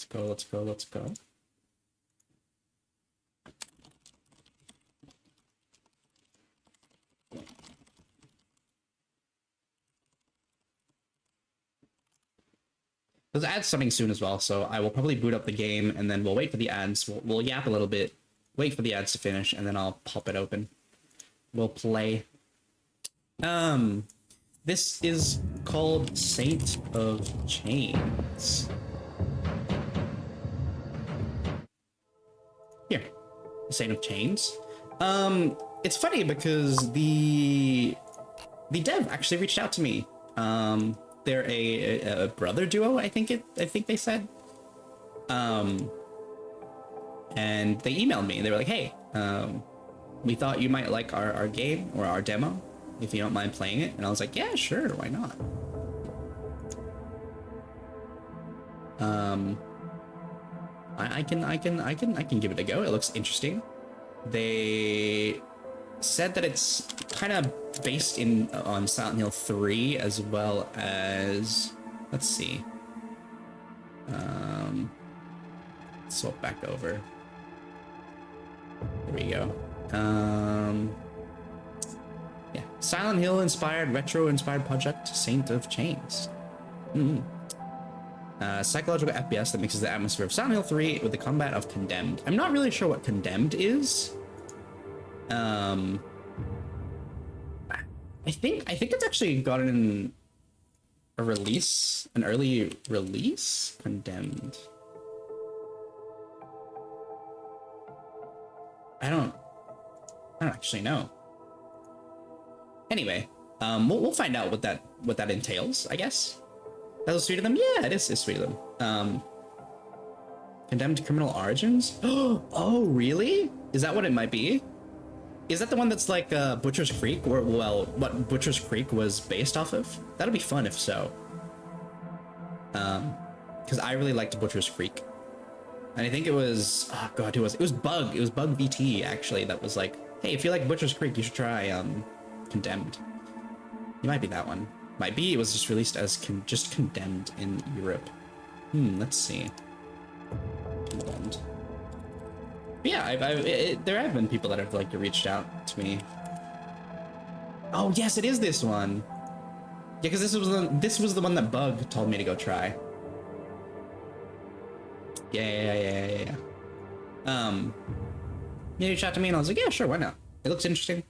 go, let's go, let's go. There's ads starting soon as well, so I will probably boot up the game and then we'll wait for the ads. We'll yap a little bit, wait for the ads to finish, and then I'll pop it open. We'll play. This is called Saint of Chains. Here, Saint of Chains. It's funny because the dev actually reached out to me. They're a brother duo, I think they said. And they emailed me. They were like, hey, we thought you might like our game or our demo, if you don't mind playing it. And I was like, yeah, sure, why not? I can give it a go. It looks interesting. They said that it's kind of based on Silent Hill 3 as well as, let's see. Swap back over. There we go. Yeah, Silent Hill inspired, retro inspired project, Saint of Chains. Psychological FPS that mixes the atmosphere of Silent Hill 3 with the combat of Condemned. I'm not really sure what Condemned is. I think it's actually gotten a release, an early release. Condemned. I don't actually know. Anyway, we'll find out what that entails, I guess. That was sweet of them? Yeah, it is sweet of them. Condemned Criminal Origins? Oh, really? Is that what it might be? Is that the one that's like Butcher's Creek, or, well, what Butcher's Creek was based off of? That'll be fun if so. Because I really liked Butcher's Creek. And I think it was, oh god, who was it? It was Bug. It was Bug VT, actually, that was like, hey, if you like Butcher's Creek, you should try Condemned. It might be that one. Might be. It was just released as just Condemned in Europe. Let's see. Condemned. But yeah, there have been people that have like reached out to me. Oh yes, it is this one. Yeah, because this was the one that Bug told me to go try. Yeah. He reached out to me and I was like, yeah, sure, why not? It looks interesting.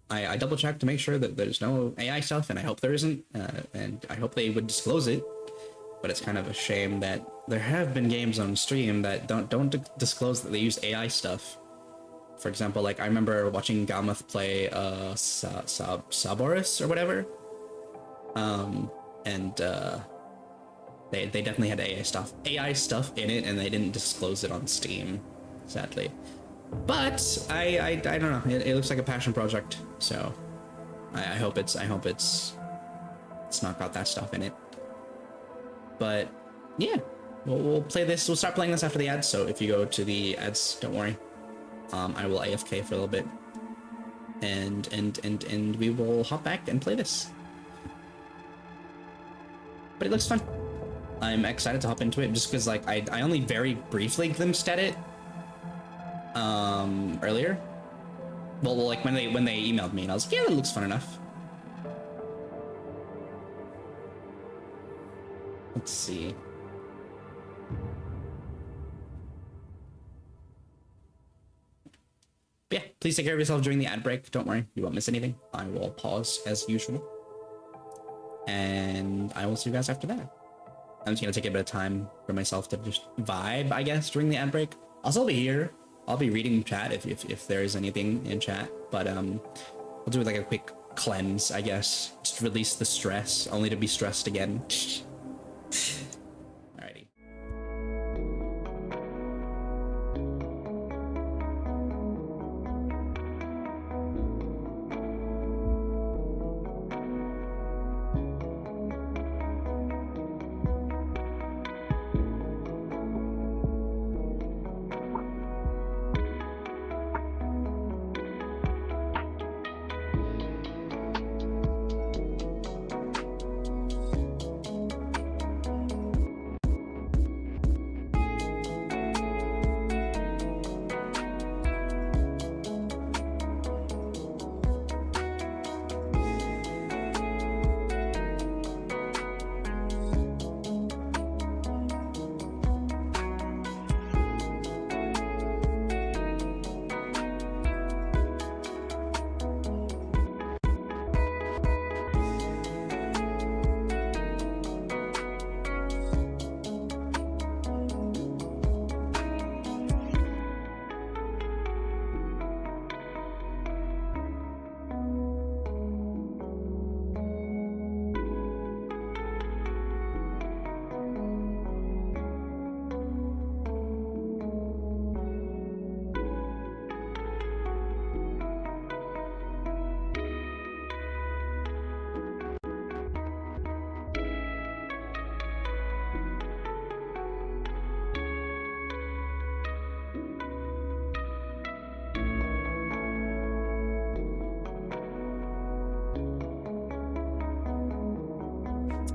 I double checked to make sure that there's no AI stuff, and I hope there isn't, and I hope they would disclose it. But it's kind of a shame that there have been games on stream that don't disclose that they use AI stuff. For example, like I remember watching Galmuth play Saboris or whatever, and they definitely had AI stuff in it, and they didn't disclose it on Steam, sadly. But I don't know. It looks like a passion project, so I hope it's not got that stuff in it. But yeah, we'll play this. We'll start playing this after the ads. So if you go to the ads, don't worry. I will AFK for a little bit, and we will hop back and play this. But it looks fun. I'm excited to hop into it just because like I only very briefly glimpsed at it earlier. Well, like when they emailed me, and I was like, yeah, that looks fun enough. Let's see. But yeah, please take care of yourself during the ad break. Don't worry, you won't miss anything. I will pause as usual, and I will see you guys after that. I'm just gonna take a bit of time for myself to just vibe, I guess, during the ad break. I'll still be here. I'll be reading chat if there is anything in chat, but I'll do like a quick cleanse, I guess. Just release the stress, only to be stressed again. Alrighty.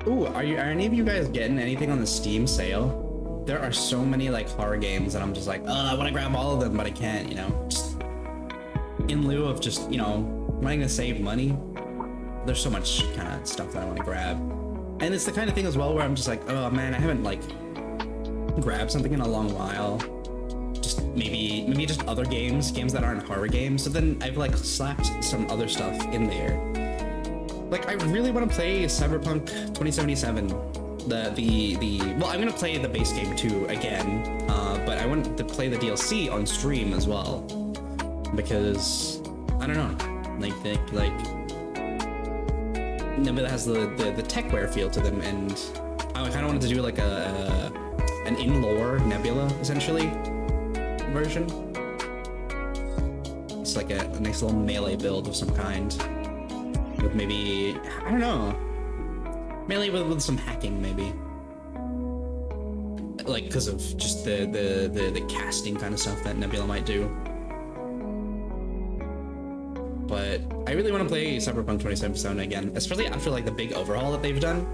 Ooh, are any of you guys getting anything on the Steam sale? There are so many like horror games and I'm just like, oh, I want to grab all of them, but I can't, you know? Just in lieu of just, you know, am I gonna save money? There's so much kind of stuff that I want to grab. And it's the kind of thing as well where I'm just like, oh man, I haven't like grabbed something in a long while. Just maybe just other games that aren't horror games. So then I've like slapped some other stuff in there. Like I really want to play Cyberpunk 2077. Well, I'm gonna play the base game too again, but I want to play the DLC on stream as well because I don't know, like Nebula has the techware feel to them, and I kind of wanted to do like an in-lore Nebula essentially version. It's like a nice little melee build of some kind with maybe, I don't know, melee with some hacking maybe, like because of just the casting kind of stuff that Nebula might do. But I really want to play Cyberpunk 2077 again, especially after like the big overhaul that they've done.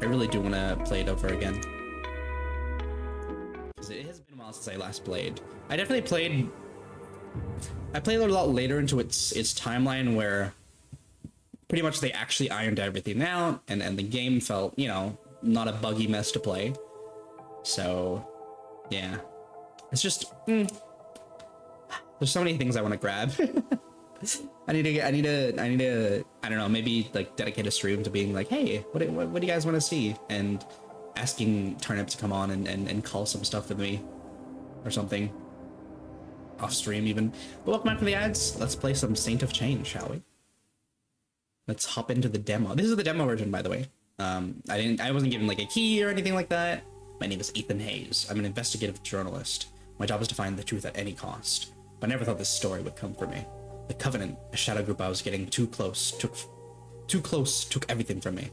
I really do want to play it over again. Because it has been a while since I last played. I definitely played... I played a lot later into its timeline where pretty much they actually ironed everything out and the game felt, you know, not a buggy mess to play. So, yeah. It's just... there's so many things I want to grab. I need to, I don't know, maybe like dedicate a stream to being like, hey, what do you guys want to see? And asking Turnip to come on and call some stuff with me or something. Off stream even. But welcome back to the ads. Let's play some Saint of Change, shall we? Let's hop into the demo. This is the demo version, by the way. I wasn't given like a key or anything like that. My name is Ethan Hayes. I'm an investigative journalist. My job is to find the truth at any cost. But I never thought this story would come for me. The Covenant, a shadow group I was getting too close, took everything from me.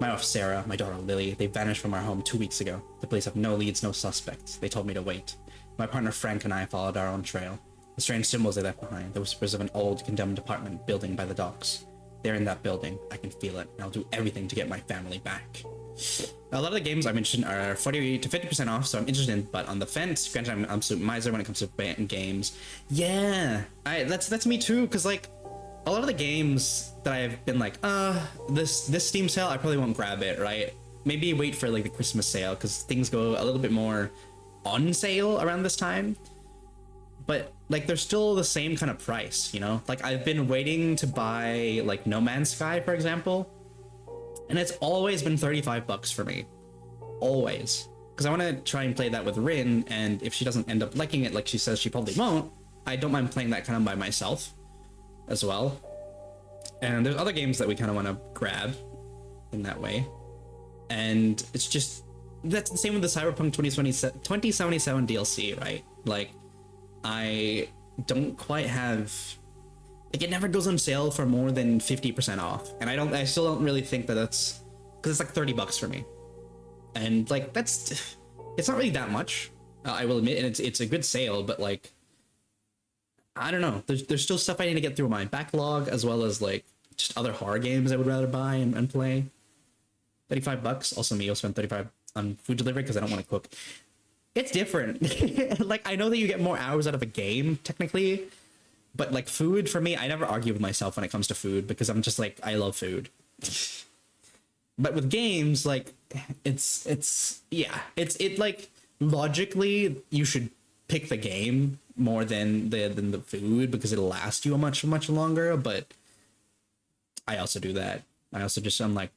My wife Sarah, my daughter Lily, they vanished from our home 2 weeks ago. The police have no leads, no suspects. They told me to wait. My partner Frank and I followed our own trail. The strange symbols they left behind, the whispers of an old, condemned apartment building by the docks. They're in that building. I can feel it, and I'll do everything to get my family back. A lot of the games I mentioned are 40 to 50% off, so I'm interested in, but on the fence, granted I'm an absolute miser when it comes to games. Yeah, that's me too, because like, a lot of the games that I've been like, this Steam sale, I probably won't grab it, right? Maybe wait for like the Christmas sale, because things go a little bit more on sale around this time. But like, they're still the same kind of price, you know? Like, I've been waiting to buy like No Man's Sky, for example, and it's always been 35 bucks for me. Always. Because I want to try and play that with Rin, and if she doesn't end up liking it like she says she probably won't, I don't mind playing that kind of by myself as well. And there's other games that we kind of want to grab in that way. And it's just, that's the same with the Cyberpunk 2077 DLC, right? Like, I don't quite have... Like, it never goes on sale for more than 50% off. And I still don't really think that that's... Because it's like 30 bucks for me. And, like, that's... It's not really that much, I will admit, and it's a good sale, but, like... I don't know. There's still stuff I need to get through my backlog, as well as, like, just other horror games I would rather buy and play. 35 bucks. Also, me, I'll spend 35 on food delivery because I don't want to cook. It's different. Like, I know that you get more hours out of a game, technically, but like food for me, I never argue with myself when it comes to food because I'm just like, I love food. But with games, like, it's like logically you should pick the game more than the food because it'll last you a much longer. But I also do that. I also just, I'm like,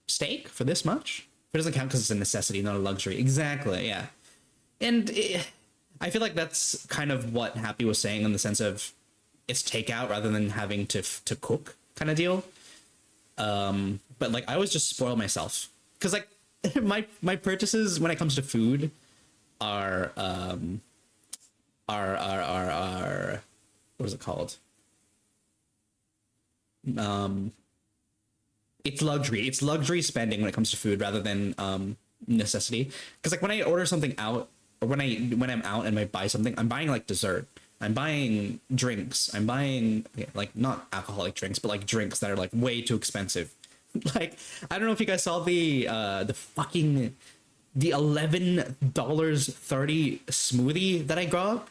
steak for this much? It doesn't count because it's a necessity, not a luxury. Exactly, yeah. And I feel like that's kind of what Happy was saying in the sense of it's takeout rather than having to cook kind of deal. But like, I always just spoil myself because like my purchases when it comes to food are what is it called? It's luxury. It's luxury spending when it comes to food rather than necessity. Because like when I order something out, or when I'm out and I buy something, I'm buying like dessert. I'm buying drinks. I'm buying like not alcoholic drinks, but like drinks that are like way too expensive Like, I don't know if you guys saw the fucking the $11.30 smoothie that I got,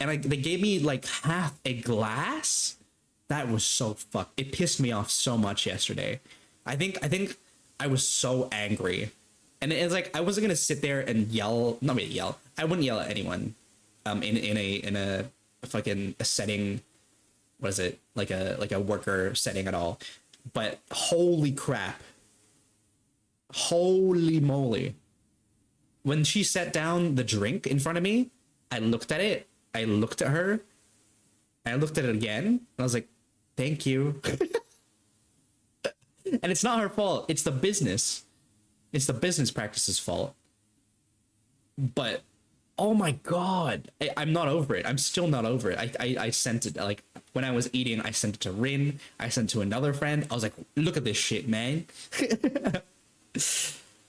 and they gave me like half a glass. That was so fucked. It pissed me off so much yesterday. I think I was so angry, and it's like I wasn't gonna sit there and yell. Not me yell. I wouldn't yell at anyone. In a fucking a setting. What is it, like a worker setting at all? But holy crap, holy moly! When she set down the drink in front of me, I looked at it. I looked at her. I looked at it again. And I was like, "Thank you." And it's not her fault. It's the business. It's the business practices fault. But oh my god, I'm not over it. I'm still not over it. I sent it, like, when I was eating, I sent it to Rin. I sent it to another friend. I was like, look at this shit, man.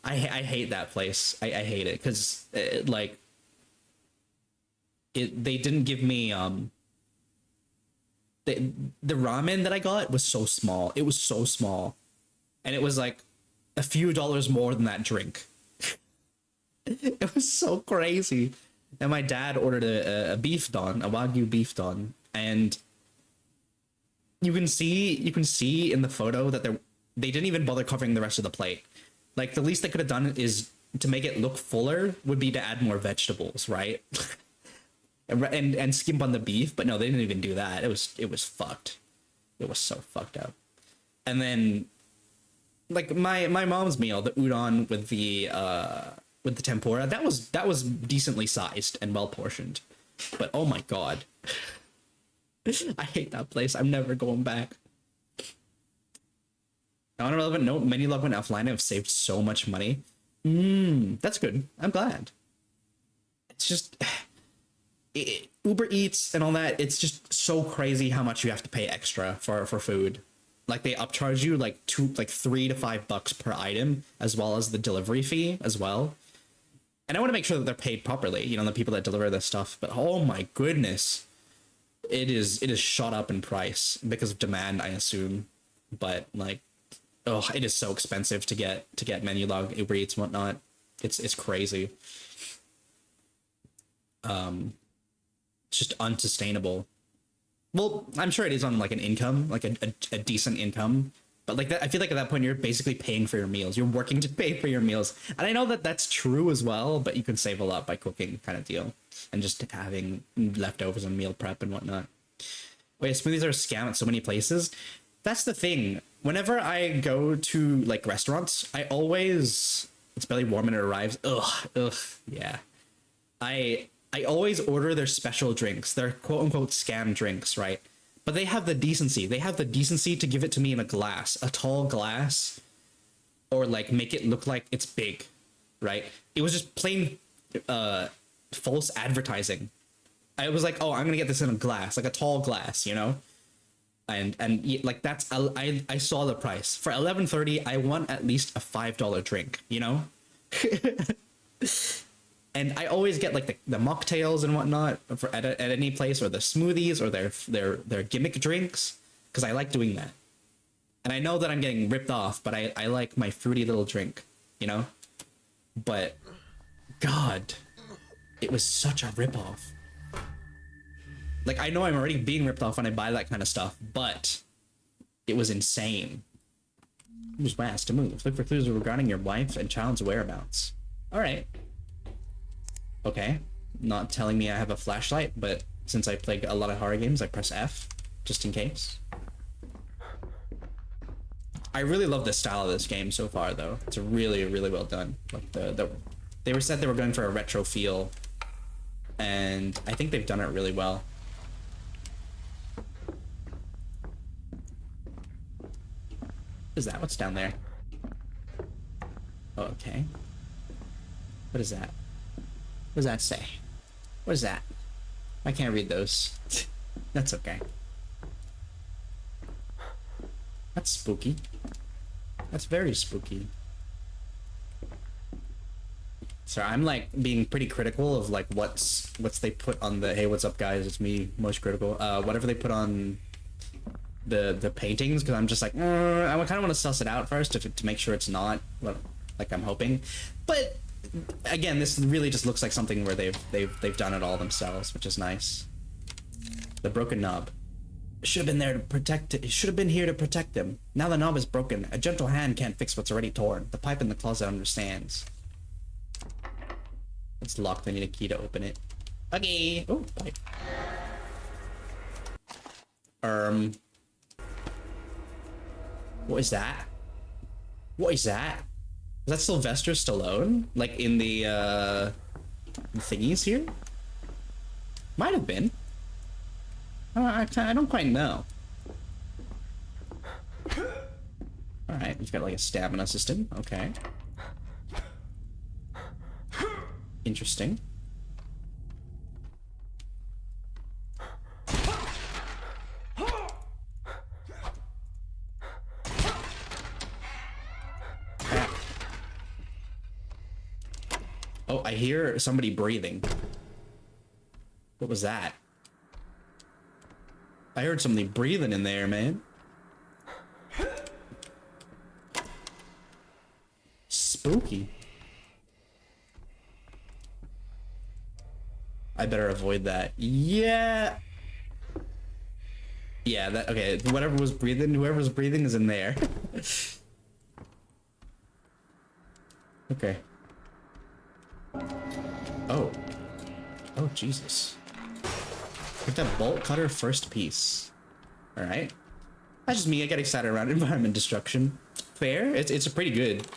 I hate that place. I hate it because like they didn't give me the ramen that I got was so small. It was so small, and it was like a few dollars more than that drink. It was so crazy. And my dad ordered a beef don, a Wagyu beef don, and you can see in the photo that they didn't even bother covering the rest of the plate. Like, the least they could have done is to make it look fuller would be to add more vegetables, right? and skimp on the beef, but no, they didn't even do that. It was fucked. It was so fucked up. And then, like, my mom's meal, the udon with the tempura, that was decently sized and well portioned. But oh my god. I hate that place. I'm never going back. On a relevant note, many Log went offline and have saved so much money. That's good. I'm glad. It's just Uber Eats and all that. It's just so crazy how much you have to pay extra for food. Like, they upcharge you like $3 to $5 per item, as well as the delivery fee as well. And I want to make sure that they're paid properly, you know, the people that deliver this stuff. But oh my goodness, it is shot up in price because of demand, I assume. But like, oh, it is so expensive to get Menulog, Uber Eats, and whatnot. It's crazy. It's just unsustainable. Well, I'm sure it is on like an income, like a decent income. But like that, I feel like at that point you're basically paying for your meals. You're working to pay for your meals, and I know that that's true as well. But you can save a lot by cooking, kind of deal, and just having leftovers and meal prep and whatnot. Wait, smoothies are a scam at so many places. That's the thing. Whenever I go to like restaurants, I always, it's barely warm and it arrives. Ugh, yeah. I always order their special drinks, their quote unquote scam drinks, right? But they have the decency. They have the decency to give it to me in a glass, a tall glass, or like make it look like it's big, right? It was just plain false advertising. I was like, oh, I'm gonna get this in a glass, like a tall glass, you know? And like that's, I saw the price for $11.30. I want at least a $5 drink, you know? And I always get like the mocktails and whatnot at any place, or the smoothies, or their gimmick drinks, because I like doing that. And I know that I'm getting ripped off, but I like my fruity little drink, you know? But God, it was such a ripoff. Like, I know I'm already being ripped off when I buy that kind of stuff, but it was insane. Who's asked to move? Look for clues regarding your wife and child's whereabouts. All right. Okay, not telling me I have a flashlight, but since I play a lot of horror games, I press F, just in case. I really love the style of this game so far, though. It's really, really well done. Like they said they were going for a retro feel, and I think they've done it really well. What is that? What's down there? Oh, okay. What is that? What does that say? What is that? I can't read those. That's okay. That's spooky. That's very spooky. So I'm like being pretty critical of like what's they put on the, hey, what's up guys, it's me, most critical. Whatever they put on the paintings because I'm just like, I kind of want to suss it out first to make sure it's not what like I'm hoping. But again, this really just looks like something where they've done it all themselves, which is nice. The broken knob. It should have been there to protect it. It should have been here to protect them. Now the knob is broken. A gentle hand can't fix what's already torn. The pipe in the closet understands. It's locked. I need a key to open it. Okay. Oh, pipe. What is that? What is that? Is that Sylvester Stallone? Like in the thingies here? Might have been. I don't quite know. Alright, we've got like a stamina system. Okay. Interesting. Oh, I hear somebody breathing. What was that? I heard somebody breathing in there, man. Spooky. I better avoid that. Yeah. Yeah, that, okay, whoever's breathing is in there. Okay. Oh. Oh, Jesus. Pick that bolt cutter first piece. Alright. That's just me, I get excited around environment destruction. Fair, it's pretty good.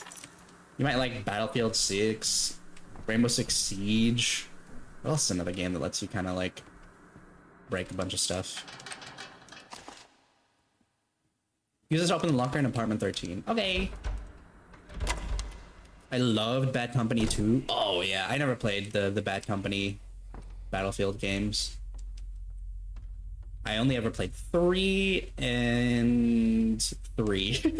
You might like Battlefield 6, Rainbow Six Siege. What else is another game that lets you kind of like break a bunch of stuff? Use this to open the locker in apartment 13. Okay. I loved Bad Company 2. Oh yeah, I never played the Bad Company Battlefield games. I only ever played 3 and 3.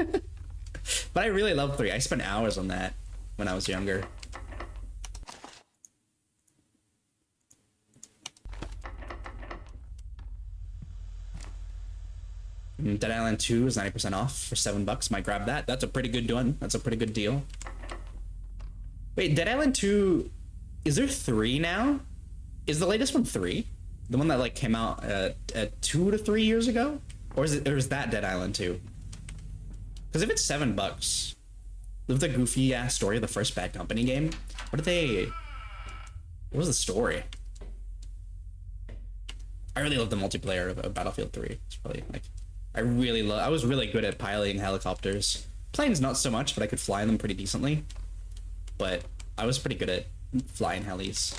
But I really love 3. I spent hours on that when I was younger. Dead Island 2 is 90% off for $7. Might grab that. That's a pretty good one. That's a pretty good deal. Wait, Dead Island 2, is there 3 now? Is the latest one 3? The one that like came out 2 to 3 years ago? Or is that Dead Island 2? Because if it's $7, live the goofy ass story of the first Bad Company game. What was the story? I really love the multiplayer of Battlefield 3. It's probably like, I was really good at piloting helicopters. Planes not so much, but I could fly them pretty decently. But I was pretty good at flying helis.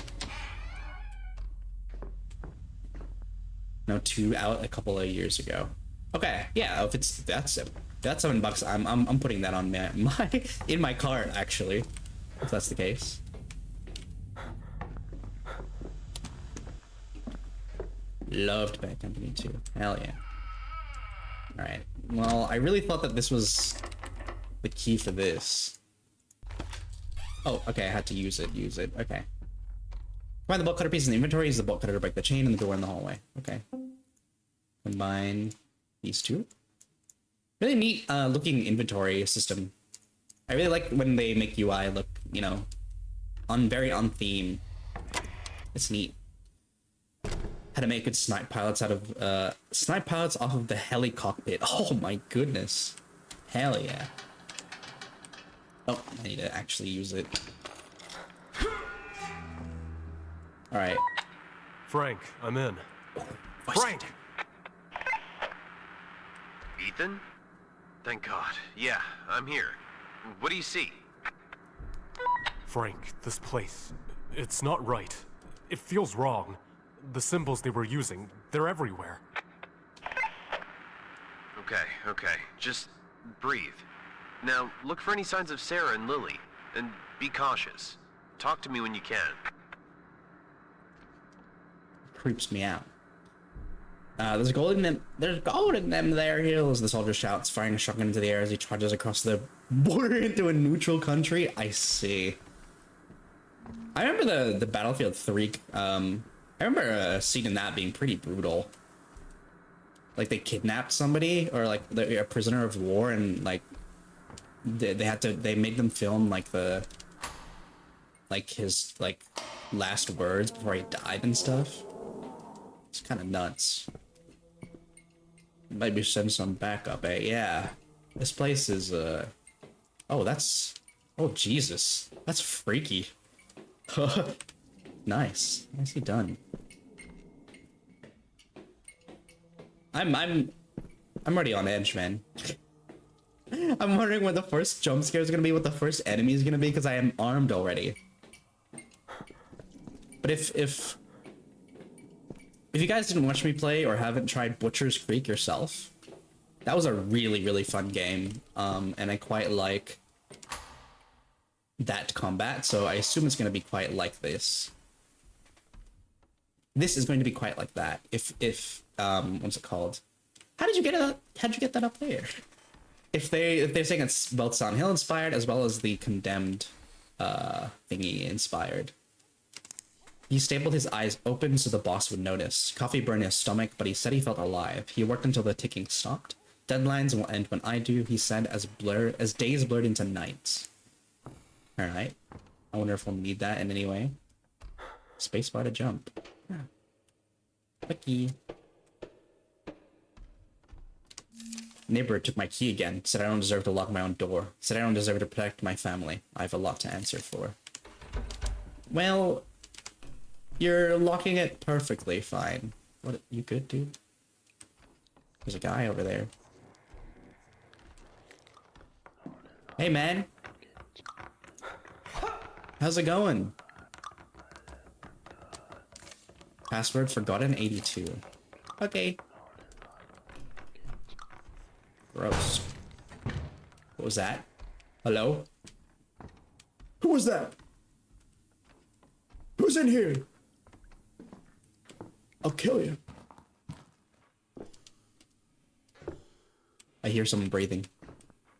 No, 2 out a couple of years ago. Okay, yeah, if that's $7, I'm putting that on in my cart actually, if that's the case. Loved Bad Company 2. Hell yeah. Alright. Well, I really thought that this was the key for this. Oh, okay, I had to use it. Okay. Combine the bolt cutter piece in the inventory, use the bolt cutter to break the chain and the door in the hallway. Okay. Combine these two. Really neat looking inventory system. I really like when they make UI look, you know, very on theme. It's neat. How to make good snipe pilots out of snipe pilots off of the heli cockpit. Oh my goodness. Hell yeah. Oh, I need to actually use it. Alright. Frank, I'm in. Oh, Frank! Ethan? Thank God. Yeah, I'm here. What do you see? Frank, this place, it's not right. It feels wrong. The symbols they were using, they're everywhere. Okay. Just breathe. Now, look for any signs of Sarah and Lily, and be cautious. Talk to me when you can. Creeps me out. There's gold in them there hills, the soldier shouts, firing a shotgun into the air as he charges across the border into a neutral country. I see. I remember the Battlefield 3, I remember a scene in that being pretty brutal. like they kidnapped somebody or like they're a prisoner of war, and like they made them film like his like last words before he died and stuff. It's kind of nuts. Maybe send some backup, eh? Yeah. This place is, oh, that's... Oh, Jesus. That's freaky. Nice. Nicely done. I'm already on edge, man. I'm wondering what the first jump scare is gonna be, what the first enemy is gonna be, because I am armed already. But if you guys didn't watch me play or haven't tried Butcher's Creek yourself, that was a really, really fun game. And I quite like that combat, so I assume it's going to be quite like this. This is going to be quite like that. If what's it called? How'd you get that up there? If they're saying it's both Silent Hill inspired as well as the Condemned thingy inspired. He stapled his eyes open so the boss would notice. Coffee burned his stomach, but he said he felt alive. He worked until the ticking stopped. Deadlines will end when I do, he said, as days blurred into nights. Alright. I wonder if we'll need that in any way. Spacebar to jump. Yeah. Lucky. Neighbor took my key again. Said I don't deserve to lock my own door. Said I don't deserve to protect my family. I have a lot to answer for. Well... You're locking it perfectly fine. What, you good, dude? There's a guy over there. Hey, man. How's it going? Password forgotten 82. Okay. Gross. What was that? Hello? Who was that? Who's in here? I'll kill you. I hear someone breathing.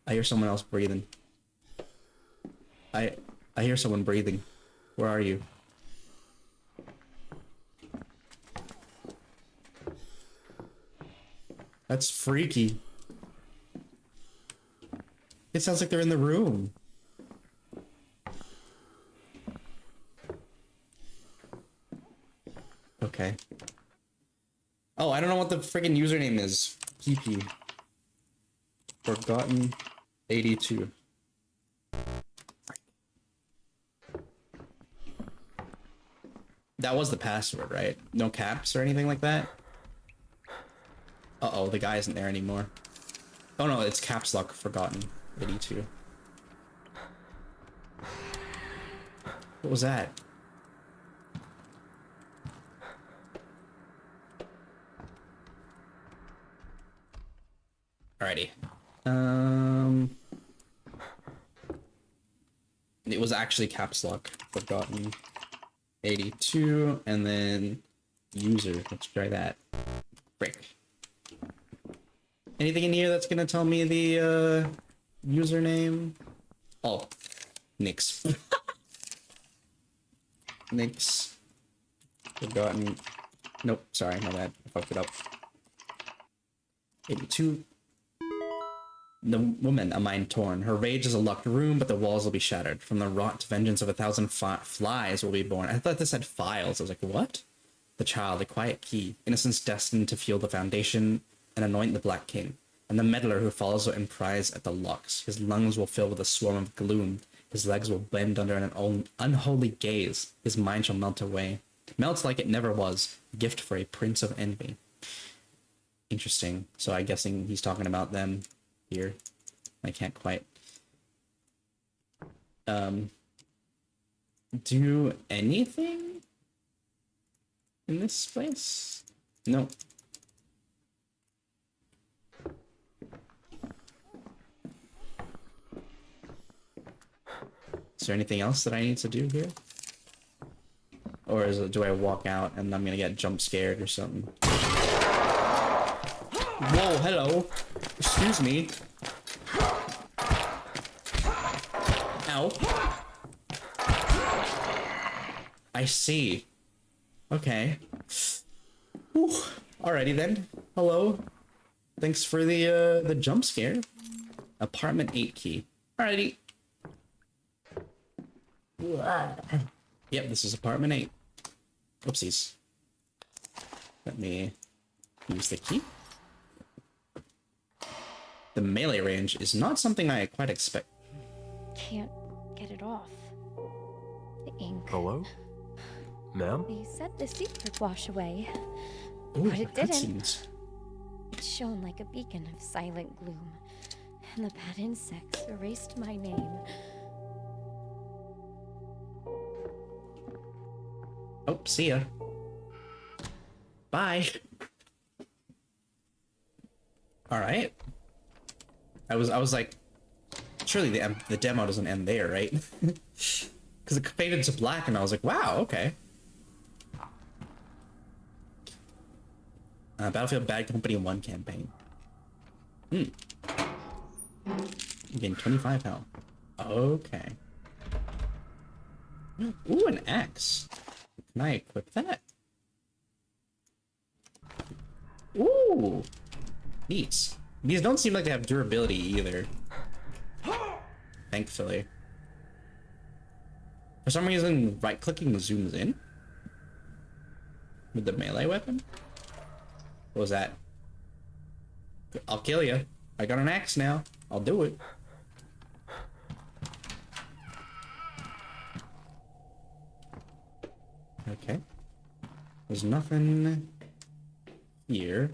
I hear someone else breathing. I hear someone breathing. Where are you? That's freaky. It sounds like they're in the room. Okay. Oh, I don't know what the freaking username is. PP. Forgotten 82. That was the password, right? No caps or anything like that? Uh-oh, the guy isn't there anymore. Oh no, it's caps lock forgotten 82. What was that? Alrighty. It was actually caps lock forgotten 82, and then user. Let's try that. Frick. Anything in here that's gonna tell me the username? Oh, Nix. Nix. Forgotten. Nope, sorry, my bad. I fucked it up. 82. The woman, a mind torn. Her rage is a locked room, but the walls will be shattered. From the rot vengeance of 1,000 flies will be born. I thought this had files. I was like, what? The child, a quiet key. Innocence destined to fuel the foundation and anoint the Black King. And the meddler who follows and pries at the locks. His lungs will fill with a swarm of gloom. His legs will bend under an unholy gaze. His mind shall melt away. Melts like it never was. Gift for a prince of envy. Interesting. So I'm guessing he's talking about them here. I can't quite do anything in this place? No. Is there anything else that I need to do here? Or do I walk out and I'm gonna get jump scared or something? Whoa, hello. Excuse me. Ow. I see. Okay. Whew. Alrighty then. Hello. Thanks for the jump scare. Apartment 8 key. Alrighty. Yep, this is apartment 8. Oopsies. Let me use the key. The melee range is not something I quite expect. Can't get it off. The ink. Hello? Ma'am? They said the seep would wash away, Ooh, but it didn't. cutscenes. It shone like a beacon of silent gloom, and the bad insects erased my name. Oh, see ya. Bye. All right. I was like, surely the demo doesn't end there, right? Because it faded to black, and I was like, wow, okay. Battlefield Bad Company 1 campaign. You gain 25 health. Okay. Ooh, an axe. Can I equip that? Ooh! Neat. These don't seem like they have durability either. Thankfully. For some reason, right-clicking zooms in. With the melee weapon? What was that? I'll kill you. I got an axe now. I'll do it. Okay. There's nothing here.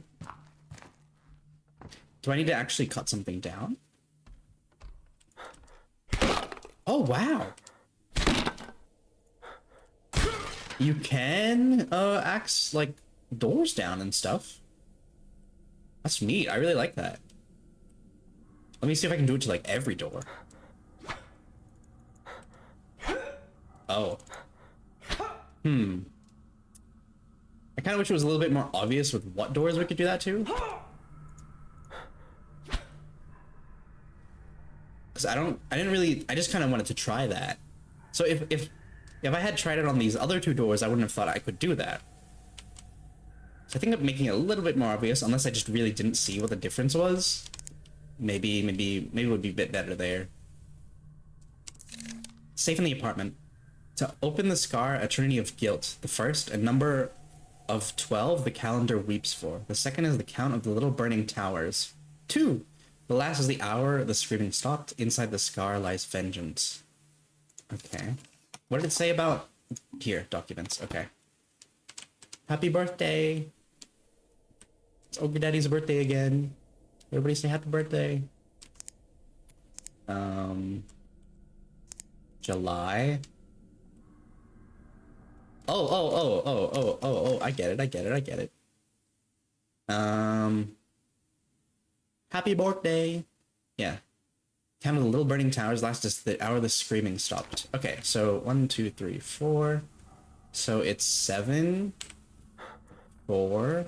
Do I need to actually cut something down? Oh, wow. You can axe like doors down and stuff. That's neat. I really like that. Let me see if I can do it to like every door. Oh. I kind of wish it was a little bit more obvious with what doors we could do that to. Because I just kind of wanted to try that. So if I had tried it on these other two doors, I wouldn't have thought I could do that. So I think I'm making it a little bit more obvious, unless I just really didn't see what the difference was. Maybe it would be a bit better there. Safe in the apartment. To open the scar, a trinity of guilt. The first, a number of 12 the calendar weeps for. The second is the count of the little burning towers. 2. The last is the hour the screaming stopped. Inside the scar lies vengeance. Okay. What did it say about... Here, documents. Okay. Happy birthday! It's Ogre Daddy's birthday again. Everybody say happy birthday. July. Oh, I get it. Happy birthday. Yeah. Count of the little burning towers, last is the hour the screaming stopped. Okay, so 1, 2, 3, 4. So it's 7. 4.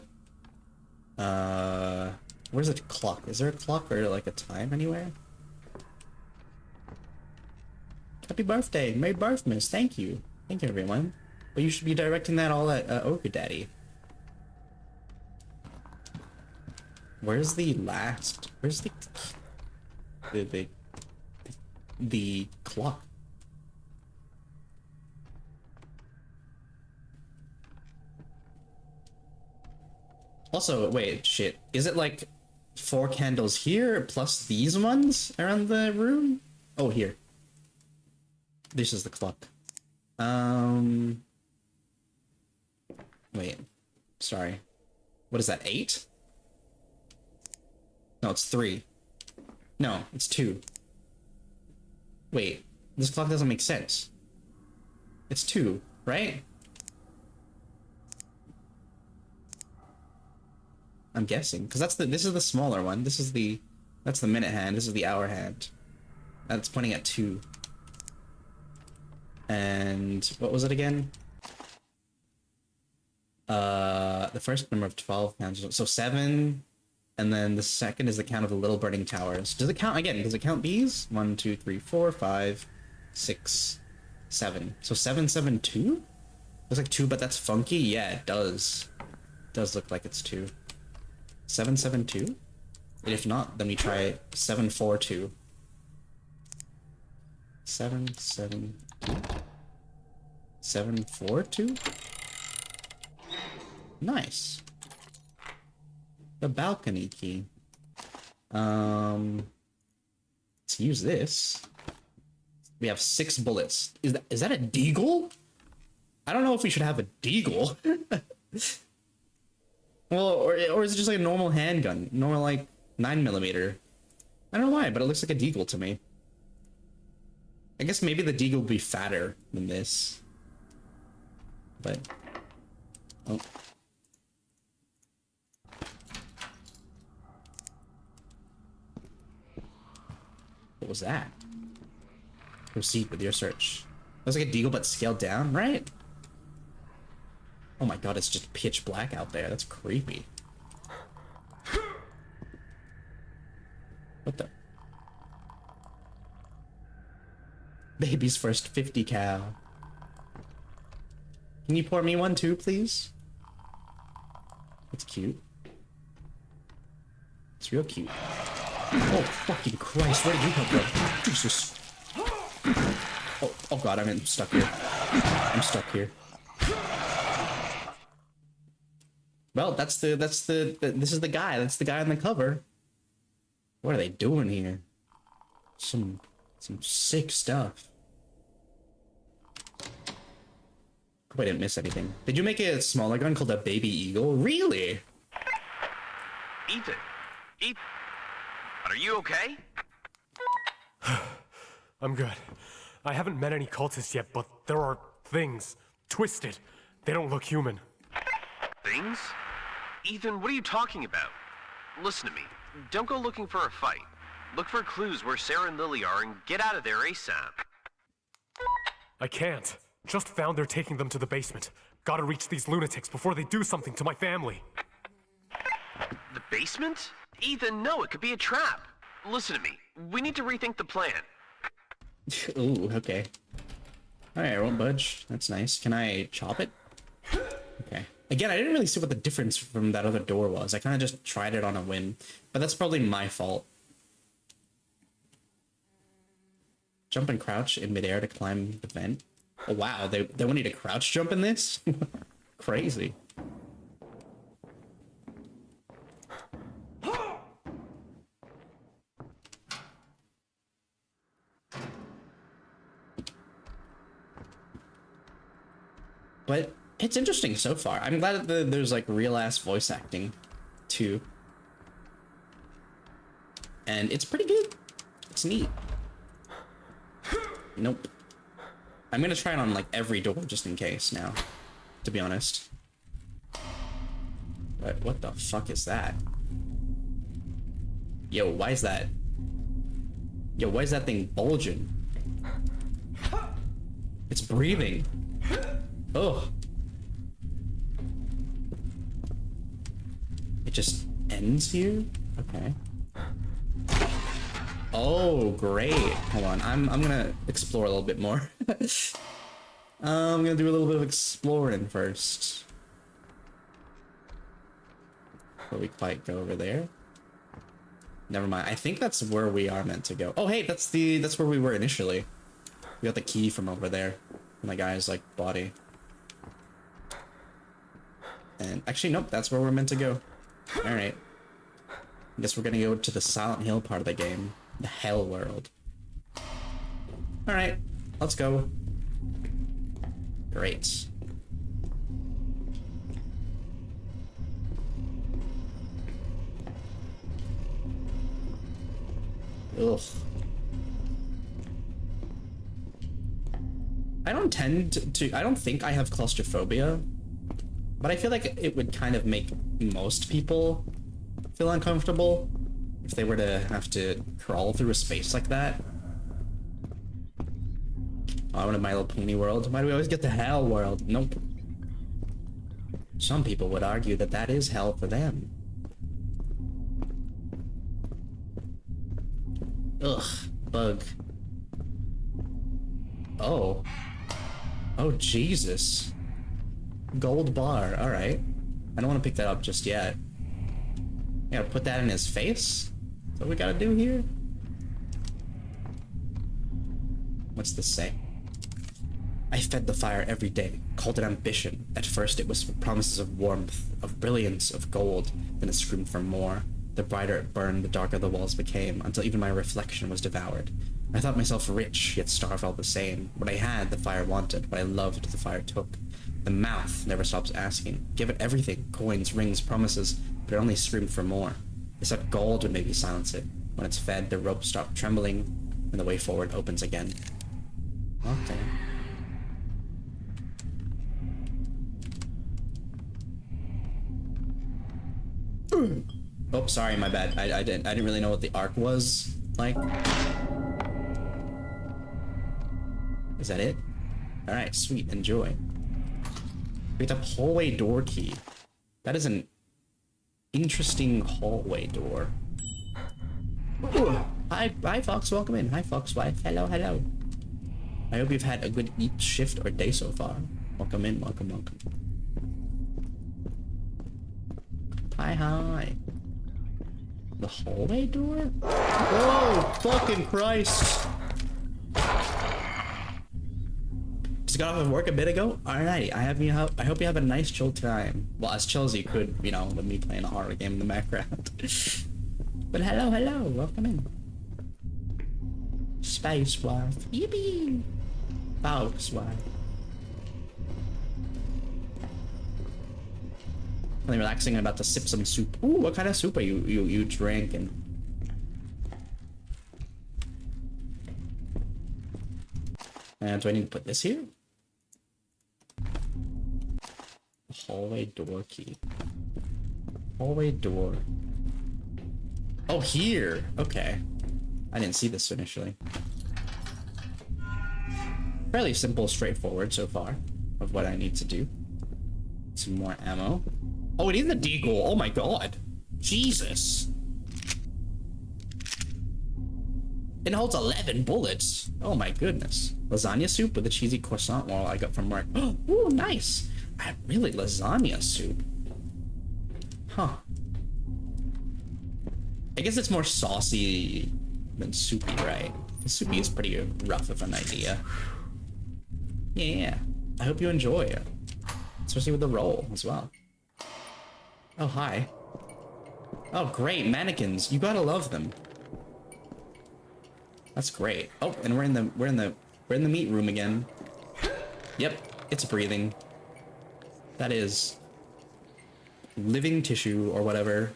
Where's the clock? Is there a clock or like a time anywhere? Happy birthday! Merry birthmas! Thank you! Thank you, everyone. But you should be directing that all at Ogre Daddy. Where's the last... Where's the clock? Also, wait, shit. Is it like 4 candles here plus these ones around the room? Oh, here. This is the clock. Wait. Sorry. What is that, 8? No, it's 3. No, it's 2. Wait, this clock doesn't make sense. It's 2, right? I'm guessing, because this is the smaller one. That's the minute hand. This is the hour hand. That's pointing at 2. And what was it again? The first number of 12 pounds. So 7, and then the second is the count of the little burning towers. Does it count again? Does it count these? 1, 2, 3, 4, 5, 6, 7. So 7, 7, 2? Looks like 2, but that's funky. Yeah, it does. It does look like it's 2. 7, 7, 2? And if not, then we try 742. 772. 742. Nice. The balcony key. Let's use this. We have 6 bullets. Is that a deagle? I don't know if we should have a deagle. Well, or is it just like a normal handgun? Normal, like, 9mm. I don't know why, but it looks like a deagle to me. I guess maybe the deagle would be fatter than this. But... oh. What was that? Proceed with your search. Looks like a deagle but scaled down, right? Oh my god, it's just pitch black out there. That's creepy. What the? Baby's first 50 cal. Can you pour me one too, please? That's cute. It's real cute. Oh, fucking Christ, where did you come from? Jesus. Oh god, I'm stuck here. I'm stuck here. Well, this is the guy. That's the guy on the cover. What are they doing here? Some sick stuff. Hope I didn't miss anything. Did you make a smaller gun called a baby eagle? Really? Ethan, are you okay? I'm good. I haven't met any cultists yet, but there are things. Twisted. They don't look human. Things? Ethan, what are you talking about? Listen to me. Don't go looking for a fight. Look for clues where Sarah and Lily are and get out of there ASAP. I can't. Just found they're taking them to the basement. Gotta reach these lunatics before they do something to my family. The basement? Ethan, no, it could be a trap. Listen to me. We need to rethink the plan. Ooh, okay. Alright, I won't budge. That's nice. Can I chop it? Okay. Again, I didn't really see what the difference from that other door was. I kind of just tried it on a whim. But that's probably my fault. Jump and crouch in midair to climb the vent. Oh wow, they want you to crouch jump in this? Crazy. But it's interesting so far. I'm glad that there's like real ass voice acting too. And it's pretty good. It's neat. Nope. I'm gonna try it on like every door just in case now, to be honest. But what the fuck is that? Yo, why is that? Yo, why is that thing bulging? It's breathing. Oh. It just ends here? Okay. Oh, great. Hold on. I'm gonna explore a little bit more. I'm gonna do a little bit of exploring first. Before we quite go over there. Never mind. I think that's where we are meant to go. Oh, hey, that's where we were initially. We got the key from over there. From the guy's, like, body. And actually, nope, that's where we're meant to go. Alright. I guess we're gonna go to the Silent Hill part of the game. The Hell World. Alright, let's go. Great. Ugh. I don't think I have claustrophobia, but I feel like it would kind of make most people feel uncomfortable if they were to have to crawl through a space like that. Oh, I wanted My Little Pony World. Why do we always get the Hell World? Nope. Some people would argue that that is hell for them. Ugh, bug. Oh. Oh, Jesus. Gold bar, alright. I don't want to pick that up just yet. Yeah, put that in his face? That's what we gotta do here. What's this say? I fed the fire every day, called it ambition. At first it was promises of warmth, of brilliance, of gold. Then it screamed for more. The brighter it burned, the darker the walls became, until even my reflection was devoured. I thought myself rich, yet starved all the same. What I had, the fire wanted. What I loved, the fire took. The mouth never stops asking. Give it everything, coins, rings, promises, but it only screamed for more. It said gold would maybe silence it. When it's fed, the rope stopped trembling, and the way forward opens again. Okay. Oh, sorry, my bad. I didn't really know what the arc was like. Is that it? Alright, sweet, enjoy. Picked up hallway door key. That is an interesting hallway door. Ooh. Hi Fox, welcome in. Hi Fox wife. Hello, hello. I hope you've had a good eat, shift, or day so far. Welcome in, welcome, welcome. Hi, hi. The hallway door? Whoa, fucking Christ. Just got off of work a bit ago. Alrighty, I hope you have a nice chill time. Well, as chill as you could, you know, with me playing a horror game in the background. But hello, hello, welcome in. Space wife. Yippee! Fox wife. Really relaxing and about to sip some soup. Ooh, what kind of soup are you drinking? And do I need to put this here? Hallway door key. Hallway door. Oh, here. Okay. I didn't see this initially. Fairly simple, straightforward so far of what I need to do. Some more ammo. Oh, it is a deagle. Oh my god. Jesus. It holds 11 bullets. Oh my goodness. Lasagna soup with a cheesy croissant roll I got from work. Ooh, nice. Really, lasagna soup. Huh. I guess it's more saucy than soupy, right? Soupy is pretty rough of an idea. Yeah. I hope you enjoy it. Especially with the roll as well. Oh, hi. Oh, great. Mannequins. You gotta love them. That's great. Oh, and we're in the meat room again. Yep, it's breathing. That is living tissue or whatever.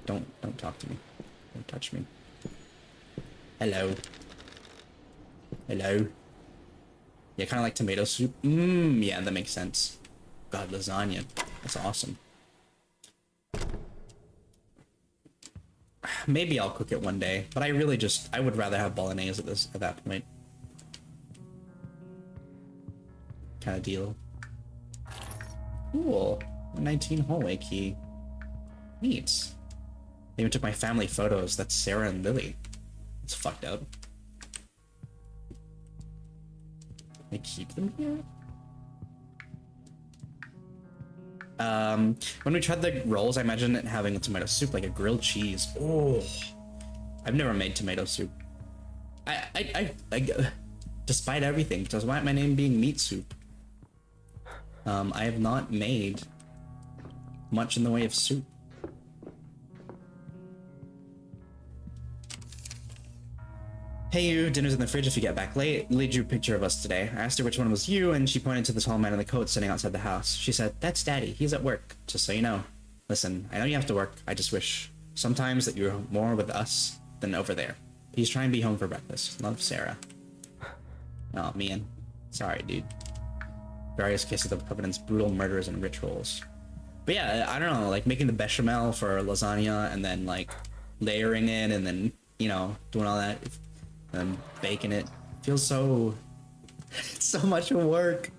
Don't talk to me. Don't touch me. Hello. Hello. Yeah, kind of like tomato soup. Yeah, that makes sense. God, lasagna. That's awesome. Maybe I'll cook it one day, but I would rather have bolognese at that point. Kind of deal. Cool. 19 hallway key. Neat. They even took my family photos. That's Sarah and Lily. It's fucked up. They keep them here? When we tried the rolls, I imagine it having a tomato soup, like a grilled cheese. Oh, I've never made tomato soup. I despite everything, despite my name being meat soup, I have not made much in the way of soup. Hey you, dinner's in the fridge if you get back late. Lily drew a picture of us today. I asked her which one was you, and she pointed to the tall man in the coat sitting outside the house. She said, "That's Daddy, he's at work, just so you know." Listen, I know you have to work, I just wish sometimes that you're more with us than over there. Please try and be home for breakfast. Love, Sarah. Oh man, sorry dude. Various cases of Covenant's brutal murders and rituals. But yeah, I don't know, like making the bechamel for lasagna and then like layering it and then, you know, doing all that. And baking it feels so much work.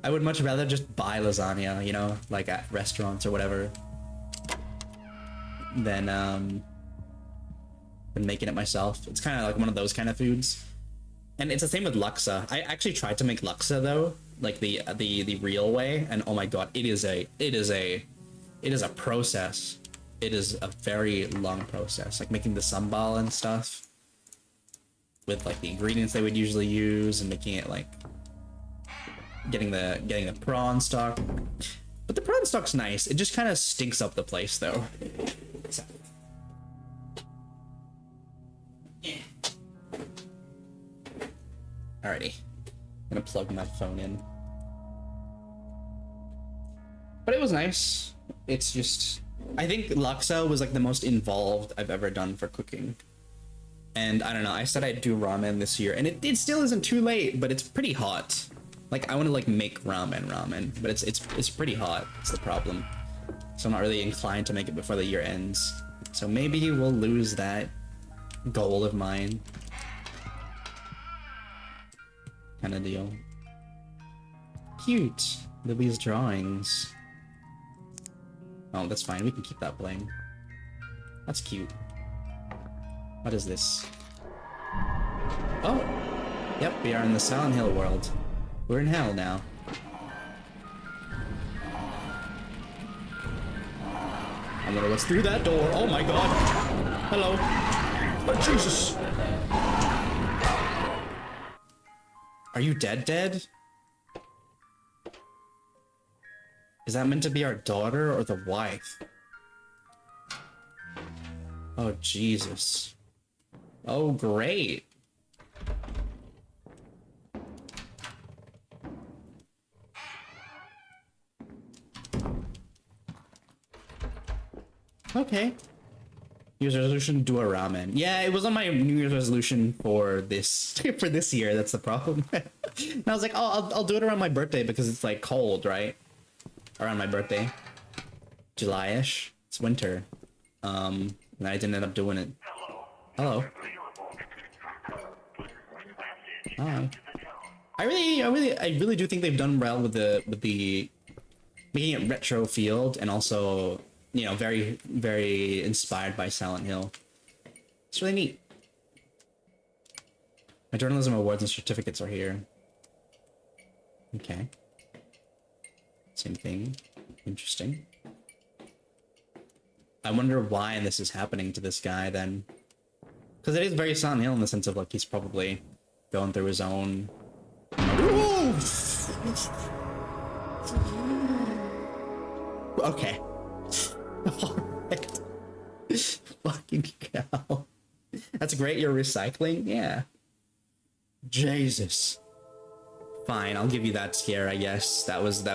I would much rather just buy lasagna, you know, like at restaurants or whatever, than making it myself. It's kind of like one of those kind of foods, and it's the same with laksa. I actually tried to make laksa though, like the real way, and oh my god, it is a process. it is a very long process, like making the sambal and stuff with like the ingredients they would usually use, and making it like getting the prawn stock. But the prawn stock's nice. It just kind of stinks up the place though. So. Yeah. Alrighty. I'm gonna plug my phone in. But it was nice. It's just, I think laksa was like the most involved I've ever done for cooking. And I don't know, I said I'd do ramen this year, and it still isn't too late, but it's pretty hot. Like, I want to like make ramen, but it's pretty hot. It's the problem. So I'm not really inclined to make it before the year ends. So maybe we'll lose that goal of mine. Kind of deal. Cute. Libby's drawings. Oh, that's fine. We can keep that bling. That's cute. What is this? Oh! Yep, we are in the Silent Hill world. We're in hell now. I wonder what's through that door. Oh my god! Hello! Oh, Jesus! Are you dead? Is that meant to be our daughter or the wife? Oh, Jesus. Oh, great. Okay. New Year's resolution, do a ramen. Yeah, it was on my New Year's resolution for this for this year. That's the problem. And I was like, oh, I'll do it around my birthday because it's like cold, right? Around my birthday, July-ish. It's winter. And I didn't end up doing it. Hello. Hi. I really do think they've done well with the making it retro field, and also, you know, very, very inspired by Silent Hill. It's really neat. My journalism awards and certificates are here. Okay. Same thing. Interesting. I wonder why this is happening to this guy then. Because it is very Silent Hill in the sense of like he's probably going through his own... Okay. Alright. Fucking cow. That's great, you're recycling? Yeah. Jesus. Fine, I'll give you that scare, I guess. That was a...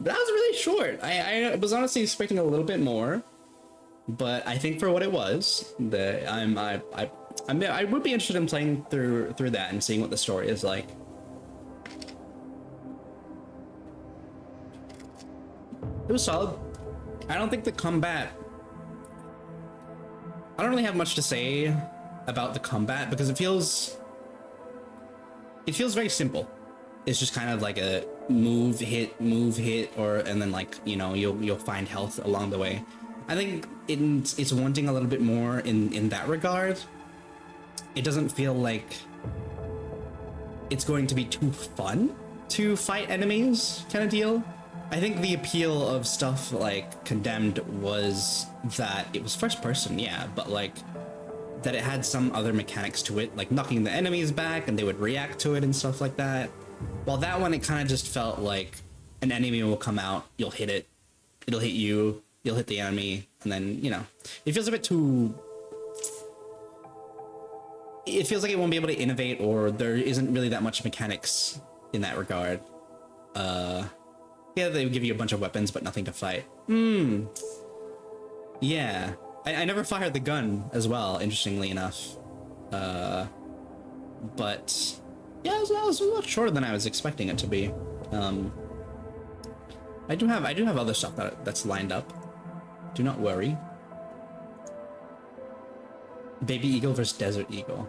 That was really short. I was honestly expecting a little bit more, but I think for what it was, I would be interested in playing through that and seeing what the story is like. It was solid. I don't think the combat... I don't really have much to say about the combat because it feels very simple. It's just kind of like a move hit, or and then like, you know, you'll find health along the way. I think it's wanting a little bit more in that regard. It doesn't feel like it's going to be too fun to fight enemies, kind of deal. I think the appeal of stuff like Condemned was that it was first person, yeah, but like that it had some other mechanics to it, like knocking the enemies back and they would react to it and stuff like that. While that one, it kind of just felt like an enemy will come out, you'll hit it, it'll hit you, you'll hit the enemy, and then, you know, it feels a bit too... It feels like it won't be able to innovate, or there isn't really that much mechanics in that regard. Yeah, they would give you a bunch of weapons, but nothing to fight. Yeah. I never fired the gun as well, interestingly enough. But yeah, it was a lot shorter than I was expecting it to be. I do have other stuff that's lined up. Do not worry. Baby eagle versus desert eagle.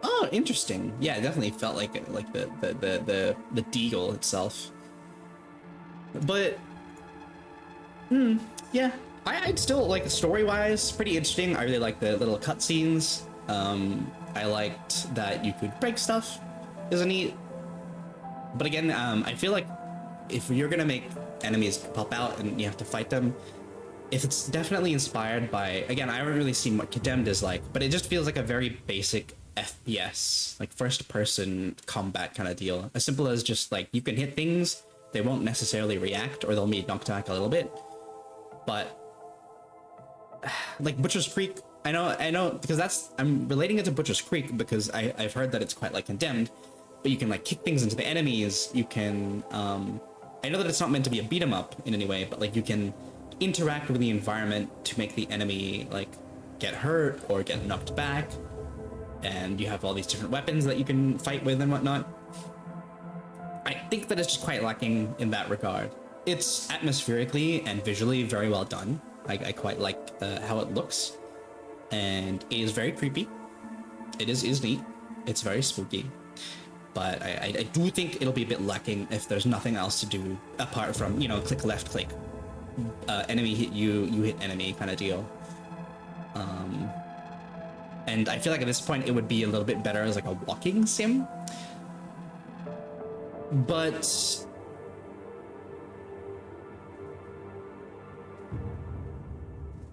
Oh, interesting. Yeah, it definitely felt like the deagle itself. But yeah, I'd still like, story-wise, pretty interesting. I really like the little cutscenes. I liked that you could break stuff. It was neat. But again, I feel like if you're gonna make enemies pop out and you have to fight them, if it's definitely inspired by, again, I haven't really seen what Condemned is like, but it just feels like a very basic FPS, like first person combat kind of deal. As simple as just like you can hit things, they won't necessarily react, or they'll be knocked back a little bit. But like Butcher's Creek, I know, because I'm relating it to Butcher's Creek because I've heard that it's quite like Condemned, but you can like kick things into the enemies. You can, I know that it's not meant to be a beat 'em up in any way, but like you can interact with the environment to make the enemy like get hurt or get knocked back, and you have all these different weapons that you can fight with and whatnot. I think that it's just quite lacking in that regard. It's atmospherically and visually very well done. I quite like how it looks, and it is very creepy. It is neat. It's very spooky, but I do think it'll be a bit lacking if there's nothing else to do apart from, you know, click left, click. Enemy hit you, you hit enemy kind of deal. And I feel like at this point it would be a little bit better as like a walking sim. But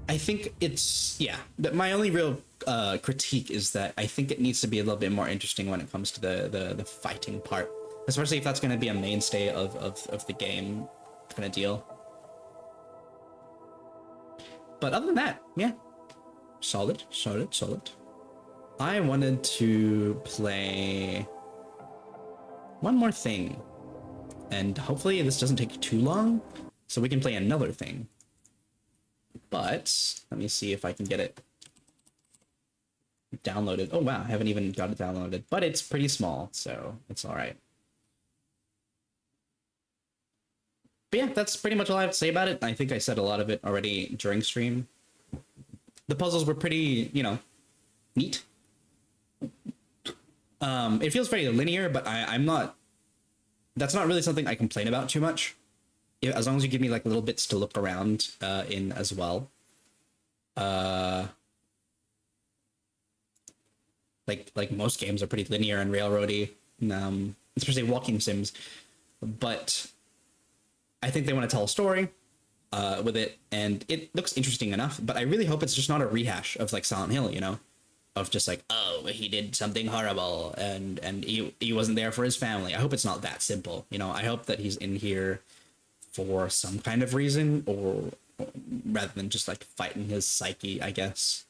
I think it's, yeah, my only real critique is that I think it needs to be a little bit more interesting when it comes to the fighting part, especially if that's going to be a mainstay of the game kind of deal. But other than that, yeah, solid. I wanted to play one more thing, and hopefully this doesn't take too long, so we can play another thing. But let me see if I can get it downloaded. Oh wow, I haven't even got it downloaded, but it's pretty small, so it's all right. But yeah, that's pretty much all I have to say about it. I think I said a lot of it already during stream. The puzzles were pretty, you know, neat. It feels very linear, but I'm not... That's not really something I complain about too much. As long as you give me like little bits to look around in as well. Like most games are pretty linear and railroady, especially walking sims. But I think they want to tell a story with it, and it looks interesting enough, but I really hope it's just not a rehash of like Silent Hill, you know? Of just like, oh, he did something horrible and he wasn't there for his family. I hope it's not that simple, you know? I hope that he's in here for some kind of reason, or rather than just like fighting his psyche, I guess.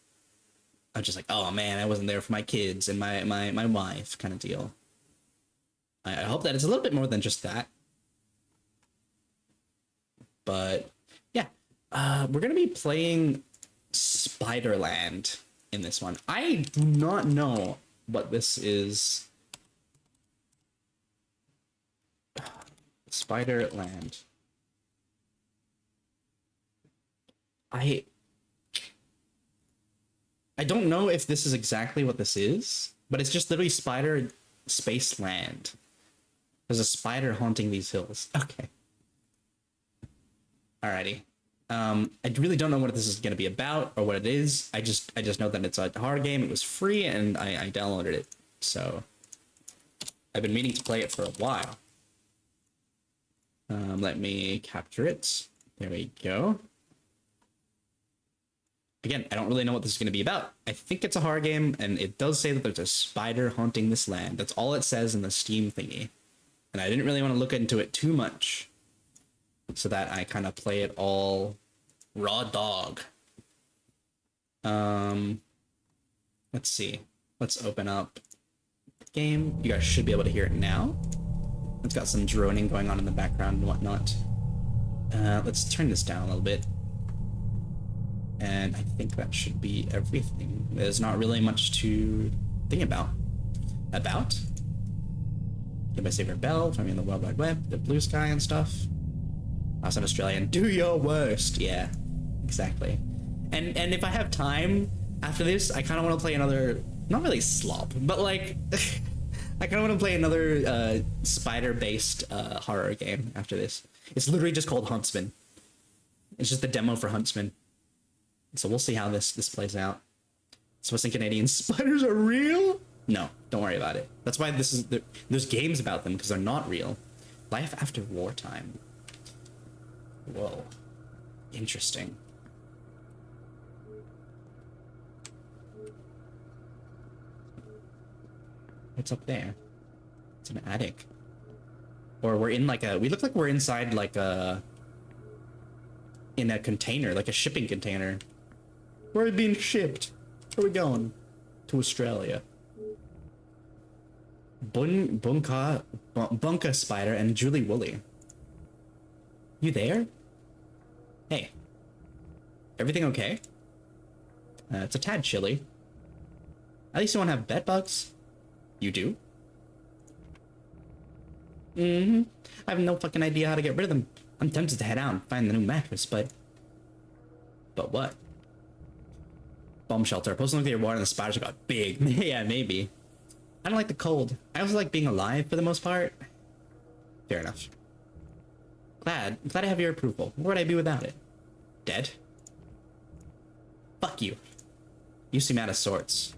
I'm just like, oh man, I wasn't there for my kids and my wife kind of deal. I hope that it's a little bit more than just that. But yeah, we're gonna be playing Spiderland in this one. I do not know what this is. Spiderland. I don't know if this is exactly what this is, but it's just literally Spider Space Land. There's a spider haunting these hills. Okay. Alrighty. I really don't know what this is going to be about or what it is. I just know that it's a horror game. It was free and I downloaded it. So I've been meaning to play it for a while. Let me capture it. There we go. Again, I don't really know what this is going to be about. I think it's a horror game, and it does say that there's a spider haunting this land. That's all it says in the Steam thingy. And I didn't really want to look into it too much, so that I kind of play it all raw dog. Let's see. Let's open up the game. You guys should be able to hear it now. It's got some droning going on in the background and whatnot. Let's turn this down a little bit. And I think that should be everything. There's not really much to think about. Get my favorite bell, find me on the World Wide Web, the blue sky and stuff. I was an Australian. Do your worst. Yeah, exactly. And if I have time after this, I kind of want to play another, not really slop, but like, I kind of want to play another spider-based horror game after this. It's literally just called Huntsman. It's just the demo for Huntsman. So we'll see how this plays out. So what's in Canadian? Spiders are real? No, don't worry about it. That's why there's games about them, because they're not real. Life after wartime. Whoa. Interesting. What's up there? It's an attic. Or we're in like we look like we're inside like in a container, like a shipping container. We're being shipped. Where are we going? To Australia. Bunka Spider and Julie Woolley. You there? Hey. Everything okay? It's a tad chilly. At least you won't have bed bugs. You do? Mm-hmm. I have no fucking idea how to get rid of them. I'm tempted to head out and find the new mattress, but... But what? Bomb shelter. Post nuclear war and the spiders got big. Yeah, maybe. I don't like the cold. I also like being alive for the most part. Fair enough. Glad I have your approval. Where would I be without it? Dead? Fuck you. You seem out of sorts.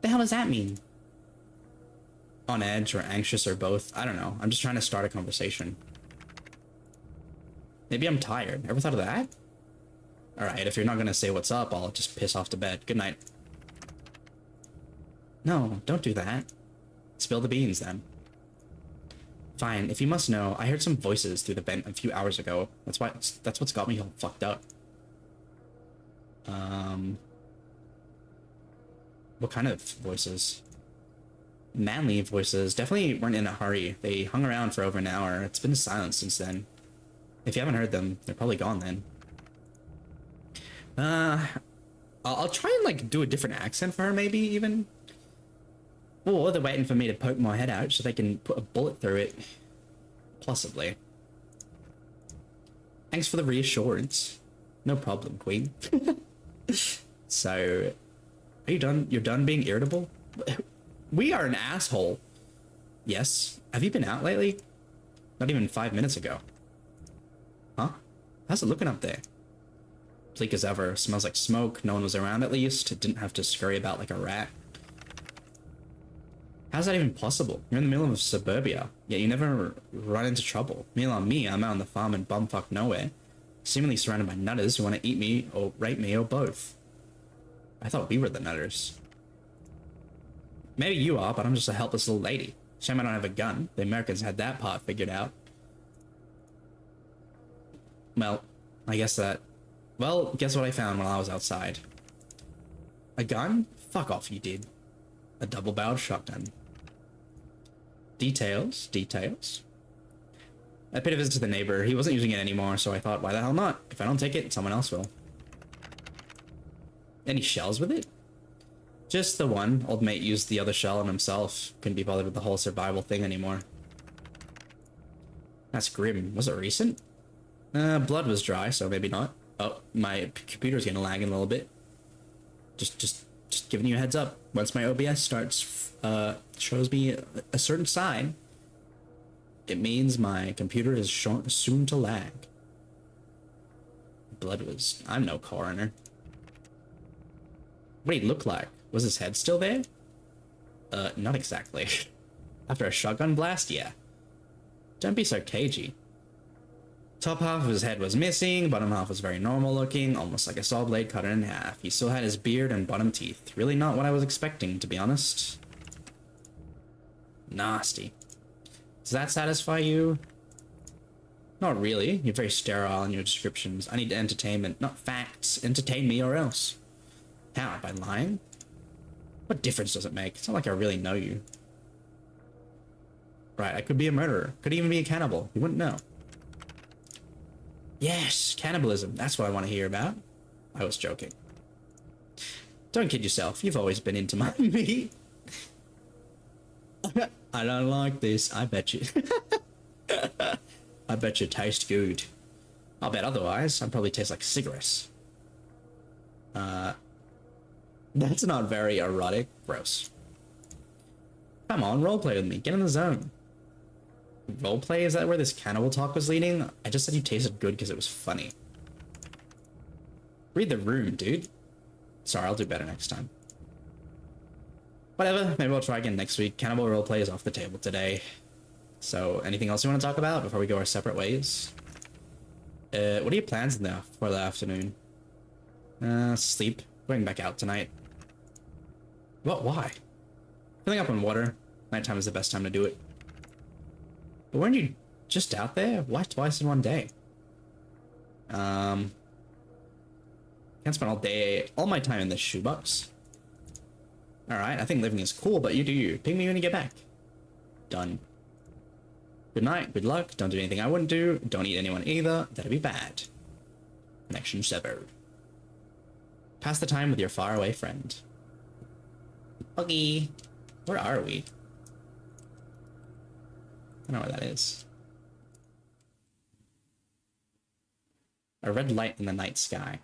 The hell does that mean? On edge or anxious or both. I don't know. I'm just trying to start a conversation. Maybe I'm tired. Ever thought of that? Alright, if you're not gonna say what's up, I'll just piss off to bed. Good night. No, don't do that. Spill the beans, then. Fine, if you must know, I heard some voices through the vent a few hours ago. That's what's got me all fucked up. What kind of voices? Manly voices. Definitely weren't in a hurry. They hung around for over an hour. It's been silent since then. If you haven't heard them, they're probably gone then. I'll try and like do a different accent for her, maybe even. Or they're waiting for me to poke my head out so they can put a bullet through it. Possibly. Thanks for the reassurance. No problem, Queen. So, are you done? You're done being irritable? We are an asshole. Yes. Have you been out lately? Not even 5 minutes ago. Huh? How's it looking up there? Bleak as ever. Smells like smoke. No one was around at least. Didn't have to scurry about like a rat. How's that even possible? You're in the middle of suburbia, yet you never run into trouble. Meanwhile, I'm out on the farm in bumfuck nowhere, seemingly surrounded by nutters who want to eat me or rape me or both. I thought we were the nutters. Maybe you are, but I'm just a helpless little lady. Shame I don't have a gun. The Americans had that part figured out. Well, I guess that... Well, guess what I found while I was outside? A gun? Fuck off, you did. A double-barreled shotgun. Details. I paid a visit to the neighbor. He wasn't using it anymore, so I thought, why the hell not? If I don't take it, someone else will. Any shells with it? Just the one. Old mate used the other shell on himself. Couldn't be bothered with the whole survival thing anymore. That's grim. Was it recent? Blood was dry, so maybe not. Oh, my computer's gonna lag in a little bit. Just giving you a heads up. Once my OBS starts, shows me a certain sign, it means my computer is soon to lag. Blood was... I'm no coroner. What did he look like? Was his head still there? Not exactly. After a shotgun blast, yeah. Don't be so cagey. Top half of his head was missing, bottom half was very normal looking, almost like a saw blade cut it in half. He still had his beard and bottom teeth. Really not what I was expecting, to be honest. Nasty. Does that satisfy you? Not really. You're very sterile in your descriptions. I need entertainment, not facts. Entertain me or else. How? By lying? What difference does it make? It's not like I really know you. Right, I could be a murderer. Could even be a cannibal. You wouldn't know. Yes, cannibalism. That's what I want to hear about. I was joking. Don't kid yourself. You've always been into my meat. I don't like this. I bet you. I bet you taste good. I'll bet otherwise. I'd probably taste like cigarettes. That's not very erotic. Gross. Come on, roleplay with me. Get in the zone. Roleplay? Is that where this cannibal talk was leading? I just said you tasted good because it was funny. Read the room, dude. Sorry, I'll do better next time. Whatever, maybe we'll try again next week. Cannibal roleplay is off the table today. So, anything else you want to talk about before we go our separate ways? What are your plans now for the afternoon? Sleep. Going back out tonight. What? Why? Filling up on water. Nighttime is the best time to do it. But weren't you just out there? Why twice in one day? Can't spend all my time in this shoebox. Alright, I think living is cool, but you do you. Ping me when you get back. Done. Good night, good luck, don't do anything I wouldn't do, don't eat anyone either, that'd be bad. Connection severed. Pass the time with your faraway friend. Okay. Where are we? I don't know where that is. A red light in the night sky.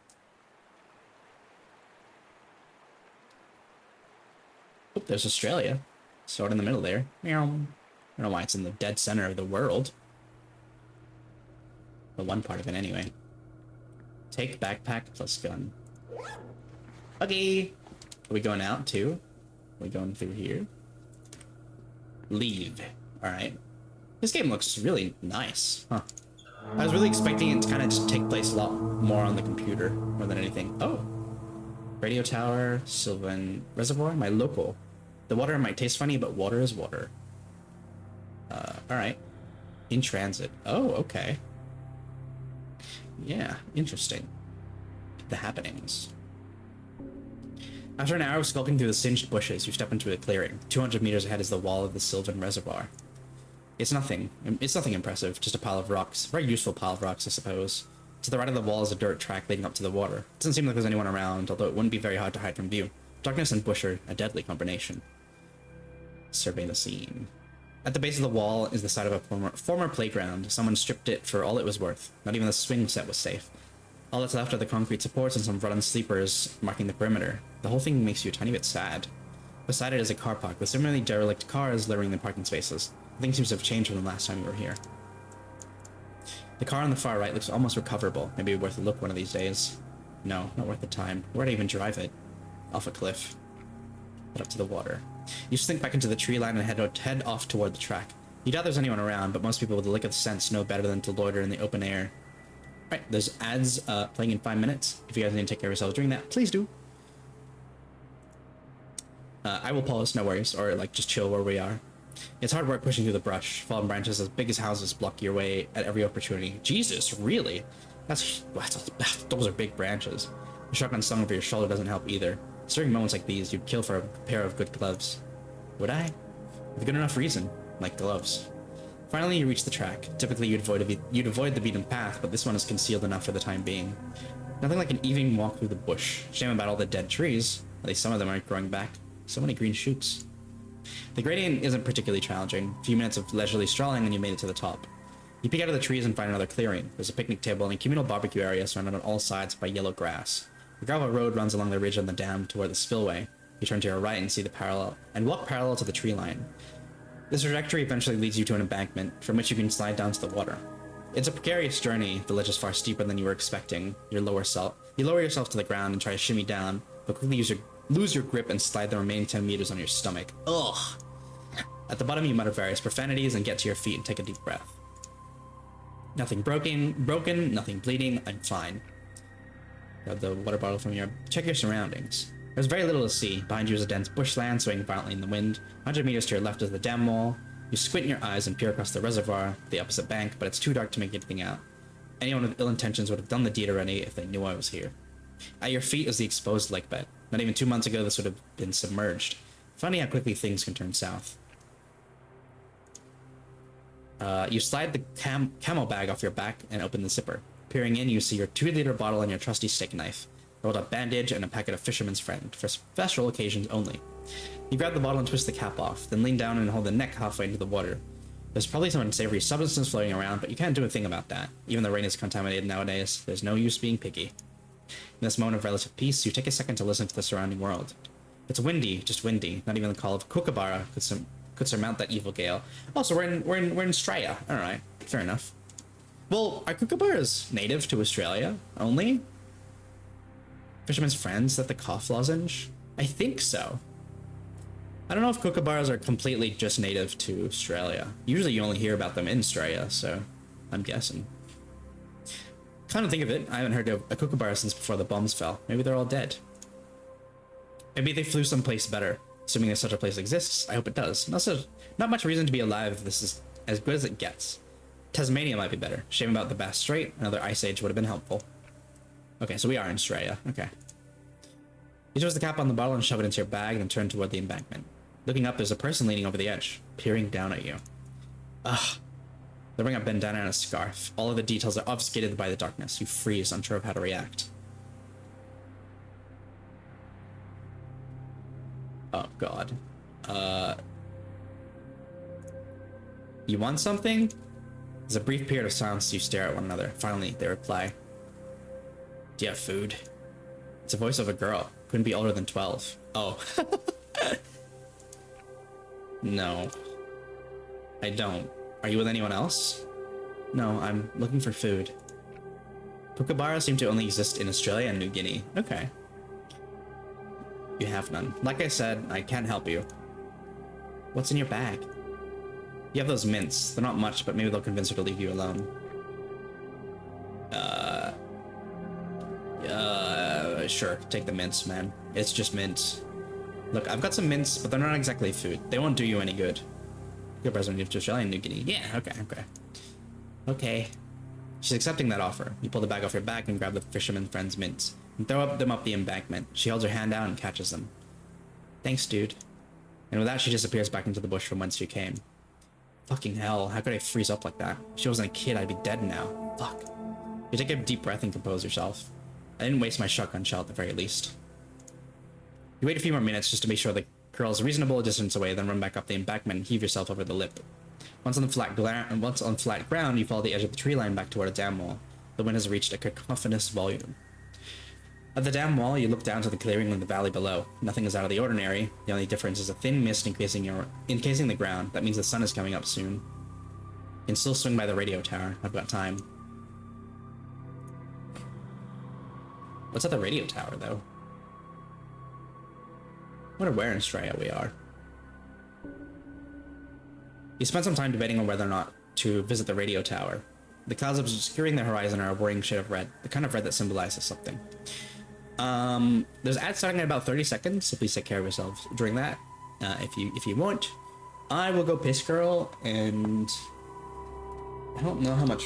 Oh, there's Australia. Sort of in the middle there. Meow. I don't know why it's in the dead center of the world. The one part of it, anyway. Take backpack plus gun. Okay. Are we going out, too? Are we going through here? Leave. Alright. This game looks really nice. Huh. I was really expecting it to kind of just take place a lot more on the computer, more than anything. Oh. Radio tower, Sylvan Reservoir, my local. The water might taste funny, but water is water. Alright. In transit. Oh, okay. Yeah, interesting. The happenings. After an hour of skulking through the singed bushes, you step into a clearing. 200 meters ahead is the wall of the Sylvan Reservoir. It's nothing impressive, just a pile of rocks. Very useful pile of rocks, I suppose. To the right of the wall is a dirt track leading up to the water. It doesn't seem like there's anyone around, although it wouldn't be very hard to hide from view. Darkness and bush are a deadly combination. Survey the scene. At the base of the wall is the site of a former playground. Someone stripped it for all it was worth. Not even the swing set was safe. All that's left are the concrete supports and some rotten sleepers marking the perimeter. The whole thing makes you a tiny bit sad. Beside it is a car park with similarly derelict cars littering the parking spaces. Things seems to have changed from the last time we were here. The car on the far right looks almost recoverable. Maybe worth a look one of these days. No, not worth the time. Where'd I even drive it? Off a cliff. Head up to the water. You slink back into the tree line and head off toward the track. You doubt there's anyone around, but most people with a lick of sense know better than to loiter in the open air. Right, there's ads playing in 5 minutes. If you guys need to take care of yourselves during that, please do. I will pause, no worries, or like just chill where we are. It's hard work pushing through the brush. Fallen branches as big as houses block your way at every opportunity. Jesus, really? Those are big branches. The shotgun slung over your shoulder doesn't help either. During moments like these, you'd kill for a pair of good gloves. Would I? With good enough reason, like gloves. Finally, you reach the track. Typically, you'd avoid the beaten path, but this one is concealed enough for the time being. Nothing like an evening walk through the bush. Shame about all the dead trees. At least some of them aren't growing back. So many green shoots. The gradient isn't particularly challenging. A few minutes of leisurely strolling and you made it to the top. You peek out of the trees and find another clearing. There's a picnic table and a communal barbecue area surrounded on all sides by yellow grass. The gravel road runs along the ridge on the dam toward the spillway. You turn to your right and see walk parallel to the tree line. This trajectory eventually leads you to an embankment from which you can slide down to the water. It's a precarious journey. The ledge is far steeper than you were expecting. You lower yourself to the ground and try to shimmy down, but quickly lose your grip and slide the remaining 10 meters on your stomach. Ugh! At the bottom, you mutter various profanities and get to your feet and take a deep breath. Nothing broken, nothing bleeding, I'm fine. Grab the water bottle from check your surroundings. There's very little to see. Behind you is a dense bushland swaying violently in the wind. 100 meters to your left is the dam wall. You squint your eyes and peer across the reservoir, the opposite bank, but it's too dark to make anything out. Anyone with ill intentions would have done the deed already if they knew I was here. At your feet is the exposed lake bed. Not even 2 months ago this would have been submerged. Funny how quickly things can turn south. You slide the camel bag off your back and open the zipper. Peering in, you see your 2-liter bottle and your trusty steak knife. Rolled up bandage and a packet of Fisherman's Friend, for special occasions only. You grab the bottle and twist the cap off, then lean down and hold the neck halfway into the water. There's probably some unsavory substance floating around, but you can't do a thing about that. Even the rain is contaminated nowadays. There's no use being picky. In this moment of relative peace, you take a second to listen to the surrounding world. It's windy, just windy. Not even the call of Kookaburra could surmount that evil gale. Also, we're in Australia. All right, fair enough. Well, are kookaburras native to Australia only? Fisherman's Friends, is that the cough lozenge? I think so. I don't know if kookaburras are completely just native to Australia. Usually you only hear about them in Australia, so I'm guessing. Kind of think of it, I haven't heard of a kookaburra since before the bombs fell. Maybe they're all dead. Maybe they flew someplace better. Assuming that such a place exists, I hope it does. And also, not much reason to be alive if this is as good as it gets. Tasmania might be better. Shame about the Bass Strait. Another ice age would have been helpful. Okay, so we are in Australia. Okay. You twist the cap on the bottle and shove it into your bag and turn toward the embankment. Looking up, there's a person leaning over the edge, peering down at you. Ugh. They're wearing a bandana and a scarf. All of the details are obfuscated by the darkness. You freeze, unsure of how to react. Oh, God. You want something? There's a brief period of silence as you stare at one another. Finally, they reply. Do you have food? It's a voice of a girl. Couldn't be older than 12. Oh. No. I don't. Are you with anyone else? No, I'm looking for food. Kookaburras seem to only exist in Australia and New Guinea. Okay. You have none. Like I said, I can't help you. What's in your bag? You have those mints. They're not much, but maybe they'll convince her to leave you alone. Sure. Take the mints, man. It's just mints. Look, I've got some mints, but they're not exactly food. They won't do you any good. Good president to Australia and New Guinea. Yeah, okay. Okay. She's accepting that offer. You pull the bag off your back and grab the fisherman's friend's mints and throw them up the embankment. She holds her hand out and catches them. Thanks, dude. And with that, she disappears back into the bush from whence she came. Fucking hell, how could I freeze up like that? If she wasn't a kid, I'd be dead now. Fuck. You take a deep breath and compose yourself. I didn't waste my shotgun shell at the very least. You wait a few more minutes just to make sure the girl's a reasonable distance away, then run back up the embankment and heave yourself over the lip. Once on flat ground, you follow the edge of the tree line back toward a dam wall. The wind has reached a cacophonous volume. At the dam wall, you look down to the clearing in the valley below. Nothing is out of the ordinary. The only difference is a thin mist encasing the ground. That means the sun is coming up soon. You can still swing by the radio tower. I've got time. What's at the radio tower, though? I wonder where in Australia we are. You spend some time debating on whether or not to visit the radio tower. The clouds obscuring the horizon are a worrying shade of red, the kind of red that symbolizes something. There's ads starting in about 30 seconds, so please take care of yourselves during that, if you want. I will go piss girl, and I don't know how much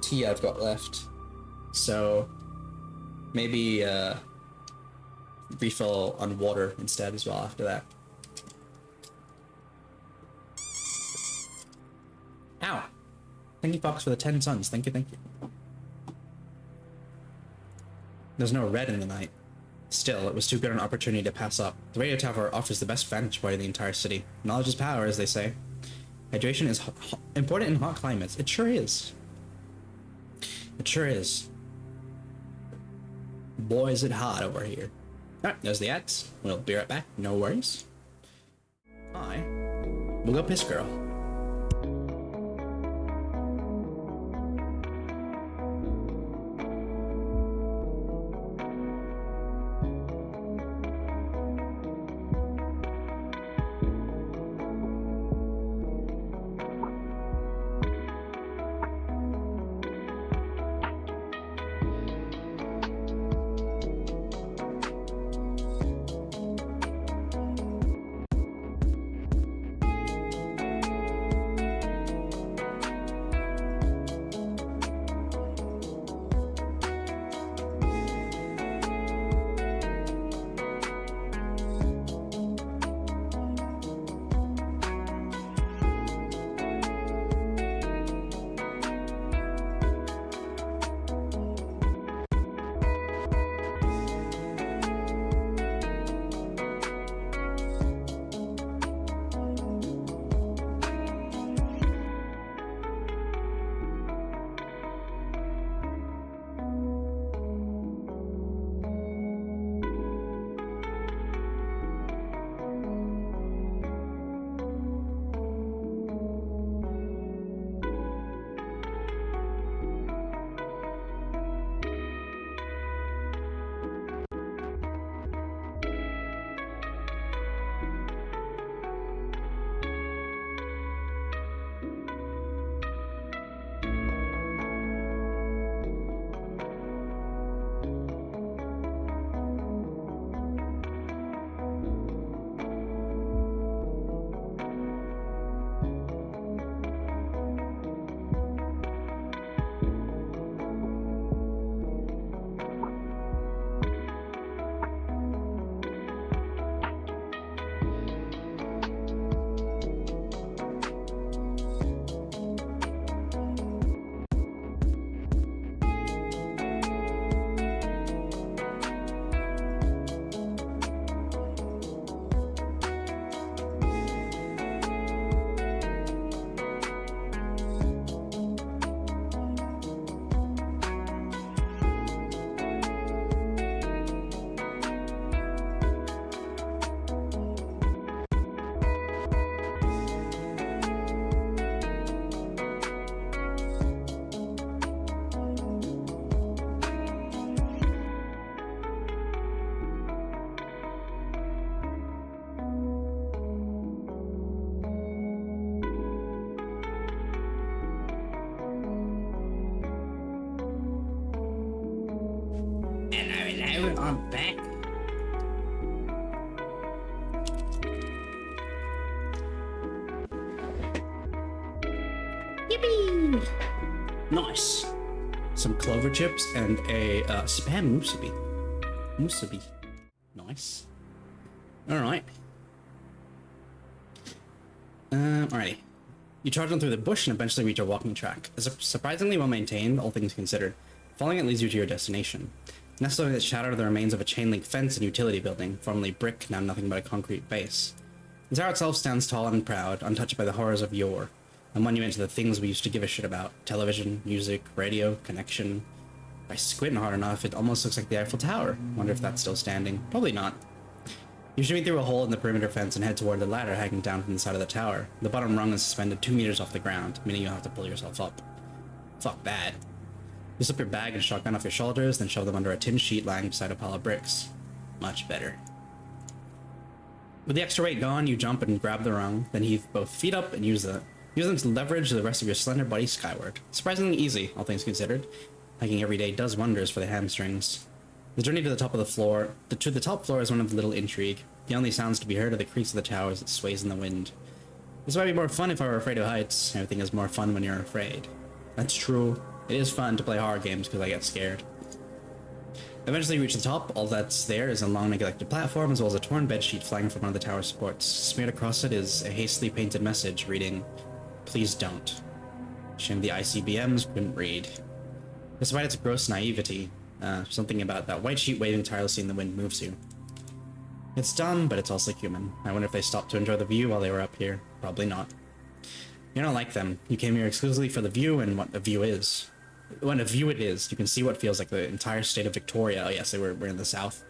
tea I've got left, so maybe refill on water instead as well after that. Ow! Thank you, Fox, for the 10 suns. Thank you. There's no red in the night. Still, it was too good an opportunity to pass up. The radio tower offers the best vantage point in the entire city. Knowledge is power, as they say. Hydration is important in hot climates. It sure is. It sure is. Boy, is it hot over here. Alright, there's the ads. We'll be right back. No worries. We'll go piss girl. I'm back. Yippee! Nice. Some clover chips and a spam musubi. Musubi. Nice. Alright. Alrighty. You charge on through the bush and eventually reach a walking track. It's surprisingly well maintained, all things considered. Following it leads you to your destination. Nestled in its shadow are the remains of a chain link fence and utility building, formerly brick, now nothing but a concrete base. The tower itself stands tall and proud, untouched by the horrors of yore. A monument to the things we used to give a shit about. Television, music, radio, connection. If I squint hard enough, it almost looks like the Eiffel Tower. Wonder if that's still standing. Probably not. You shimmy through a hole in the perimeter fence and head toward the ladder hanging down from the side of the tower. The bottom rung is suspended 2 meters off the ground, meaning you'll have to pull yourself up. Fuck that. You slip your bag and shotgun off your shoulders, then shove them under a tin sheet lying beside a pile of bricks. Much better. With the extra weight gone, you jump and grab the rung, then heave both feet up and use them to leverage the rest of your slender body skyward. Surprisingly easy, all things considered. Hiking every day does wonders for the hamstrings. The journey to the top floor is one of little intrigue. The only sounds to be heard are the creaks of the tower as it sways in the wind. This might be more fun if I were afraid of heights. Everything is more fun when you're afraid. That's true. It is fun to play horror games because I get scared. Eventually you reach the top. All that's there is a long neglected platform as well as a torn bedsheet flying from one of the tower's supports. Smeared across it is a hastily painted message reading, "Please don't." Shame the ICBMs couldn't read. Despite its gross naivety, something about that white sheet waving tirelessly in the wind moves you. It's dumb, but it's also human. I wonder if they stopped to enjoy the view while they were up here. Probably not. You're not like them. You came here exclusively for the view and what a view is. When a view it is, you can see what feels like the entire state of Victoria. Oh yes, we're in the south.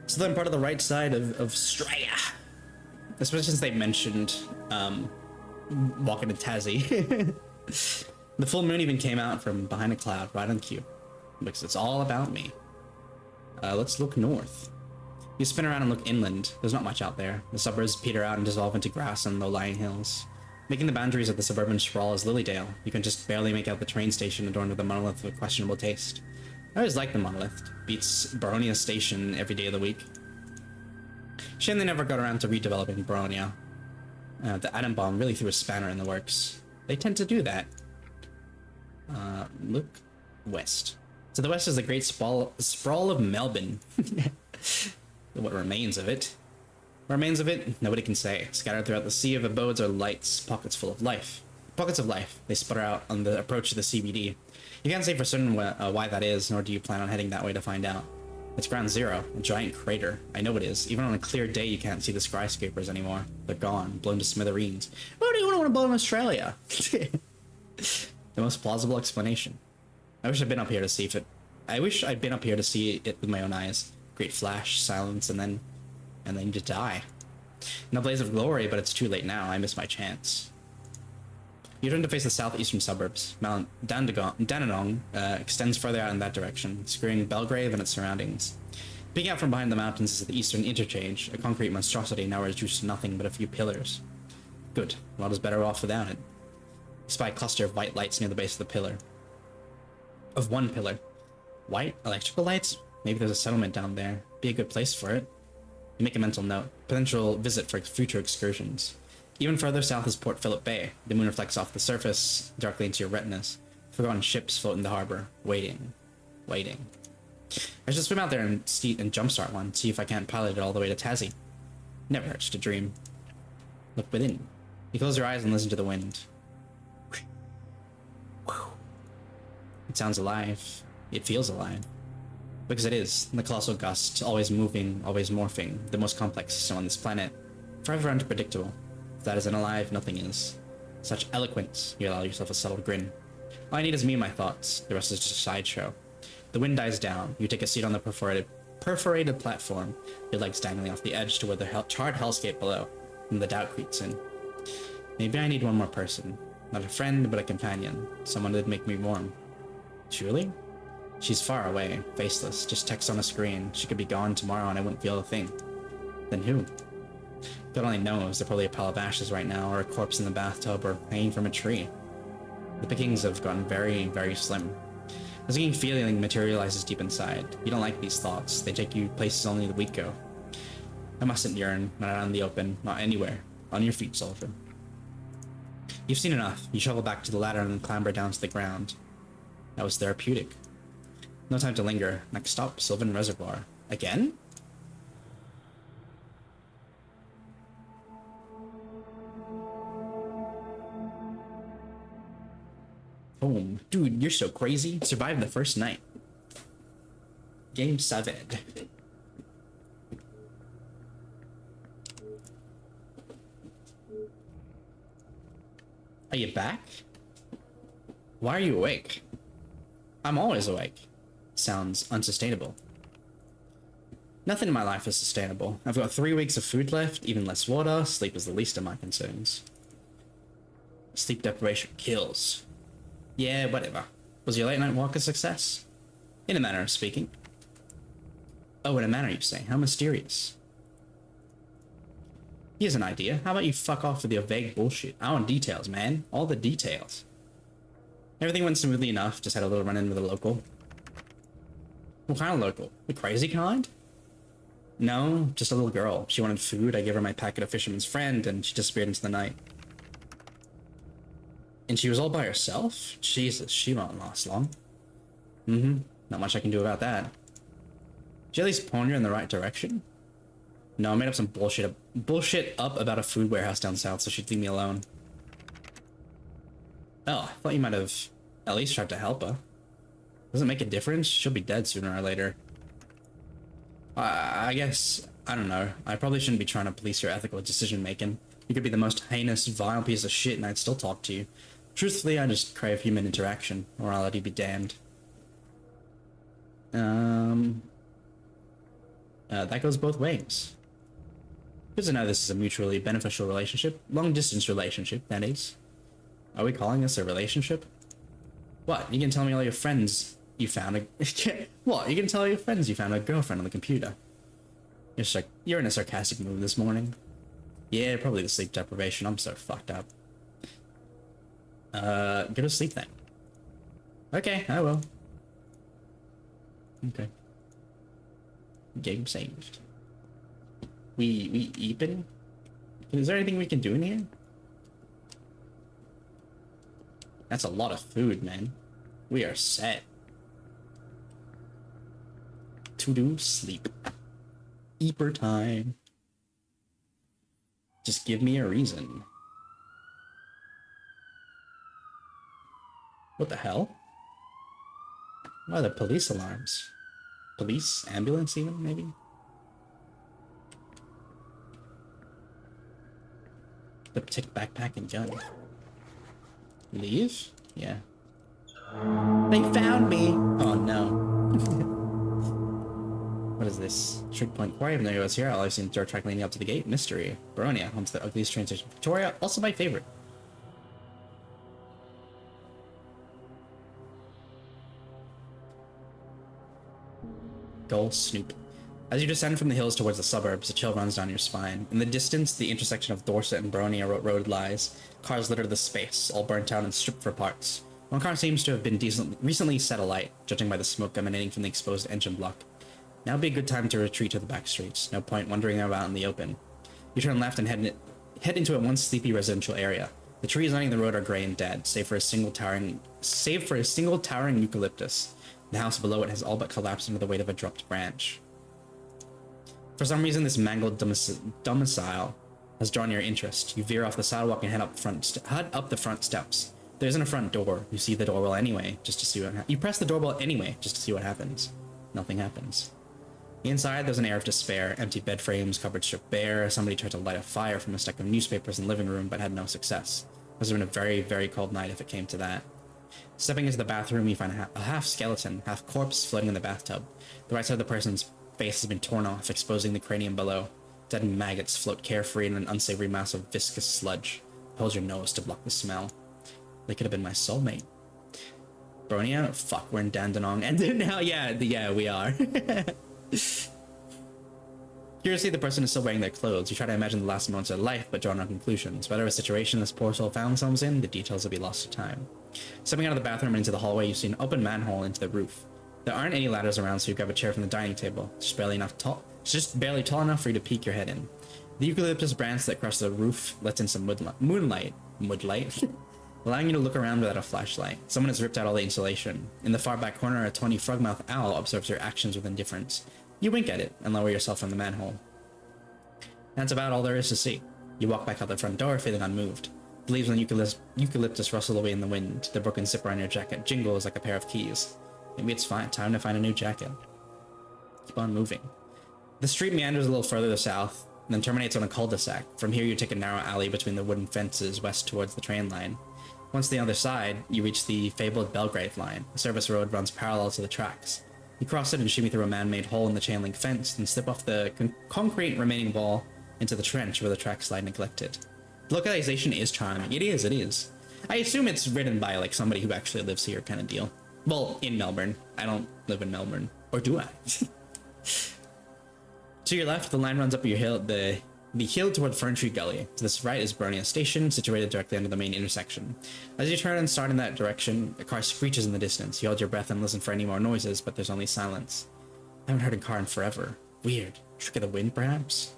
So then part of the right side of Australia. Especially since they mentioned walking to Tassie. The full moon even came out from behind a cloud right on cue. Because it's all about me. Let's look north. You spin around and look inland. There's not much out there. The suburbs peter out and dissolve into grass and low-lying hills. Making the boundaries of the suburban sprawl is Lilydale. You can just barely make out the train station adorned with a monolith of questionable taste. I always liked the monolith. Beats Baronia Station every day of the week. Shame they never got around to redeveloping Baronia. The atom bomb really threw a spanner in the works. They tend to do that. Look west. To the west is the great sprawl of Melbourne. What remains of it? What remains of it? Nobody can say. Scattered throughout the sea of abodes are lights, pockets full of life. Pockets of life. They sputter out on the approach to the CBD. You can't say for certain why that is, nor do you plan on heading that way to find out. It's ground zero, a giant crater. I know it is. Even on a clear day, you can't see the skyscrapers anymore. They're gone, blown to smithereens. Why do you want to blow in Australia? The most plausible explanation. I wish I'd been up here to see it with my own eyes. Great flash, silence, and then you just die. In a blaze of glory, but it's too late now. I missed my chance. You turn to face the southeastern suburbs. Mount Dandenong extends further out in that direction, skewering Belgrave and its surroundings. Peeking out from behind the mountains is the Eastern Interchange, a concrete monstrosity now reduced to nothing but a few pillars. Good. The world is better off without it. You spy a cluster of white lights near the base of the pillar. Of one pillar. White electrical lights? Maybe there's a settlement down there. Be a good place for it. You make a mental note. Potential visit for future excursions. Even further south is Port Phillip Bay. The moon reflects off the surface darkly into your retinas. Forgotten ships float in the harbor. Waiting. Waiting. I should swim out there and jumpstart one. See if I can't pilot it all the way to Tassie. Never hurts to dream. Look within. You close your eyes and listen to the wind. It sounds alive. It feels alive. Because it is. The colossal gust, always moving, always morphing. The most complex system on this planet. Forever unpredictable. If that isn't alive, nothing is. Such eloquence, you allow yourself a subtle grin. All I need is me and my thoughts. The rest is just a sideshow. The wind dies down. You take a seat on the perforated platform, your legs dangling off the edge toward the charred hellscape below, and the doubt creeps in. Maybe I need one more person. Not a friend, but a companion. Someone that'd make me warm. Truly? She's far away, faceless, just text on a screen. She could be gone tomorrow and I wouldn't feel a thing. Then who? God only knows. They're probably a pile of ashes right now, or a corpse in the bathtub, or hanging from a tree. The pickings have gotten very, very slim. A sinking feeling materializes deep inside. You don't like these thoughts. They take you places only the weak go. I mustn't yearn, not out in the open, not anywhere. On your feet, soldier. You've seen enough. You shovel back to the ladder and then clamber down to the ground. That was therapeutic. No time to linger. Next stop, Sylvan Reservoir. Again? Boom. Dude, you're so crazy. Survived the first night. Game 7. Are you back? Why are you awake? I'm always awake. Sounds unsustainable. Nothing in my life is sustainable. I've got 3 weeks of food left, even less water. Sleep is the least of my concerns. Sleep deprivation kills. Yeah, whatever. Was your late night walk a success? In a manner of speaking. Oh, in a manner, you say. How mysterious. Here's an idea. How about you fuck off with your vague bullshit? I want details, man. All the details. Everything went smoothly enough. Just had a little run-in with a local. What kind of local? The crazy kind? No, just a little girl. She wanted food. I gave her my packet of Fisherman's Friend, and she disappeared into the night. And she was all by herself? Jesus, she won't last long. Not much I can do about that. Did you at least point her in the right direction? No, I made up some bullshit up about a food warehouse down south so she'd leave me alone. Oh, I thought you might have at least tried to help her. Does it make a difference? She'll be dead sooner or later. I guess, I don't know. I probably shouldn't be trying to police your ethical decision making. You could be the most heinous, vile piece of shit and I'd still talk to you. Truthfully, I just crave human interaction. Morality be damned. That goes both ways. Good to know this is a mutually beneficial relationship. Long-distance relationship, that is. Are we calling this a relationship? What? You can tell me all your friends you found a... What? You can tell all your friends you found a girlfriend on the computer. You're in a sarcastic mood this morning. Yeah, probably the sleep deprivation. I'm so fucked up. Go to sleep then. Okay, I will. Okay. Game saved. We even? Is there anything we can do in here? That's a lot of food, man. We are set. To do sleep. Eeper time. Just give me a reason. What the hell? Why are there police alarms? Police? Ambulance even, maybe? Take backpack and gun. Leave? Yeah. They found me! Oh no. What is this? Trig Point Quarry. I've never was here. I've seen dirt track leading up to the gate. Mystery. Baronia, home to the ugliest train station. Victoria, also my favorite. Goal Snoop. As you descend from the hills towards the suburbs, a chill runs down your spine. In the distance, the intersection of Dorset and Baronia Road lies. Cars litter the space, all burnt out and stripped for parts. One car seems to have been recently set alight, judging by the smoke emanating from the exposed engine block. Now would be a good time to retreat to the back streets. No point wandering about in the open. You turn left and head into a once sleepy residential area. The trees lining the road are gray and dead, save for a single towering eucalyptus. The house below it has all but collapsed under the weight of a dropped branch. For some reason, this mangled domicile has drawn your interest. You veer off the sidewalk and head up the front steps. There isn't a front door. You see the doorbell anyway, just to see what happens. You press the doorbell anyway, just to see what happens. Nothing happens. Inside, there's an air of despair. Empty bed frames, cupboards stripped bare. Somebody tried to light a fire from a stack of newspapers in the living room, but had no success. It must have been a very, very cold night if it came to that. Stepping into the bathroom, you find a half skeleton, half corpse floating in the bathtub. The right side of the person's face has been torn off, exposing the cranium below. Dead maggots float carefree in an unsavory mass of viscous sludge. Hold your nose to block the smell. They could have been my soulmate. Bronia? Fuck, we're in Dandenong. And now, yeah, we are. Curiously, the person is still wearing their clothes. You try to imagine the last moments of their life, but draw no conclusions. Whatever situation this poor soul found themselves in, the details will be lost to time. Stepping out of the bathroom and into the hallway, you see an open manhole into the roof. There aren't any ladders around, so you grab a chair from the dining table. It's just barely tall enough for you to peek your head in. The eucalyptus branch that crosses the roof lets in some moonlight, allowing you to look around without a flashlight. Someone has ripped out all the insulation. In the far back corner, a tawny frogmouth owl observes your actions with indifference. You wink at it and lower yourself from the manhole. That's about all there is to see. You walk back out the front door, feeling unmoved. The leaves on the eucalyptus rustle away in the wind. The broken zipper on your jacket jingles like a pair of keys. Maybe it's time to find a new jacket. Keep on moving. The street meanders a little further to the south, and then terminates on a cul-de-sac. From here, you take a narrow alley between the wooden fences west towards the train line. Once on the other side, you reach the fabled Belgrave line. The service road runs parallel to the tracks. You cross it and shimmy through a man-made hole in the chain-link fence, then slip off the concrete remaining wall into the trench where the tracks lie neglected. The localization is charming. It is. I assume it's written by, like, somebody who actually lives here kind of deal. Well, in Melbourne. I don't live in Melbourne. Or do I? To your left, the line runs up your hill, the hill toward Fern Tree Gully. To this right is Bronia Station, situated directly under the main intersection. As you turn and start in that direction, a car screeches in the distance. You hold your breath and listen for any more noises, but there's only silence. I haven't heard a car in forever. Weird. Trick of the wind, perhaps?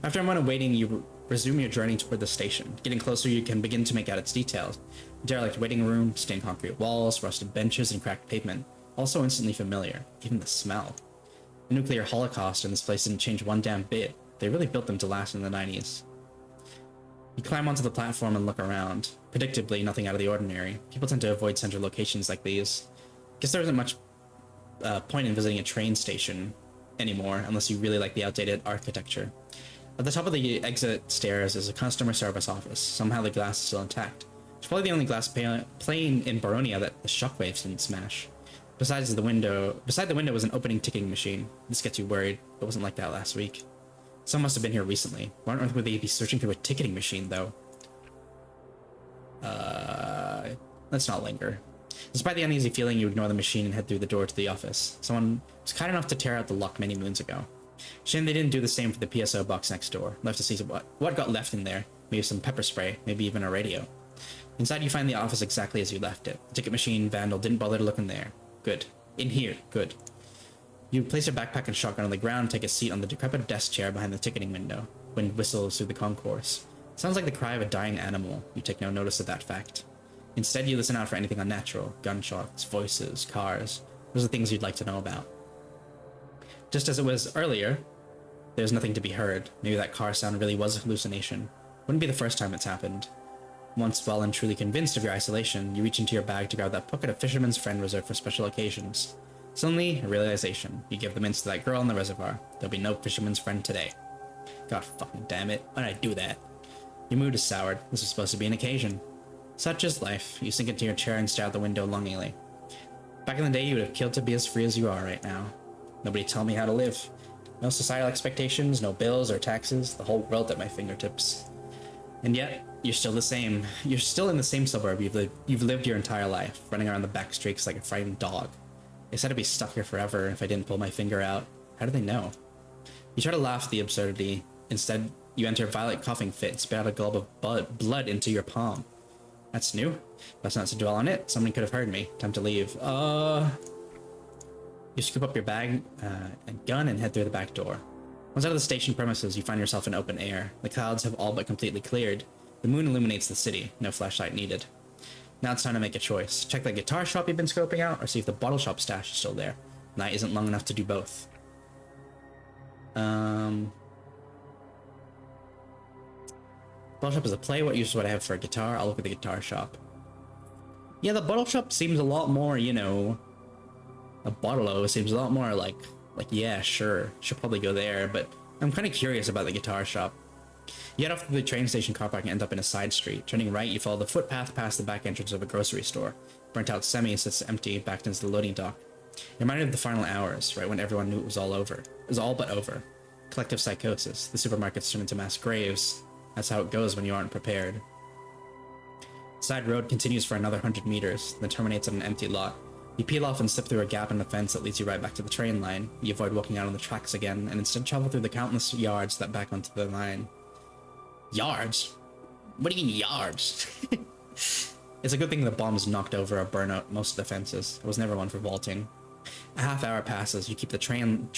After a moment of waiting, you resume your journey toward the station. Getting closer, you can begin to make out its details. Derelict waiting room, stained concrete walls, rusted benches, and cracked pavement. Also instantly familiar. Even the smell. The nuclear holocaust in this place didn't change one damn bit. They really built them to last in the 90s. You climb onto the platform and look around. Predictably, nothing out of the ordinary. People tend to avoid central locations like these. Guess there isn't much point in visiting a train station anymore, unless you really like the outdated architecture. At the top of the exit stairs is a customer service office. Somehow the glass is still intact. It's probably the only glass plane in Baronia that the shockwaves didn't smash. Beside the window was an opening ticking machine. This gets you worried. It wasn't like that last week. Someone must have been here recently. Why on earth would they be searching through a ticketing machine, though? Let's not linger. Despite the uneasy feeling, you ignore the machine and head through the door to the office. Someone was kind enough to tear out the lock many moons ago. Shame they didn't do the same for the PSO box next door. Left to see what got left in there. Maybe some pepper spray, maybe even a radio. Inside you find the office exactly as you left it. The ticket machine vandal didn't bother to look in there. Good. In here. Good. You place your backpack and shotgun on the ground and take a seat on the decrepit desk chair behind the ticketing window. Wind whistles through the concourse. Sounds like the cry of a dying animal. You take no notice of that fact. Instead, you listen out for anything unnatural. Gunshots, voices, cars. Those are things you'd like to know about. Just as it was earlier, there's nothing to be heard. Maybe that car sound really was a hallucination. Wouldn't be the first time it's happened. Once well and truly convinced of your isolation, you reach into your bag to grab that pocket of Fisherman's Friend reserved for special occasions. Suddenly, a realization. You give the mints to that girl in the reservoir. There'll be no Fisherman's Friend today. God fucking damn it. Why did I do that? Your mood is soured. This was supposed to be an occasion. Such is life. You sink into your chair and stare out the window longingly. Back in the day, you would have killed to be as free as you are right now. Nobody tell me how to live. No societal expectations, no bills or taxes, the whole world at my fingertips. And yet, you're still the same. You're still in the same suburb you've lived your entire life, running around the back streets like a frightened dog. They said I'd be stuck here forever if I didn't pull my finger out. How do they know? You try to laugh at the absurdity. Instead, you enter a violent coughing fit and spit out a glob of blood into your palm. That's new. Best not to dwell on it. Somebody could have heard me. Time to leave. You scoop up your bag and gun and head through the back door. Once out of the station premises, you find yourself in open air. The clouds have all but completely cleared. The moon illuminates the city. No flashlight needed. Now it's time to make a choice. Check the guitar shop you've been scoping out, or see if the bottle shop stash is still there. Night isn't long enough to do both. Bottle shop is a play. What use would I have for a guitar? I'll look at the guitar shop. Yeah, the bottle shop seems a lot more, you know... A bottle seems a lot more like, yeah, sure. Should probably go there, but I'm kind of curious about the guitar shop. You head off to the train station car park and end up in a side street. Turning right, you follow the footpath past the back entrance of a grocery store. Burnt out semi sits empty, backed into the loading dock. It reminded of the final hours, right when everyone knew it was all over. It was all but over. Collective psychosis. The supermarkets turn into mass graves. That's how it goes when you aren't prepared. The side road continues for another 100 meters, then terminates at an empty lot. You peel off and slip through a gap in the fence that leads you right back to the train line. You avoid walking out on the tracks again, and instead travel through the countless yards that back onto the line. Yards? What do you mean, yards? It's a good thing the bombs knocked over or burn out most of the fences. It was never one for vaulting. A half hour passes. You keep the train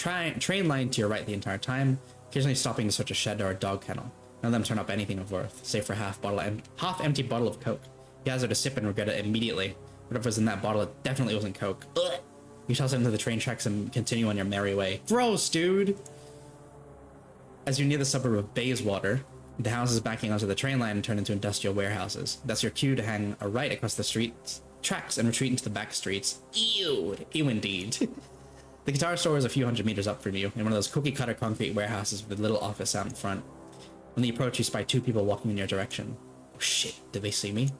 line to your right the entire time, occasionally stopping to search a shed or a dog kennel. None of them turn up anything of worth, save for a half-empty bottle of Coke. You hazard a sip and regret it immediately. Whatever was in that bottle, it definitely wasn't Coke. Ugh. You toss it into the train tracks and continue on your merry way. Gross, dude! As you near the suburb of Bayswater, the houses backing onto the train line turn into industrial warehouses. That's your cue to hang a right across the street tracks and retreat into the back streets. Ew! Ew indeed. The guitar store is a few hundred meters up from you, in one of those cookie-cutter concrete warehouses with a little office out in front. When you approach, you spy two people walking in your direction. Oh shit, did they see me?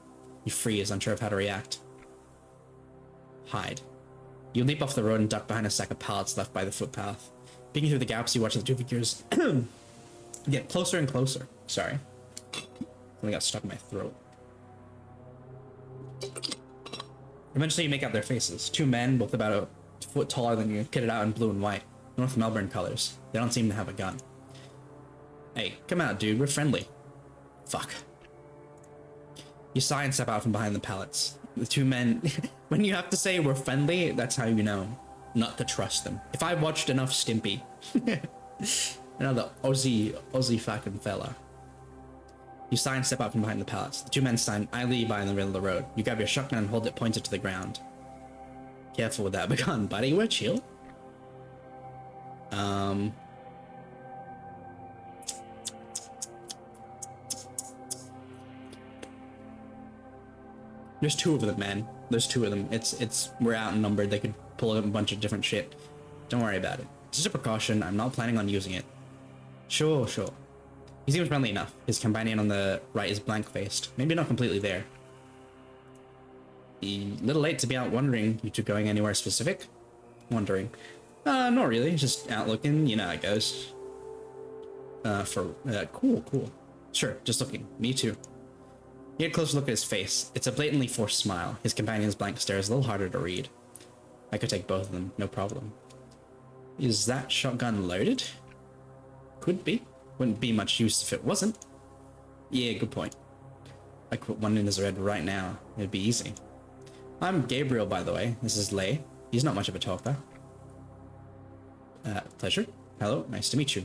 You freeze, unsure of how to react. Hide. You leap off the road and duck behind a stack of pallets left by the footpath. Peeking through the gaps, you watch the two figures get closer and closer. Sorry. Something got stuck in my throat. Eventually you make out their faces. Two men, both about a foot taller than you, kitted out in blue and white. North Melbourne colors. They don't seem to have a gun. Hey, come out, dude. We're friendly. Fuck. You sigh and step out from behind the pallets. The two men... When you have to say we're friendly, that's how you know not to trust them. If I watched enough Stimpy... Another Aussie fucking fella. You sigh and step out from behind the pallets. The two men stand idly by in the middle of the road. You grab your shotgun and hold it pointed to the ground. Careful with that gun, buddy. We're chill. There's two of them, man. There's two of them. We're outnumbered. They could pull up a bunch of different shit. Don't worry about it. It's just a precaution. I'm not planning on using it. Sure. He seems friendly enough. His companion on the right is blank-faced. Maybe not completely there. A little late to be out wandering. You two going anywhere specific? Wandering. Not really. Just out looking. You know how it goes. Cool. Sure, just looking. Me too. You get a closer look at his face. It's a blatantly forced smile. His companion's blank stare is a little harder to read. I could take both of them, no problem. Is that shotgun loaded? Could be. Wouldn't be much use if it wasn't. Yeah, good point. I could put one in his head right now. It'd be easy. I'm Gabriel, by the way. This is Lay. He's not much of a talker. Pleasure. Hello, nice to meet you.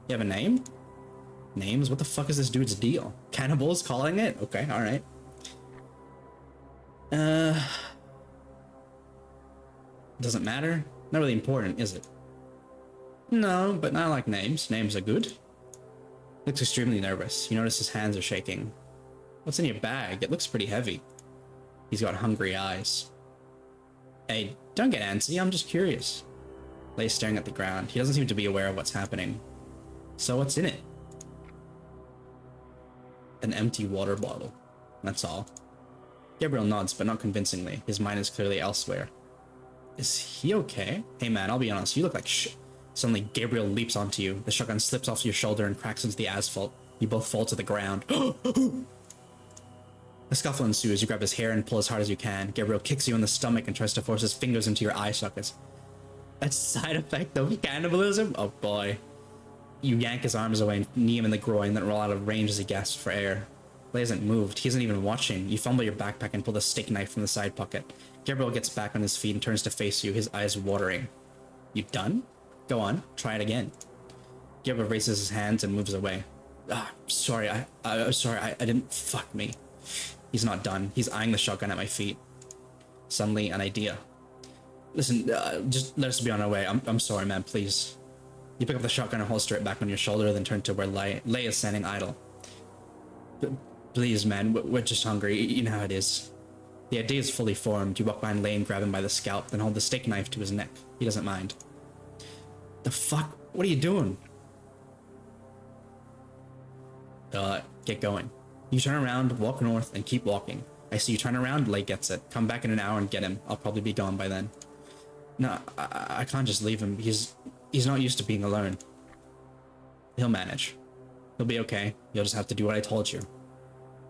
You have a name? Names? What the fuck is this dude's deal? Cannibals calling it? Okay, alright. Doesn't matter? Not really important, is it? No, but I like names. Names are good. Looks extremely nervous. You notice his hands are shaking. What's in your bag? It looks pretty heavy. He's got hungry eyes. Hey, don't get antsy, I'm just curious. Lay's staring at the ground. He doesn't seem to be aware of what's happening. So what's in it? An empty water bottle. That's all. Gabriel nods, but not convincingly. His mind is clearly elsewhere. Is he okay? Hey man, I'll be honest, you look like shit. Suddenly, Gabriel leaps onto you. The shotgun slips off your shoulder and cracks into the asphalt. You both fall to the ground. A scuffle ensues. You grab his hair and pull as hard as you can. Gabriel kicks you in the stomach and tries to force his fingers into your eye sockets. A side effect of cannibalism? Oh boy. You yank his arms away and knee him in the groin, then roll out of range as he gasps for air. Lay hasn't moved. He isn't even watching. You fumble your backpack and pull the steak knife from the side pocket. Gabriel gets back on his feet and turns to face you, his eyes watering. You done? Go on, try it again. Gabriel raises his hands and moves away. Sorry, I didn't... Fuck me. He's not done. He's eyeing the shotgun at my feet. Suddenly, an idea. Listen, just let us be on our way. I'm sorry, man, please. You pick up the shotgun and holster it back on your shoulder, then turn to where Lay is standing idle. Please, man, we're just hungry. You know how it is. The idea is fully formed. You walk behind Lay and grab him by the scalp, then hold the steak knife to his neck. He doesn't mind. The fuck? What are you doing? Get going. You turn around, walk north, and keep walking. I see you turn around, Lay gets it. Come back in an hour and get him. I'll probably be gone by then. No, I can't just leave him. He's not used to being alone. He'll manage. He'll be okay. You'll just have to do what I told you.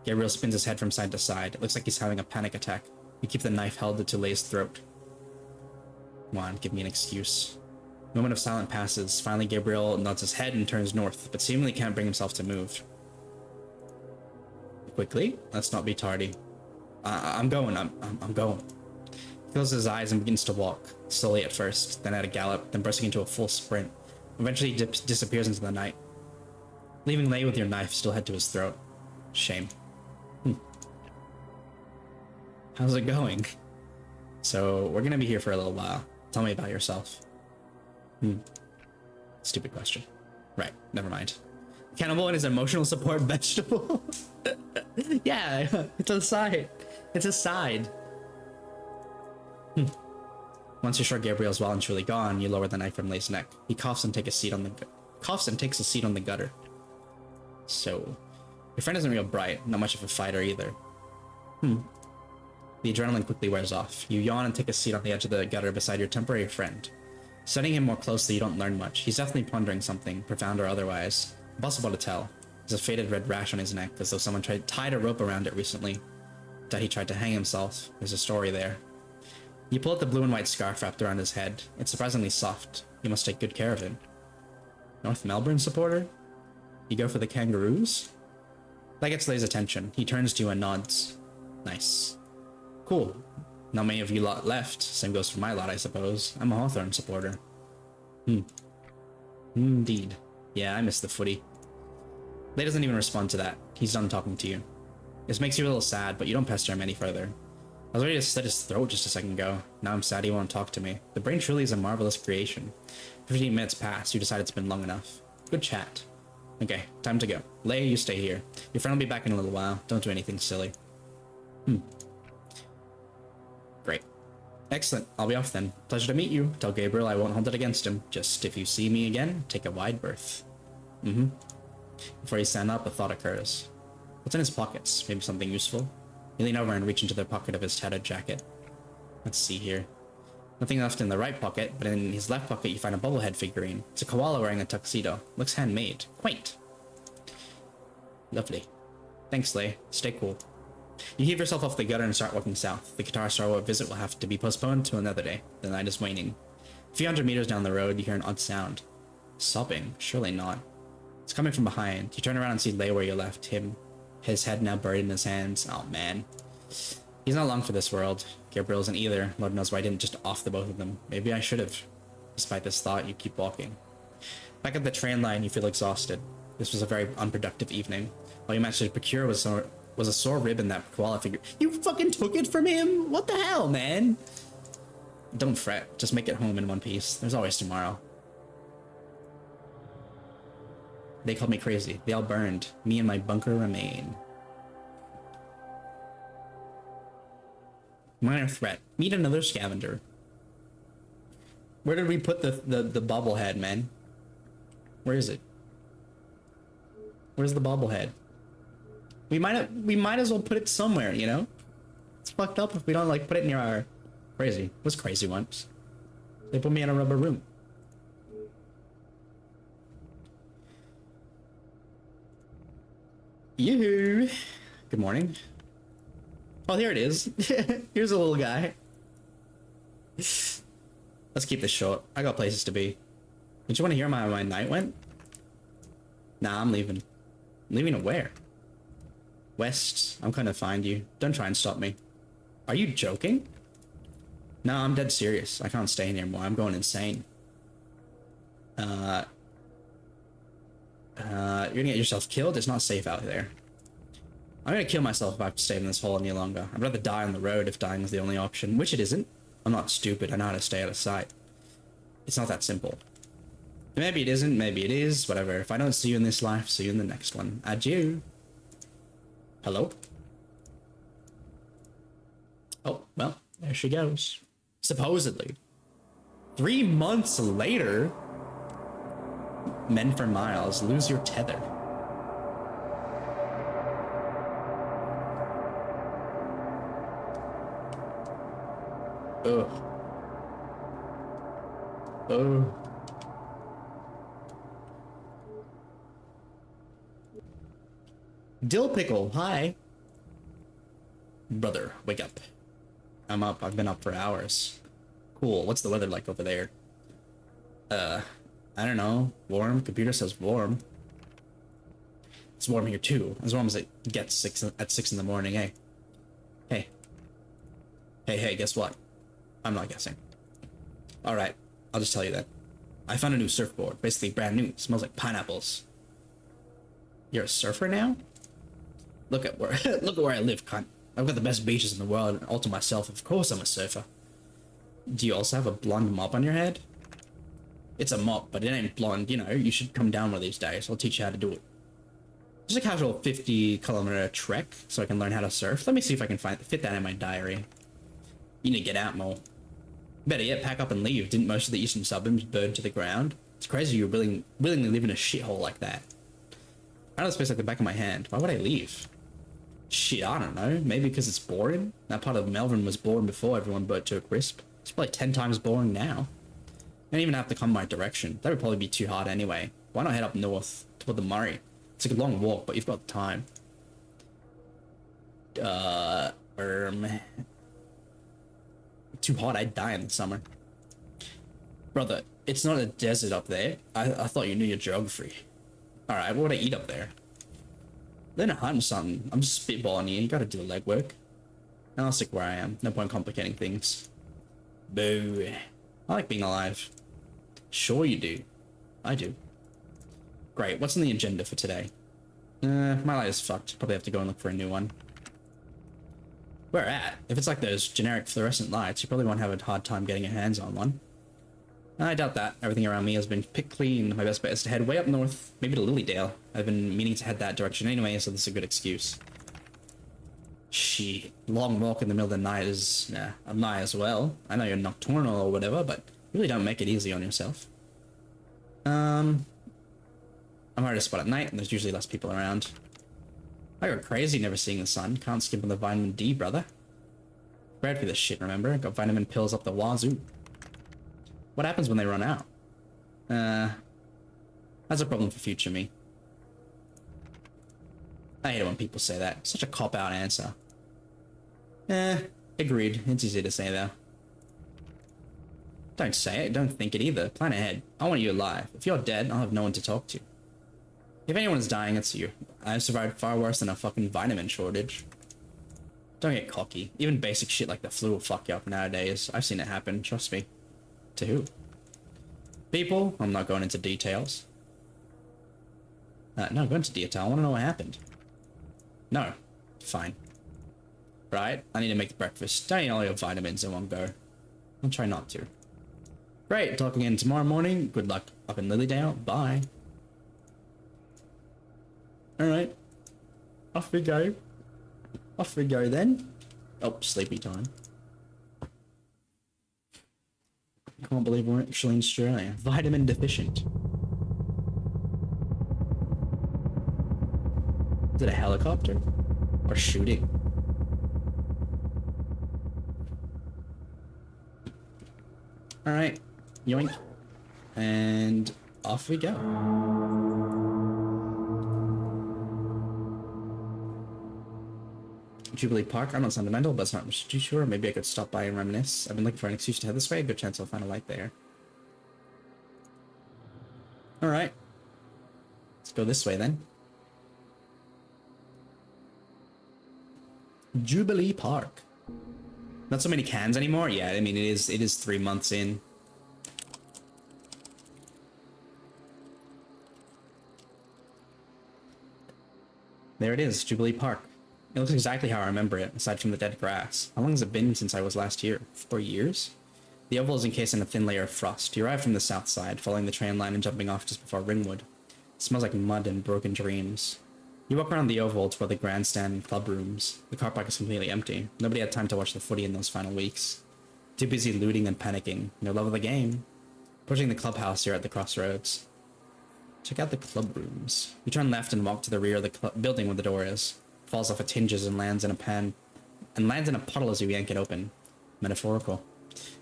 Gabriel spins his head from side to side. It looks like he's having a panic attack. You keep the knife held to Lay's throat. Come on, give me an excuse. A moment of silence passes. Finally, Gabriel nods his head and turns north, but seemingly can't bring himself to move. Quickly? Let's not be tardy. I'm going. I'm going. He closes his eyes and begins to walk, slowly at first, then at a gallop, then bursting into a full sprint. Eventually, he disappears into the night, leaving Lei with your knife still head to his throat. Shame. How's it going? So, we're gonna be here for a little while. Tell me about yourself. Stupid question. Right, never mind. Cannibal and his emotional support vegetable? Yeah, it's a side. It's a side. Once you're sure Gabriel's well and truly gone, you lower the knife from Lei's neck. He coughs and takes a seat on the gutter. So, your friend isn't real bright, not much of a fighter either. The adrenaline quickly wears off. You yawn and take a seat on the edge of the gutter beside your temporary friend. Studying him more closely, you don't learn much. He's definitely pondering something, profound or otherwise. Impossible to tell. There's a faded red rash on his neck, as though someone tied a rope around it recently. That he tried to hang himself. There's a story there. You pull out the blue and white scarf wrapped around his head. It's surprisingly soft. You must take good care of him. North Melbourne supporter? You go for the kangaroos? That gets Lei's attention. He turns to you and nods. Nice. Cool. Not many of you lot left. Same goes for my lot, I suppose. I'm a Hawthorne supporter. Indeed. Yeah, I miss the footy. Lei doesn't even respond to that. He's done talking to you. This makes you a little sad, but you don't pester him any further. I was ready to slit his throat just a second ago. Now I'm sad he won't talk to me. The brain truly is a marvelous creation. 15 minutes pass, you decide it's been long enough. Good chat. Okay, time to go. Lei, you stay here. Your friend will be back in a little while. Don't do anything silly. Great. Excellent. I'll be off then. Pleasure to meet you. Tell Gabriel I won't hold it against him. Just if you see me again, take a wide berth. Before you stand up, a thought occurs. What's in his pockets? Maybe something useful? You lean over and reach into the pocket of his tattered jacket. Let's see here. Nothing left in the right pocket, but in his left pocket you find a bobblehead figurine. It's a koala wearing a tuxedo. Looks handmade. Quaint. Lovely. Thanks, Lei. Stay cool. You heave yourself off the gutter and start walking south. The Guitar Star visit will have to be postponed to another day. The night is waning. A few hundred meters down the road, you hear an odd sound. Sobbing? Surely not. It's coming from behind. You turn around and see Lei where you left him. His head now buried in his hands. Oh man. He's not long for this world. Gabriel isn't either. Lord knows why I didn't just off the both of them. Maybe I should have. Despite this thought, you keep walking. Back at the train line, you feel exhausted. This was a very unproductive evening. All you managed to procure was a sore rib in that koala figure. You fucking took it from him? What the hell, man? Don't fret. Just make it home in one piece. There's always tomorrow. They called me crazy. They all burned. Me and my bunker remain. Minor threat. Meet another scavenger. Where did we put the bobblehead, man? Where is it? Where's the bobblehead? We might as well put it somewhere, you know? It's fucked up if we don't like put it near our crazy. Was crazy once. They put me in a rubber room. Yoo-hoo! Good morning. Oh, here it is. Here's a little guy. Let's keep this short. I got places to be. Did you want to hear how my night went? Nah, I'm leaving. Leaving to where? West. I'm gonna find you. Don't try and stop me. Are you joking? No, I'm dead serious. I can't stay here anymore. I'm going insane. You're gonna get yourself killed? It's not safe out there. I'm gonna kill myself if I have to stay in this hole any longer. I'd rather die on the road if dying is the only option, which it isn't. I'm not stupid. I know how to stay out of sight. It's not that simple. Maybe it isn't, maybe it is, whatever. If I don't see you in this life, see you in the next one. Adieu. Hello? Oh, well, there she goes. Supposedly. 3 months later, men for miles, lose your tether. Ugh. Ugh. Dill Pickle, hi. Brother, wake up. I'm up. I've been up for hours. Cool. What's the weather like over there? I don't know. Warm. Computer says warm. It's warm here too. As warm as it gets at 6 in the morning, hey. Hey. Hey, guess what? I'm not guessing. Alright, I'll just tell you that. I found a new surfboard. Basically brand new. It smells like pineapples. You're a surfer now? Look at where look at where I live, cunt. I've got the best beaches in the world, and all to myself. Of course I'm a surfer. Do you also have a blonde mop on your head? It's a mop, but it ain't blonde, you know. You should come down one of these days. I'll teach you how to do it. Just a casual 50-kilometer trek, so I can learn how to surf. Let me see if I can fit that in my diary. You need to get out more. Better yet, pack up and leave. Didn't most of the eastern suburbs burn to the ground? It's crazy you're willingly live in a shithole like that. I know this place like the back of my hand. Why would I leave? Shit, I don't know. Maybe because it's boring? That part of Melbourne was boring before everyone burnt to a crisp. It's probably 10 times boring now. You don't even have to come my direction. That would probably be too hard anyway. Why not head up north toward the Murray? It's a long walk, but you've got time. Too hot, I'd die in the summer. Brother, it's not a desert up there. I thought you knew your geography. Alright, what would I eat up there? Learn a hunt or something. I'm just spitballing here. You gotta do the legwork. I'll stick where I am. No point complicating things. Boo. I like being alive. Sure you do. I do. Great, what's on the agenda for today? My light is fucked. Probably have to go and look for a new one. Where at? If it's like those generic fluorescent lights, you probably won't have a hard time getting your hands on one. I doubt that. Everything around me has been picked clean. My best bet is to head way up north, maybe to Lilydale. I've been meaning to head that direction anyway, so this is a good excuse. Shit, long walk in the middle of the night is, I might as well. I know you're nocturnal or whatever, but really don't make it easy on yourself. I'm hard to spot at night, and there's usually less people around. I go crazy never seeing the sun. Can't skip on the vitamin D, brother. Bred for this shit, remember? Got vitamin pills up the wazoo. What happens when they run out? That's a problem for future me. I hate it when people say that. Such a cop-out answer. Agreed. It's easy to say, though. Don't say it. Don't think it either. Plan ahead. I want you alive. If you're dead, I'll have no one to talk to. If anyone's dying, it's you. I've survived far worse than a fucking vitamin shortage. Don't get cocky. Even basic shit like the flu will fuck you up nowadays. I've seen it happen, trust me. To who? People? I'm not going into details. No, go into detail. I want to know what happened. No. Fine. Right, I need to make the breakfast. Don't eat all your vitamins in one go. I'll try not to. Great, talk again tomorrow morning. Good luck up in Lilydale. Bye. Alright. Off we go. Off we go then. Oh, sleepy time. Can't believe we're actually in Australia. Vitamin deficient. Is it a helicopter? Or shooting? Alright. Yoink. And off we go. Jubilee Park. I'm not sentimental, but it's not much too sure. Maybe I could stop by and reminisce. I've been looking for an excuse to head this way. Good chance I'll find a light there. Alright. Let's go this way then. Jubilee Park. Not so many cans anymore? Yeah, I mean, it is 3 months in. There it is, Jubilee Park. It looks exactly how I remember it, aside from the dead grass. How long has it been since I was last here? 4 years? The oval is encased in a thin layer of frost. You arrive from the south side, following the train line and jumping off just before Ringwood. It smells like mud and broken dreams. You walk around the oval toward the grandstand and club rooms. The car park is completely empty. Nobody had time to watch the footy in those final weeks. Too busy looting and panicking. No love of the game. Approaching the clubhouse, you're at the crossroads. Check out the club rooms. You turn left and walk to the rear of the building where the door is. Falls off its hinges and lands in a puddle as you yank it open. Metaphorical.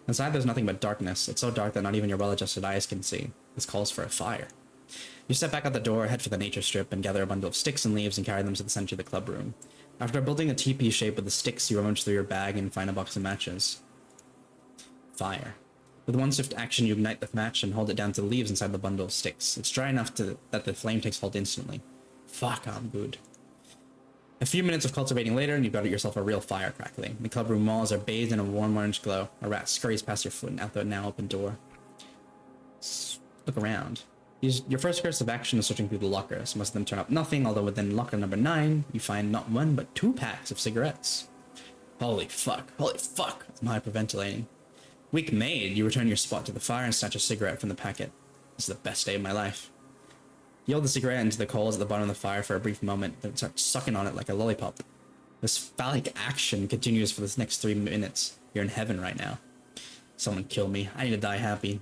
Inside there's nothing but darkness. It's so dark that not even your well-adjusted eyes can see. This calls for a fire. You step back out the door, head for the nature strip, and gather a bundle of sticks and leaves and carry them to the center of the club room. After building a teepee shape with the sticks, you rummage through your bag and find a box of matches. Fire. With one swift action, you ignite the match and hold it down to the leaves inside the bundle of sticks. It's dry enough that the flame takes hold instantly. Fuck, I'm good. A few minutes of cultivating later, and you've got yourself a real fire crackling. The clubroom walls are bathed in a warm orange glow. A rat scurries past your foot and out the now open door. Look around. Your first course of action is searching through the lockers. Most of them turn up nothing, although within locker number 9, you find not one, but 2 packs of cigarettes. Holy fuck. Holy fuck. I'm hyperventilating. Weak made, you return your spot to the fire and snatch a cigarette from the packet. This is the best day of my life. You hold the cigarette into the coals at the bottom of the fire for a brief moment, then start sucking on it like a lollipop. This phallic action continues for this next 3 minutes. You're in heaven right now. Someone kill me. I need to die happy.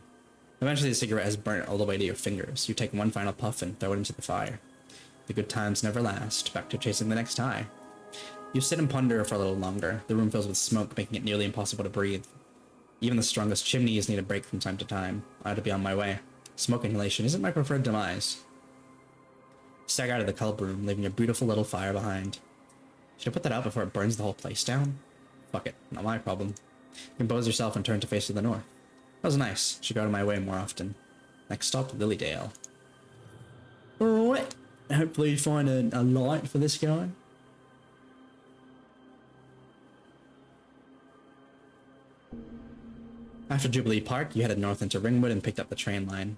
Eventually the cigarette has burnt all the way to your fingers. You take one final puff and throw it into the fire. The good times never last. Back to chasing the next high. You sit and ponder for a little longer. The room fills with smoke, making it nearly impossible to breathe. Even the strongest chimneys need a break from time to time. I had to be on my way. Smoke inhalation isn't my preferred demise. Stagger out of the cult room, leaving your beautiful little fire behind. Should I put that out before it burns the whole place down? Fuck it, not my problem. Compose yourself and turn to face to the north. That was nice. Should go out of my way more often. Next stop, Lilydale. Alright. Hopefully you find a light for this guy. After Jubilee Park, you headed north into Ringwood and picked up the train line.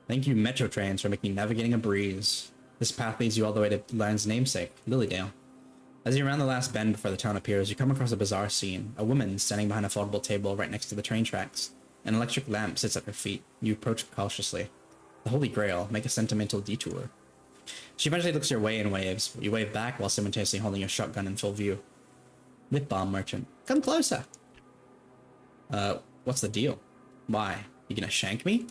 Thank you, Metro Trains, for making navigating a breeze. This path leads you all the way to the land's namesake, Lilydale. As you round the last bend before the town appears, you come across a bizarre scene. A woman standing behind a foldable table right next to the train tracks. An electric lamp sits at her feet. You approach cautiously. The Holy Grail, make a sentimental detour. She eventually looks your way and waves. You wave back while simultaneously holding your shotgun in full view. Lip balm merchant. Come closer. What's the deal? Why? You gonna shank me?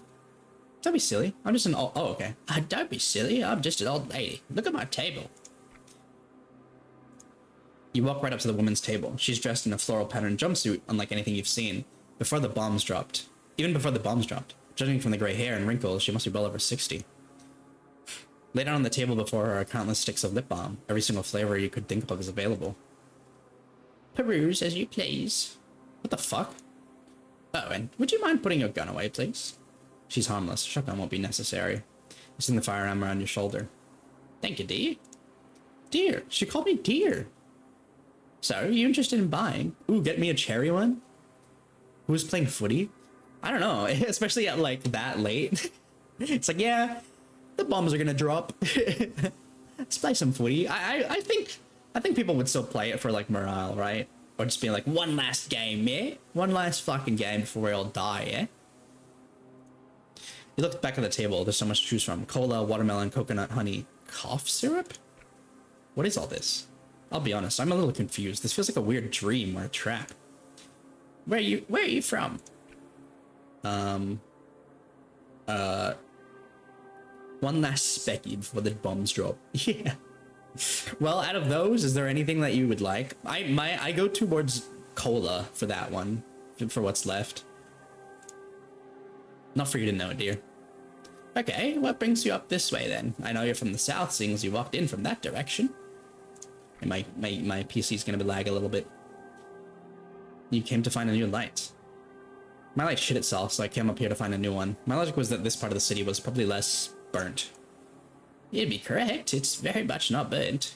Don't be silly. I'm just an old... Oh, okay. Don't be silly. I'm just an old lady. Look at my table. You walk right up to the woman's table. She's dressed in a floral patterned jumpsuit, unlike anything you've seen. Before the bombs dropped. Even before the bombs dropped. Judging from the gray hair and wrinkles, she must be well over 60. Laid out on the table before her are countless sticks of lip balm. Every single flavor you could think of is available. Peruse as you please. What the fuck? Oh, and would you mind putting your gun away, please? She's harmless. Shotgun won't be necessary. You sling the firearm around your shoulder. Thank you, dear. Dear. She called me dear. So, are you interested in buying? Ooh, get me a cherry one? Who's playing footy? I don't know, especially at like that late. It's like, yeah, the bombs are gonna drop. Let's play some footy. I think people would still play it for like morale, right? Or just be like, one last game, yeah? One last fucking game before we all die, yeah? You look back at the table. There's so much to choose from. Cola, watermelon, coconut, honey, cough syrup? What is all this? I'll be honest, I'm a little confused. This feels like a weird dream or a trap. Where are you from? One last specky before the bombs drop. Yeah. Well, out of those, is there anything that you would like? I go towards cola for that one, for what's left. Not for you to know, dear. Okay, what brings you up this way then? I know you're from the south, seeing as you walked in from that direction. And my PC's gonna be lag a little bit. You came to find a new light. My light shit itself, so I came up here to find a new one. My logic was that this part of the city was probably less burnt. You'd be correct. It's very much not burnt.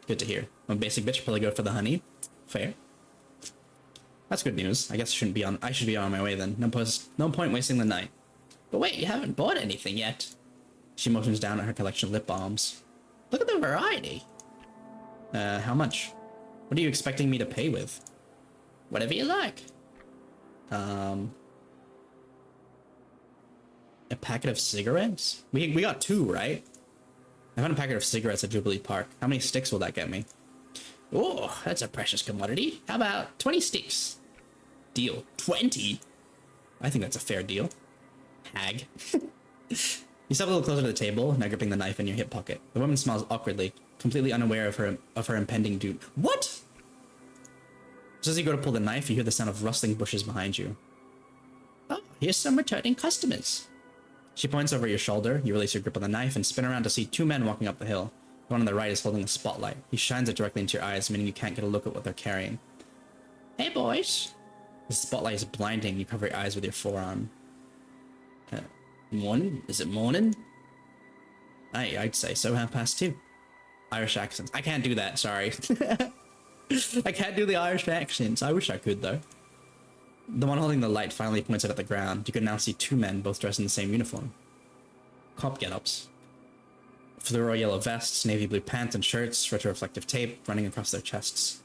Good to hear. I'm a basic bitch. Probably go for the honey. Fair. That's good news. I guess I should be on my way then. No point wasting the night. But wait, you haven't bought anything yet. She motions down at her collection of lip balms. Look at the variety. How much? What are you expecting me to pay with? Whatever you like. A packet of cigarettes? We got 2, right? I found a packet of cigarettes at Jubilee Park. How many sticks will that get me? Oh, that's a precious commodity. How about 20 sticks? Deal. 20? I think that's a fair deal. Hag. You step a little closer to the table, now gripping the knife in your hip pocket. The woman smiles awkwardly, completely unaware of her impending doom. What? Just as you go to pull the knife, you hear the sound of rustling bushes behind you. Oh, here's some returning customers. She points over your shoulder. You release your grip on the knife and spin around to see 2 men walking up the hill. The one on the right is holding a spotlight. He shines it directly into your eyes, meaning you can't get a look at what they're carrying. Hey, boys. The spotlight is blinding. You cover your eyes with your forearm. Morning? Is it morning? I'd say so. 2:30. Irish accents. I can't do that, sorry. I can't do the Irish accents. I wish I could, though. The one holding the light finally points it at the ground. You can now see two men, both dressed in the same uniform. Cop get-ups. Fluoro yellow vests, navy blue pants and shirts, retroreflective tape running across their chests.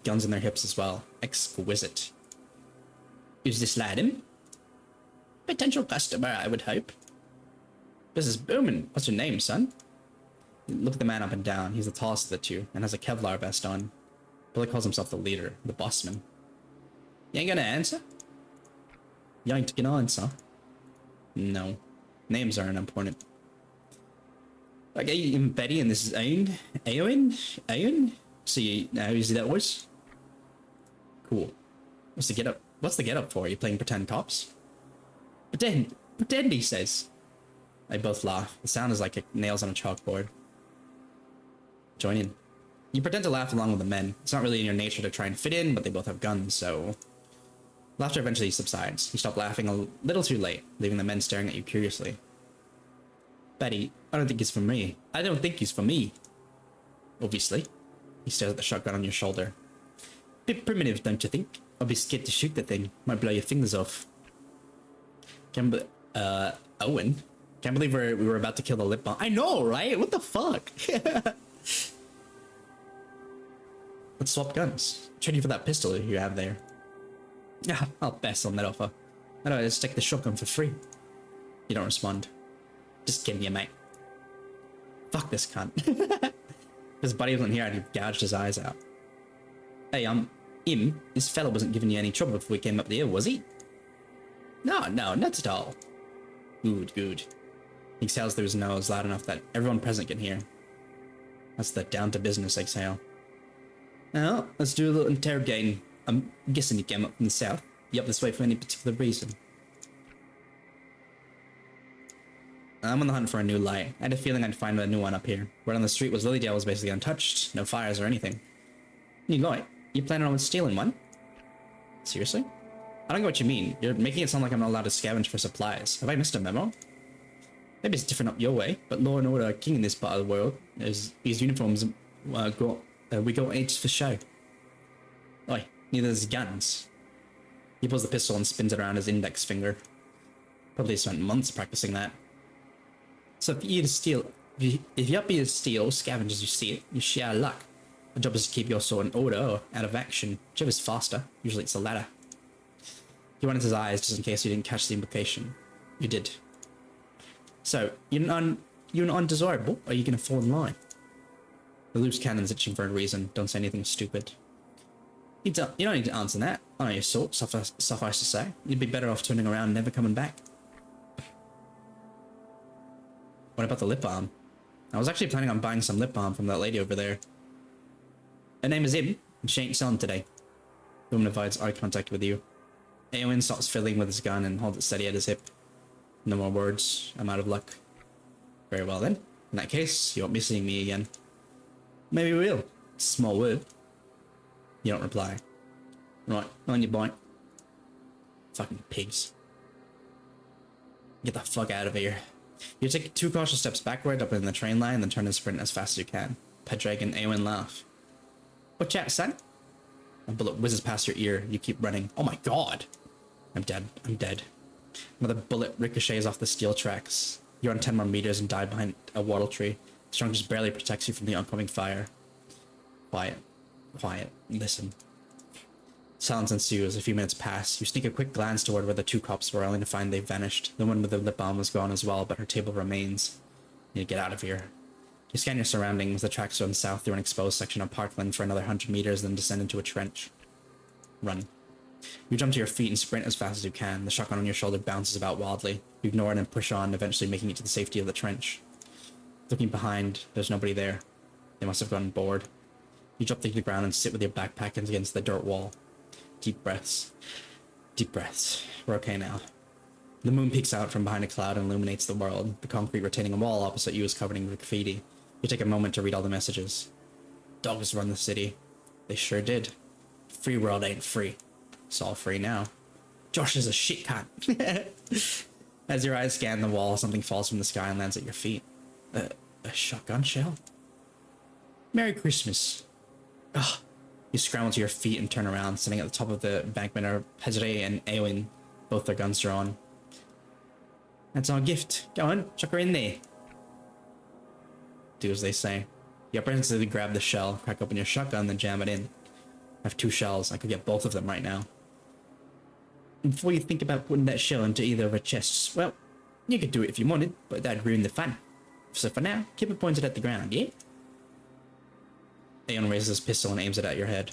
Guns in their hips as well. Exquisite. Is this lad him? Potential customer, I would hope. This is booming. What's your name, son? Look at the man up and down. He's the tallest of the two and has a Kevlar vest on. Billy calls himself the leader, the bossman. You ain't gonna answer? You ain't gonna answer? No. Names aren't important. Okay, I'm Betty and this is Eowyn? See how easy that was? Cool. What's the get up for? Are you playing pretend cops? Pretend, he says. They both laugh. The sound is like nails on a chalkboard. Join in. You pretend to laugh along with the men. It's not really in your nature to try and fit in, but they both have guns, so... Laughter eventually subsides. You stop laughing a little too late, leaving the men staring at you curiously. Betty, I don't think he's for me. I don't think he's for me. Obviously. He stares at the shotgun on your shoulder. Bit primitive, don't you think? I'll be scared to shoot the thing. Might blow your fingers off. Owen? Can't believe we were about to kill the lip bomb. I know, right? What the fuck? Let's swap guns. Trade you for that pistol you have there. Yeah, I'll pass on that offer. I don't just take the shotgun for free. You don't respond. Just kidding you, mate. Fuck this cunt. If his buddy wasn't here, I'd have gouged his eyes out. Hey, him, this fella wasn't giving you any trouble before we came up here, was he? No, not at all. Good. He exhales through his nose loud enough that everyone present can hear. That's the down to business exhale. Now, let's do a little interrogating. I'm guessing you came up from the south. You up this way for any particular reason? I'm on the hunt for a new light. I had a feeling I'd find a new one up here. Word on the street was Lilydale was basically untouched. No fires or anything. New light? You planning on stealing one? Seriously? I don't get what you mean. You're making it sound like I'm not allowed to scavenge for supplies. Have I missed a memo? Maybe it's different up your way, but law and order are king in this part of the world. These uniforms we go aged for show. Oi, neither there's guns. He pulls the pistol and spins it around his index finger. Probably spent months practicing that. So if you're up here to steal, scavenge as you see it, you share luck. The job is to keep your sword in order or out of action, whichever's faster. Usually it's the latter. He went into his eyes just in case you didn't catch the implication. You did. So, you're undesirable, or are you gonna fall in line? The loose cannon's itching for a reason. Don't say anything stupid. You don't need to answer that. I know your sort, suffice to say. You'd be better off turning around and never coming back. What about the lip balm? I was actually planning on buying some lip balm from that lady over there. Her name is Im, and she ain't selling today. The woman avoids eye contact with you. Eowyn stops fiddling with his gun and holds it steady at his hip. No more words. I'm out of luck. Very well then. In that case, you won't be seeing me again. Maybe we will. It's a small word. You don't reply. Right, on your bike. Fucking pigs. Get the fuck out of here. You take 2 cautious steps backward up in the train line, then turn and sprint as fast as you can. Pedrag and Eowyn laugh. What's that, son? A bullet whizzes past your ear. You keep running. Oh my god! I'm dead. Another bullet ricochets off the steel tracks. You're on 10 more meters and die behind a wattle tree. The trunk just barely protects you from the oncoming fire. Quiet. Listen. Silence ensues. A few minutes pass. You sneak a quick glance toward where the 2 cops were, only to find they've vanished. The one with the lip balm was gone as well, but her table remains. You need to get out of here. You scan your surroundings. The tracks run south through an exposed section of parkland for another 100 meters, then descend into a trench. Run. You jump to your feet and sprint as fast as you can. The shotgun on your shoulder bounces about wildly. You ignore it and push on, eventually making it to the safety of the trench. Looking behind, there's nobody there. They must have gotten bored. You drop to the ground and sit with your backpack against the dirt wall. Deep breaths. We're okay now. The moon peeks out from behind a cloud and illuminates the world. The concrete retaining wall opposite you is covered in graffiti. You take a moment to read all the messages. Dogs run the city. They sure did. Free world ain't free. It's all free now. Josh is a shit cunt. As your eyes scan the wall, something falls from the sky and lands at your feet. A shotgun shell? Merry Christmas. Ugh. You scramble to your feet and turn around. Sitting at the top of the embankment are Pedre and Eowyn, both their guns drawn. That's our gift. Go on, chuck her in there. Do as they say. You apprehensively grab the shell, crack open your shotgun, then jam it in. I have 2 shells. I could get both of them right now. And before you think about putting that shell into either of our chests, well, you could do it if you wanted, but that'd ruin the fun. So for now, keep it pointed at the ground, yeah? Aeon raises his pistol and aims it at your head.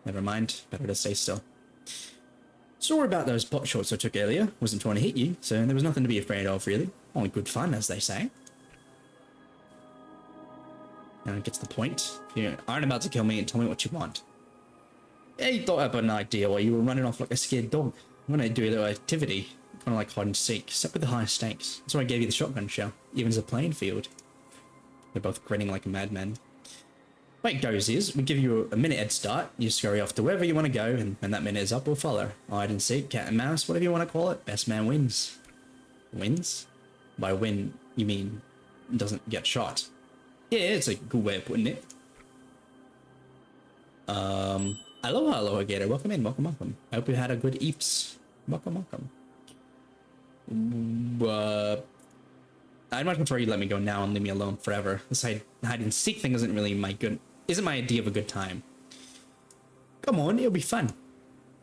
Never mind, better to stay still. Sorry about those pot shots I took earlier. Wasn't trying to hit you, so there was nothing to be afraid of, really. Only good fun, as they say. And it gets the point. If you aren't about to kill me, tell me what you want. Yeah, you thought up an idea while you were running off like a scared dog. I want to do a little activity, kind of like hide and seek, except with the higher stakes. That's why I gave you the shotgun shell, even as a playing field. They're both grinning like madmen. Way it goes is, we give you a minute head start, you scurry off to wherever you want to go, and when that minute is up, we'll follow. Hide and seek, cat and mouse, whatever you want to call it, best man wins. Wins? By win, you mean doesn't get shot. Yeah, it's a good way of putting it. Aloha, Gator. Welcome in, welcome. I hope you had a good eeps. Welcome. I'd much prefer you let me go now and leave me alone forever. This hide and seek thing isn't my idea of a good time. Come on, it'll be fun.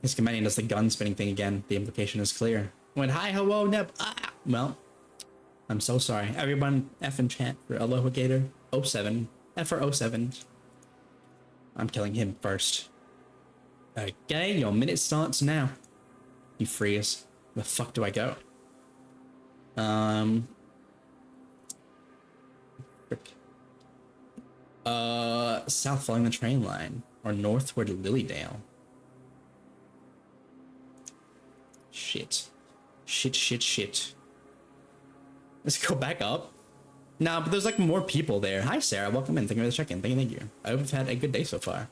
His companion does the gun spinning thing again. The implication is clear. Went hi, hello, neb. Well, I'm so sorry. Everyone, F and chant for Aloha Gator. 07. F for 07. I'm killing him first. Okay, your minute starts now. You freeze. Where the fuck do I go? South following the train line. Or northward Lilydale. Shit. Let's go back up. Nah, but there's like more people there. Hi, Sarah. Welcome in. Thank you for the check-in. Thank you. I hope you've had a good day so far.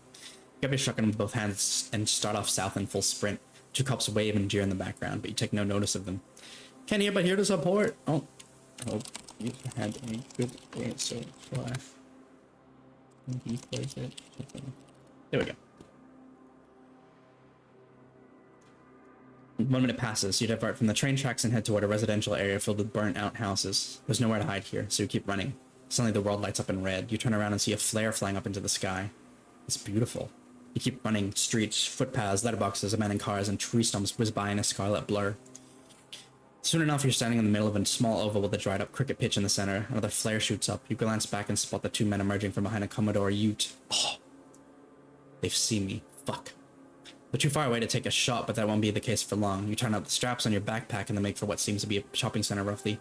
Grab your shotgun with both hands and start off south in full sprint. 2 cops wave and jeer in the background, but you take no notice of them. Can't hear but here to support. Oh. Hope you've had a good day so far. There we go. 1 minute passes. You divert from the train tracks and head toward a residential area filled with burnt-out houses. There's nowhere to hide here, so you keep running. Suddenly the world lights up in red. You turn around and see a flare flying up into the sky. It's beautiful. You keep running. Streets, footpaths, letterboxes, abandoned cars, and tree stumps whiz by in a scarlet blur. Soon enough, you're standing in the middle of a small oval with a dried-up cricket pitch in the center. Another flare shoots up. You glance back and spot the 2 men emerging from behind a Commodore Ute. Oh, they've seen me. Fuck. They're too far away to take a shot, but that won't be the case for long. You turn up the straps on your backpack and then make for what seems to be a shopping center roughly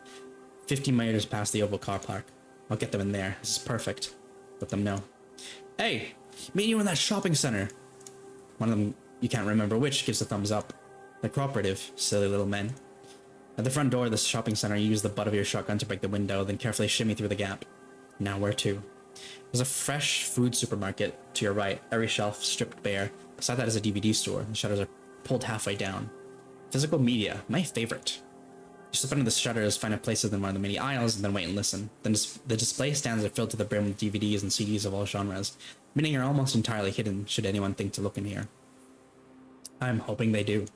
50 meters past the oval car park. I'll get them in there. This is perfect. Let them know. Hey, meet you in that shopping center. One of them, you can't remember which, gives a thumbs up. They're cooperative, silly little men. At the front door of the shopping center, you use the butt of your shotgun to break the window, then carefully shimmy through the gap. Now where to? There's a fresh food supermarket to your right, every shelf stripped bare. Beside that is a DVD store. The shutters are pulled halfway down. Physical media, my favorite. You slip under the shutters, find a place within one of the many aisles, and then wait and listen. Then the display stands are filled to the brim with DVDs and CDs of all genres, meaning you're almost entirely hidden should anyone think to look in here. I'm hoping they do.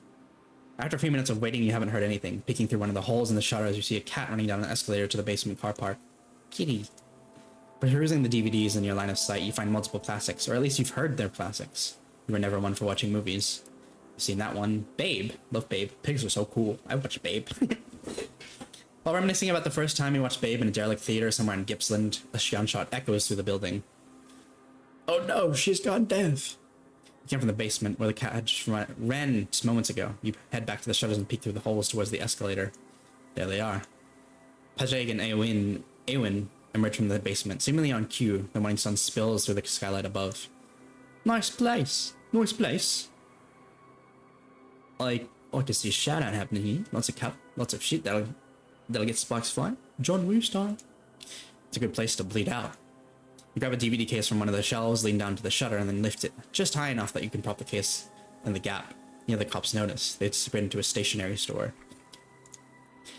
After a few minutes of waiting, you haven't heard anything. Peeking through one of the holes in the shutters, you see a cat running down an escalator to the basement car park. Kitty. Perusing the DVDs in your line of sight, you find multiple classics, or at least you've heard their classics. You were never one for watching movies. You've seen that one. Babe. Love Babe. Pigs are so cool. I watched Babe. While reminiscing about the first time you watched Babe in a derelict theater somewhere in Gippsland, a gunshot echoes through the building. Oh no, she's gone deaf. You came from the basement where the cat had just ran just moments ago. You head back to the shutters and peek through the holes towards the escalator. There they are. Pajeg and Eowyn emerge from the basement, seemingly on cue. The morning sun spills through the skylight above. Nice place. Nice place. I can see a shout out happening here. Lots of shit that'll get sparks flying. John Woo style. It's a good place to bleed out. You grab a DVD case from one of the shelves, lean down to the shutter, and then lift it just high enough that you can prop the case in the gap. The other cops notice. They sprint into a stationery store.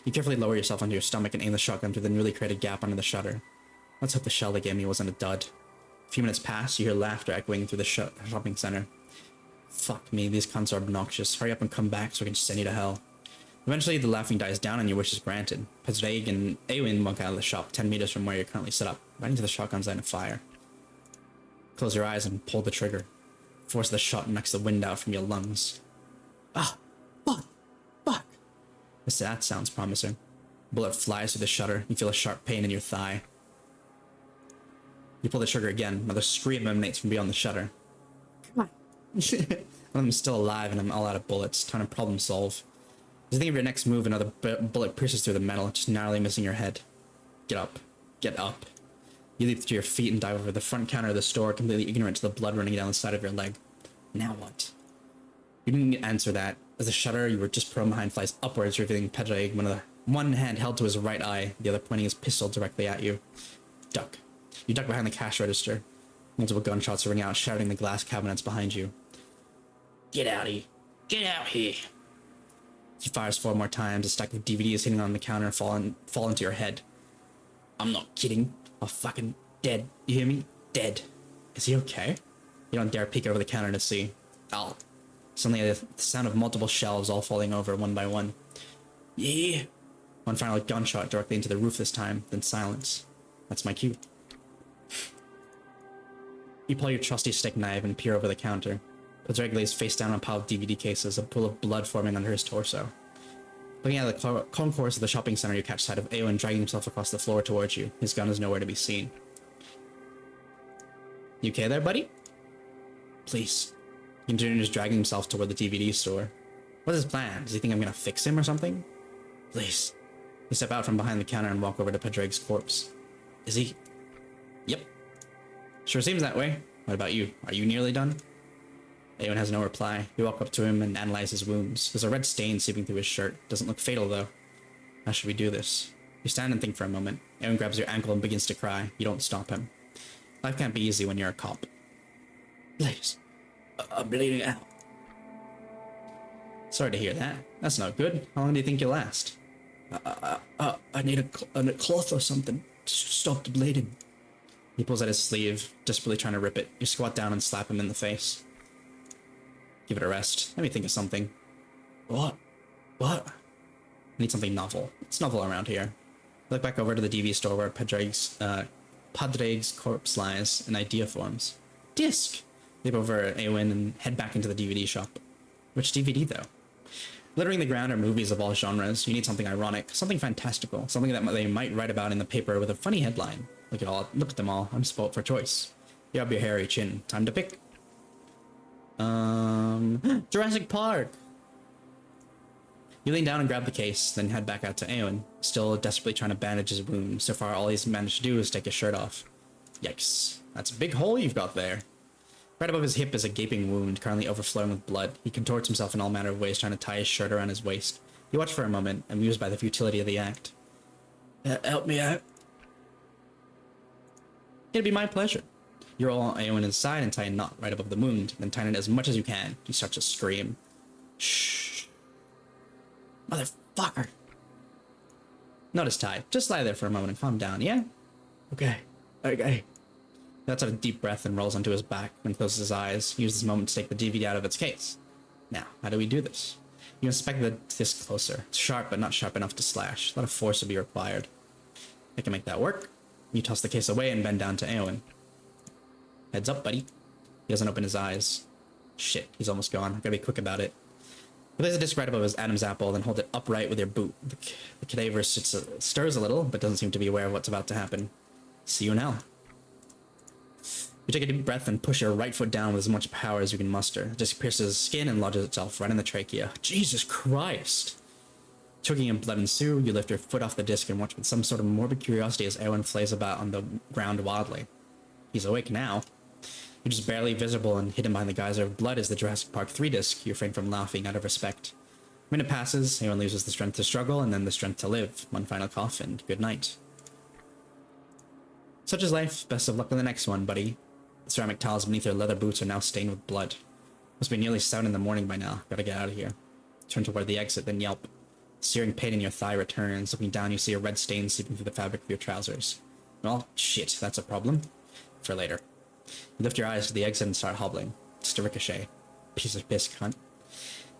You carefully lower yourself onto your stomach and aim the shotgun through the newly created gap under the shutter. Let's hope the shell they gave me wasn't a dud. A few minutes pass, you hear laughter echoing through the shopping center. Fuck me, these cunts are obnoxious. Hurry up and come back so I can just send you to hell. Eventually, the laughing dies down and your wish is granted. Pedreg and Eowyn walk out of the shop 10 meters from where you're currently set up, right into the shotgun's line of fire. Close your eyes and pull the trigger. Force the shot and knocks the wind out from your lungs. Ah! Fuck! Fuck! That sounds promising. Bullet flies through the shutter. You feel a sharp pain in your thigh. You pull the trigger again. Another scream emanates from beyond the shutter. Come on. One of them's still alive and I'm all out of bullets. Time to problem solve. As you think of your next move, another bullet pierces through the metal, just narrowly missing your head. Get up. Get up. You leap to your feet and dive over the front counter of the store, completely ignorant to the blood running down the side of your leg. Now what? You didn't answer that. As the shutter you were just prone behind flies upwards, revealing Pedreg, one hand held to his right eye, the other pointing his pistol directly at you. Duck. You duck behind the cash register. Multiple gunshots ring out, shattering the glass cabinets behind you. Get out of here. Get out here. He fires 4 more times. A stack of DVDs hitting on the counter and fall into your head. I'm not kidding. I'm fucking dead. You hear me? Dead. Is he okay? You don't dare peek over the counter to see. Oh. Suddenly, the sound of multiple shelves all falling over one by one. Yeah. One final gunshot directly into the roof this time, then silence. That's my cue. You pull your trusty stick knife and peer over the counter. Pedreg lays face down on a pile of DVD cases, a pool of blood forming under his torso. Looking at the concourse of the shopping center, you catch sight of Eowyn dragging himself across the floor towards you. His gun is nowhere to be seen. You okay there, buddy? Please. He continues dragging himself toward the DVD store. What's his plan? Does he think I'm gonna fix him or something? Please. You step out from behind the counter and walk over to Pedreg's corpse. Is he? Yep. Sure seems that way. What about you? Are you nearly done? Eowyn has no reply. You walk up to him and analyze his wounds. There's a red stain seeping through his shirt. Doesn't look fatal, though. How should we do this? You stand and think for a moment. Eowyn grabs your ankle and begins to cry. You don't stop him. Life can't be easy when you're a cop. Please. I'm bleeding out. Sorry to hear that. That's not good. How long do you think you'll last? I need a cloth or something to stop the bleeding. He pulls at his sleeve, desperately trying to rip it. You squat down and slap him in the face. Give it a rest. Let me think of something. What? I need something novel. It's novel around here. I look back over to the DVD store where Pedreg's corpse lies. An idea forms. Disc! Leap over Eowyn and head back into the DVD shop. Which DVD, though? Littering the ground are movies of all genres. You need something ironic, something fantastical, something that they might write about in the paper with a funny headline. Look at them all. I'm spoilt for choice. You have your hairy chin. Time to pick. Jurassic Park! You lean down and grab the case, then head back out to Eowyn, still desperately trying to bandage his wound. So far, all he's managed to do is take his shirt off. Yikes. That's a big hole you've got there. Right above his hip is a gaping wound, currently overflowing with blood. He contorts himself in all manner of ways, trying to tie his shirt around his waist. You watch for a moment, amused by the futility of the act. Help me out. It'd be my pleasure. You roll Eowyn inside and tie a knot right above the wound, then tighten it as much as you can. You start to scream. Shh. Motherfucker. Knot is tied. Just lie there for a moment and calm down, yeah? Okay. He lets out a deep breath and rolls onto his back, then closes his eyes. Use this moment to take the DVD out of its case. Now, how do we do this? You inspect the disc closer. It's sharp, but not sharp enough to slash. A lot of force will be required. I can make that work. You toss the case away and bend down to Eowyn. Heads up, buddy. He doesn't open his eyes. Shit, he's almost gone. I gotta be quick about it. You place the disc right above his Adam's apple, then hold it upright with your boot. The cadaver stirs a little, but doesn't seem to be aware of what's about to happen. See you now. You take a deep breath and push your right foot down with as much power as you can muster. The disc pierces skin and lodges itself right in the trachea. Jesus Christ! Choking in blood and sue, you lift your foot off the disc and watch with some sort of morbid curiosity as Eowyn flays about on the ground wildly. He's awake now. You're just barely visible and hidden behind the geyser of blood is the Jurassic Park 3 disc. You refrain from laughing out of respect. A minute passes, Eowyn loses the strength to struggle and then the strength to live. One final cough and good night. Such is life. Best of luck on the next one, buddy. The ceramic tiles beneath your leather boots are now stained with blood. Must be nearly 7 in the morning by now. Gotta get out of here. Turn toward the exit, then yelp. Searing pain in your thigh returns. Looking down, you see a red stain seeping through the fabric of your trousers. Well, shit, that's a problem. For later. You lift your eyes to the exit and start hobbling. Just a ricochet. Piece of piss, cunt.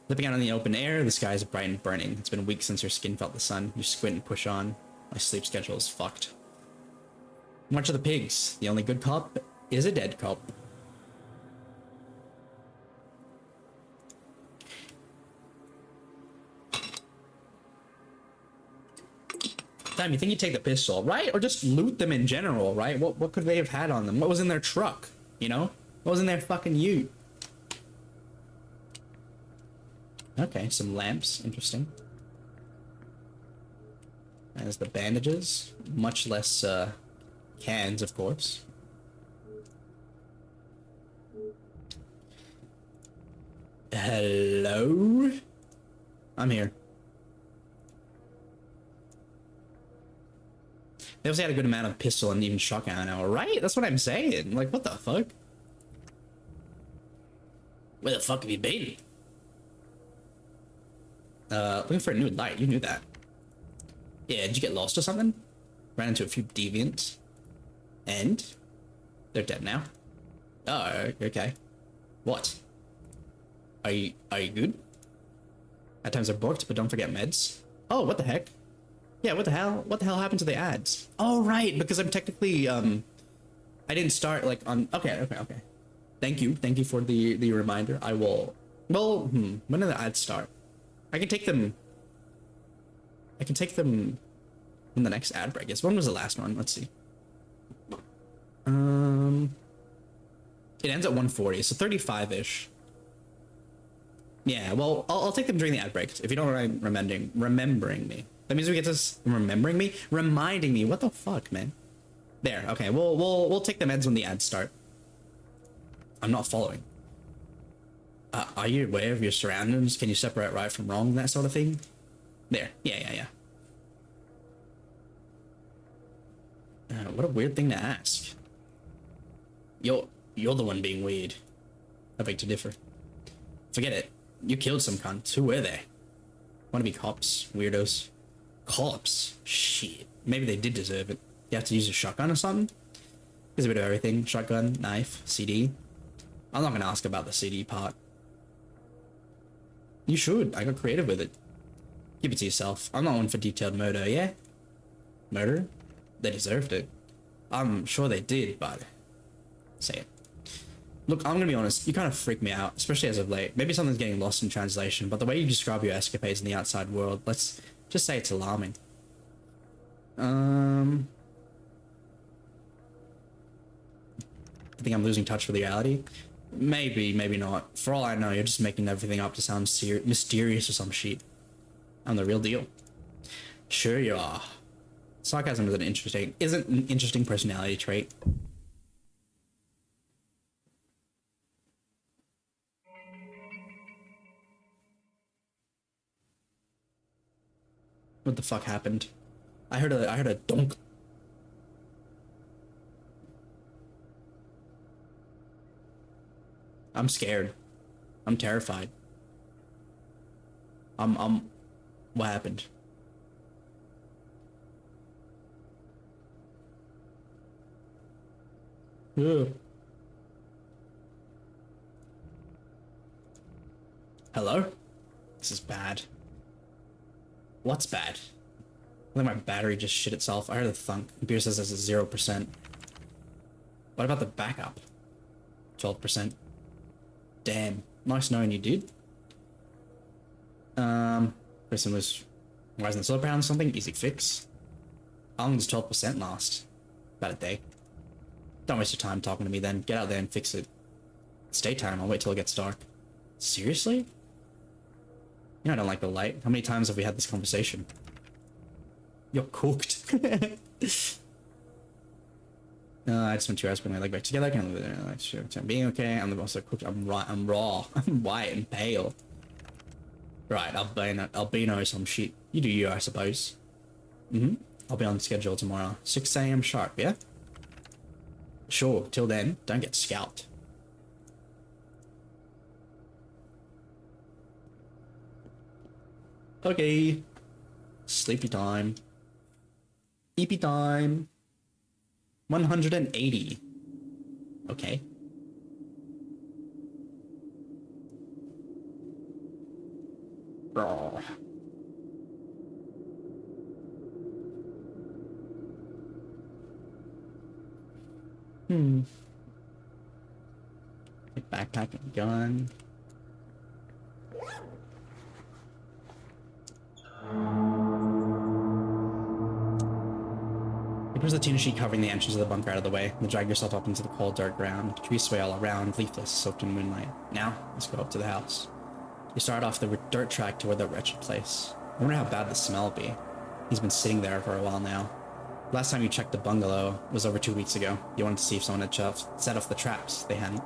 Lipping out in the open air, the sky is bright and burning. It's been weeks since your skin felt the sun. You squint and push on. My sleep schedule is fucked. March of the Pigs. The only good cop is a dead cop. Damn, you think you'd take the pistol, right? Or just loot them in general, right? What could they have had on them? What was in their truck, you know? What was in their fucking ute? Okay, some lamps. Interesting. There's the bandages. Much less, cans, of course. Hello? I'm here. They also had a good amount of pistol and even shotgun ammo, right? That's what I'm saying. Like, what the fuck? Where the fuck have you been? Looking for a new light. You knew that. Yeah, did you get lost or something? Ran into a few deviants. And? They're dead now. Oh, okay. What? Are you good? At times they're booked, but don't forget meds. Oh, what the heck? Yeah, what the hell? What the hell happened to the ads? Oh, right, because I'm technically, I didn't start, like, on... Okay. Thank you for the reminder. I will... Well, when do the ads start? I can take them in the next ad break. Yes, when was the last one? Let's see. It ends at 1:40, so 35-ish. Yeah, well, I'll take them during the ad breaks, if you don't mind remembering me. That means we get this remembering me? Reminding me. What the fuck, man? There, okay, we'll take the meds when the ads start. I'm not following. Are you aware of your surroundings? Can you separate right from wrong? That sort of thing? There. Yeah. What a weird thing to ask. You're the one being weird. I beg to differ. Forget it. You killed some cunts. Who were they? Wanna be cops? Weirdos? Cops? Shit. Maybe they did deserve it. You have to use a shotgun or something? There's a bit of everything. Shotgun, knife, CD. I'm not gonna ask about the CD part. You should. I got creative with it. Keep it to yourself. I'm not one for detailed murder, yeah? Murder? They deserved it. I'm sure they did, but... Say it. Look, I'm gonna be honest, you kind of freak me out, especially as of late. Maybe something's getting lost in translation, but the way you describe your escapades in the outside world, let's just say it's alarming. I think I'm losing touch with reality. Maybe, maybe not. For all I know, you're just making everything up to sound mysterious or some shit. I'm the real deal. Sure you are. Sarcasm is isn't an interesting personality trait. What the fuck happened? I heard a donk. I'm scared. I'm terrified. What happened? Ugh. Hello? This is bad. What's bad? I think my battery just shit itself. I heard a thunk. Computer says it's a 0%. What about the backup? 12%. Damn. Nice knowing you, dude. Person was rising the solar panel or something. Easy fix. How long does 12% last? About a day. Don't waste your time talking to me then. Get out there and fix it. It's daytime. I'll wait till it gets dark. Seriously? You know I don't like the light. How many times have we had this conversation? You're cooked. I just went 2 hours putting my leg back together. I'm being okay. I'm also cooked. I'm raw. I'm white and pale. Right, albino some shit. You do you, I suppose. I'll be on schedule tomorrow. 6 AM sharp, yeah? Sure, till then, don't get scalped. Okay. Sleepy time. Eepy time. 180. Okay. Oh. Backpack and gun. You push the tuna sheet covering the entrance of the bunker out of the way, and drag yourself up into the cold, dark ground. Trees sway all around, leafless, soaked in moonlight. Now, let's go up to the house. You start off the dirt track toward the wretched place. I wonder how bad the smell will be. He's been sitting there for a while now. Last time you checked the bungalow was over 2 weeks ago. You wanted to see if someone had set off the traps. They hadn't.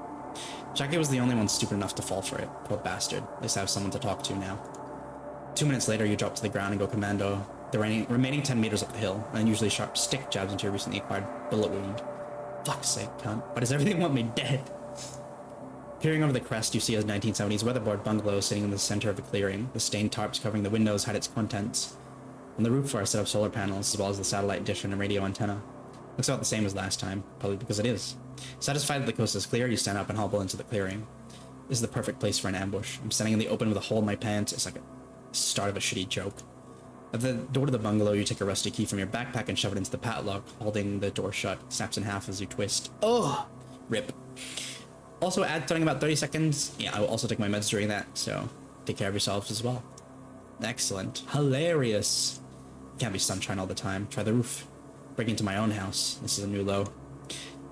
Jackie was the only one stupid enough to fall for it. Poor bastard. At least I have someone to talk to now. 2 minutes later, you drop to the ground and go commando. The remaining 10 meters up the hill, an unusually sharp stick jabs into your recently acquired bullet wound. Fuck's sake, cunt. Why does everything want me dead? Peering over the crest, you see a 1970s weatherboard bungalow sitting in the center of the clearing. The stained tarps covering the windows hide its contents. On the roof are a set of solar panels, as well as the satellite dish and a radio antenna. Looks about the same as last time, probably because it is. Satisfied that the coast is clear, you stand up and hobble into the clearing. This is the perfect place for an ambush. I'm standing in the open with a hole in my pants. It's like a start of a shitty joke. At the door to the bungalow, you take a rusty key from your backpack and shove it into the padlock, holding the door shut. It snaps in half as you twist. Oh! Rip. Also add something about 30 seconds. Yeah, I will also take my meds during that, so take care of yourselves as well. Excellent. Hilarious. Can't be sunshine all the time. Try the roof. Break into my own house. This is a new low.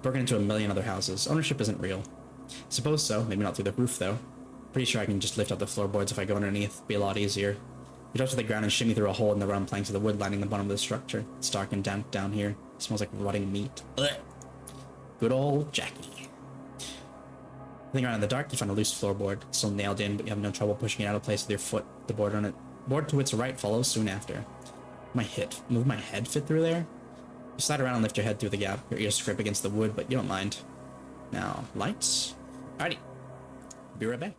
Broken into a million other houses. Ownership isn't real. Suppose so. Maybe not through the roof, though. Pretty sure I can just lift up the floorboards if I go underneath. Be a lot easier. You drop to the ground and shimmy through a hole in the round planks of the wood lining the bottom of the structure. It's dark and damp down here. It smells like rotting meat. Ugh. Good old Jackie. Looking around in the dark, you find a loose floorboard. It's still nailed in, but you have no trouble pushing it out of place with your foot. The board on it. Board to its right follows soon after. Move my head fit through there? You slide around and lift your head through the gap. Your ears scrape against the wood, but you don't mind. Now, lights? Alrighty. Be right back.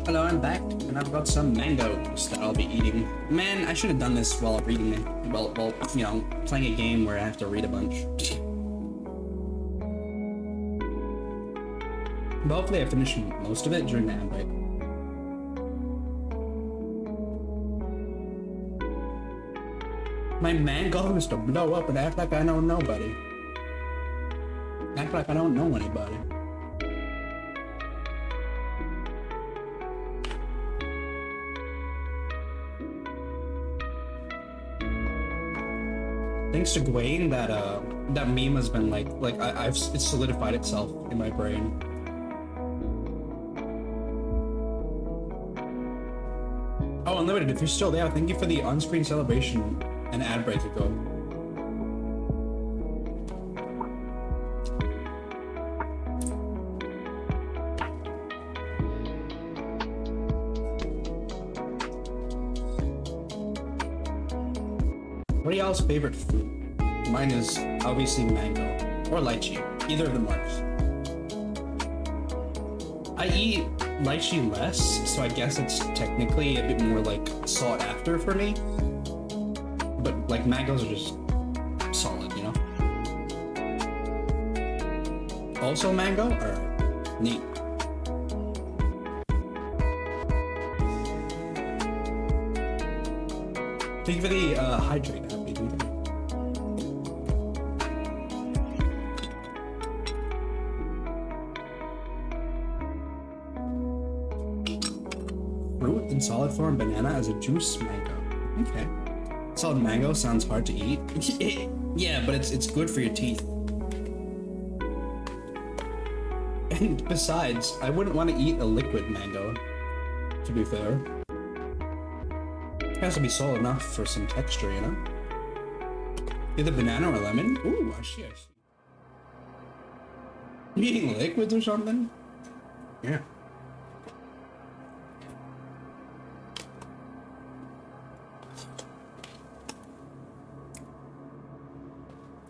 Hello, I'm back, and I've got some mangoes that I'll be eating. Man, I should have done this while reading it. Well, you know, playing a game where I have to read a bunch. But hopefully I finish most of it during the ad break. My main goal is to blow up and act like I know nobody. Act like I don't know anybody. Thanks to Gwaine, that meme has been it's solidified itself in my brain. Oh, Unlimited, if you're still there, thank you for the on-screen celebration and ad break ago. What are y'all's favorite fruit? Mine is obviously mango or lychee. Either of them works. I eat lychee less, so I guess it's technically a bit more like sought after for me. But like mangoes are just solid, you know? Also mango? Alright. Neat. Thank you for the hydrate, happy. Thank you. Fruit in solid form, banana as a juice, mango. Okay. Solid mango sounds hard to eat. Yeah, but it's good for your teeth. And besides, I wouldn't want to eat a liquid mango, to be fair. It has to be solid enough for some texture, you know? Either banana or lemon? Ooh, I see. You eating liquids or something? Yeah.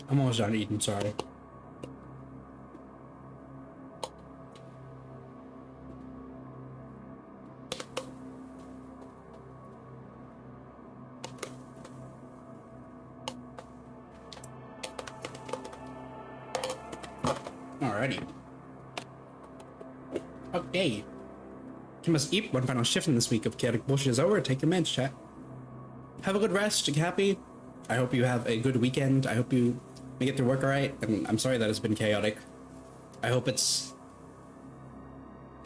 I'm almost done eating, sorry. Alrighty. Okay. You must eat. One final shift in this week of chaotic bullshit is over. Take your meds, chat. Have a good rest. Get happy. I hope you have a good weekend. I hope you make it through work alright. And I'm sorry that it's been chaotic. I hope it's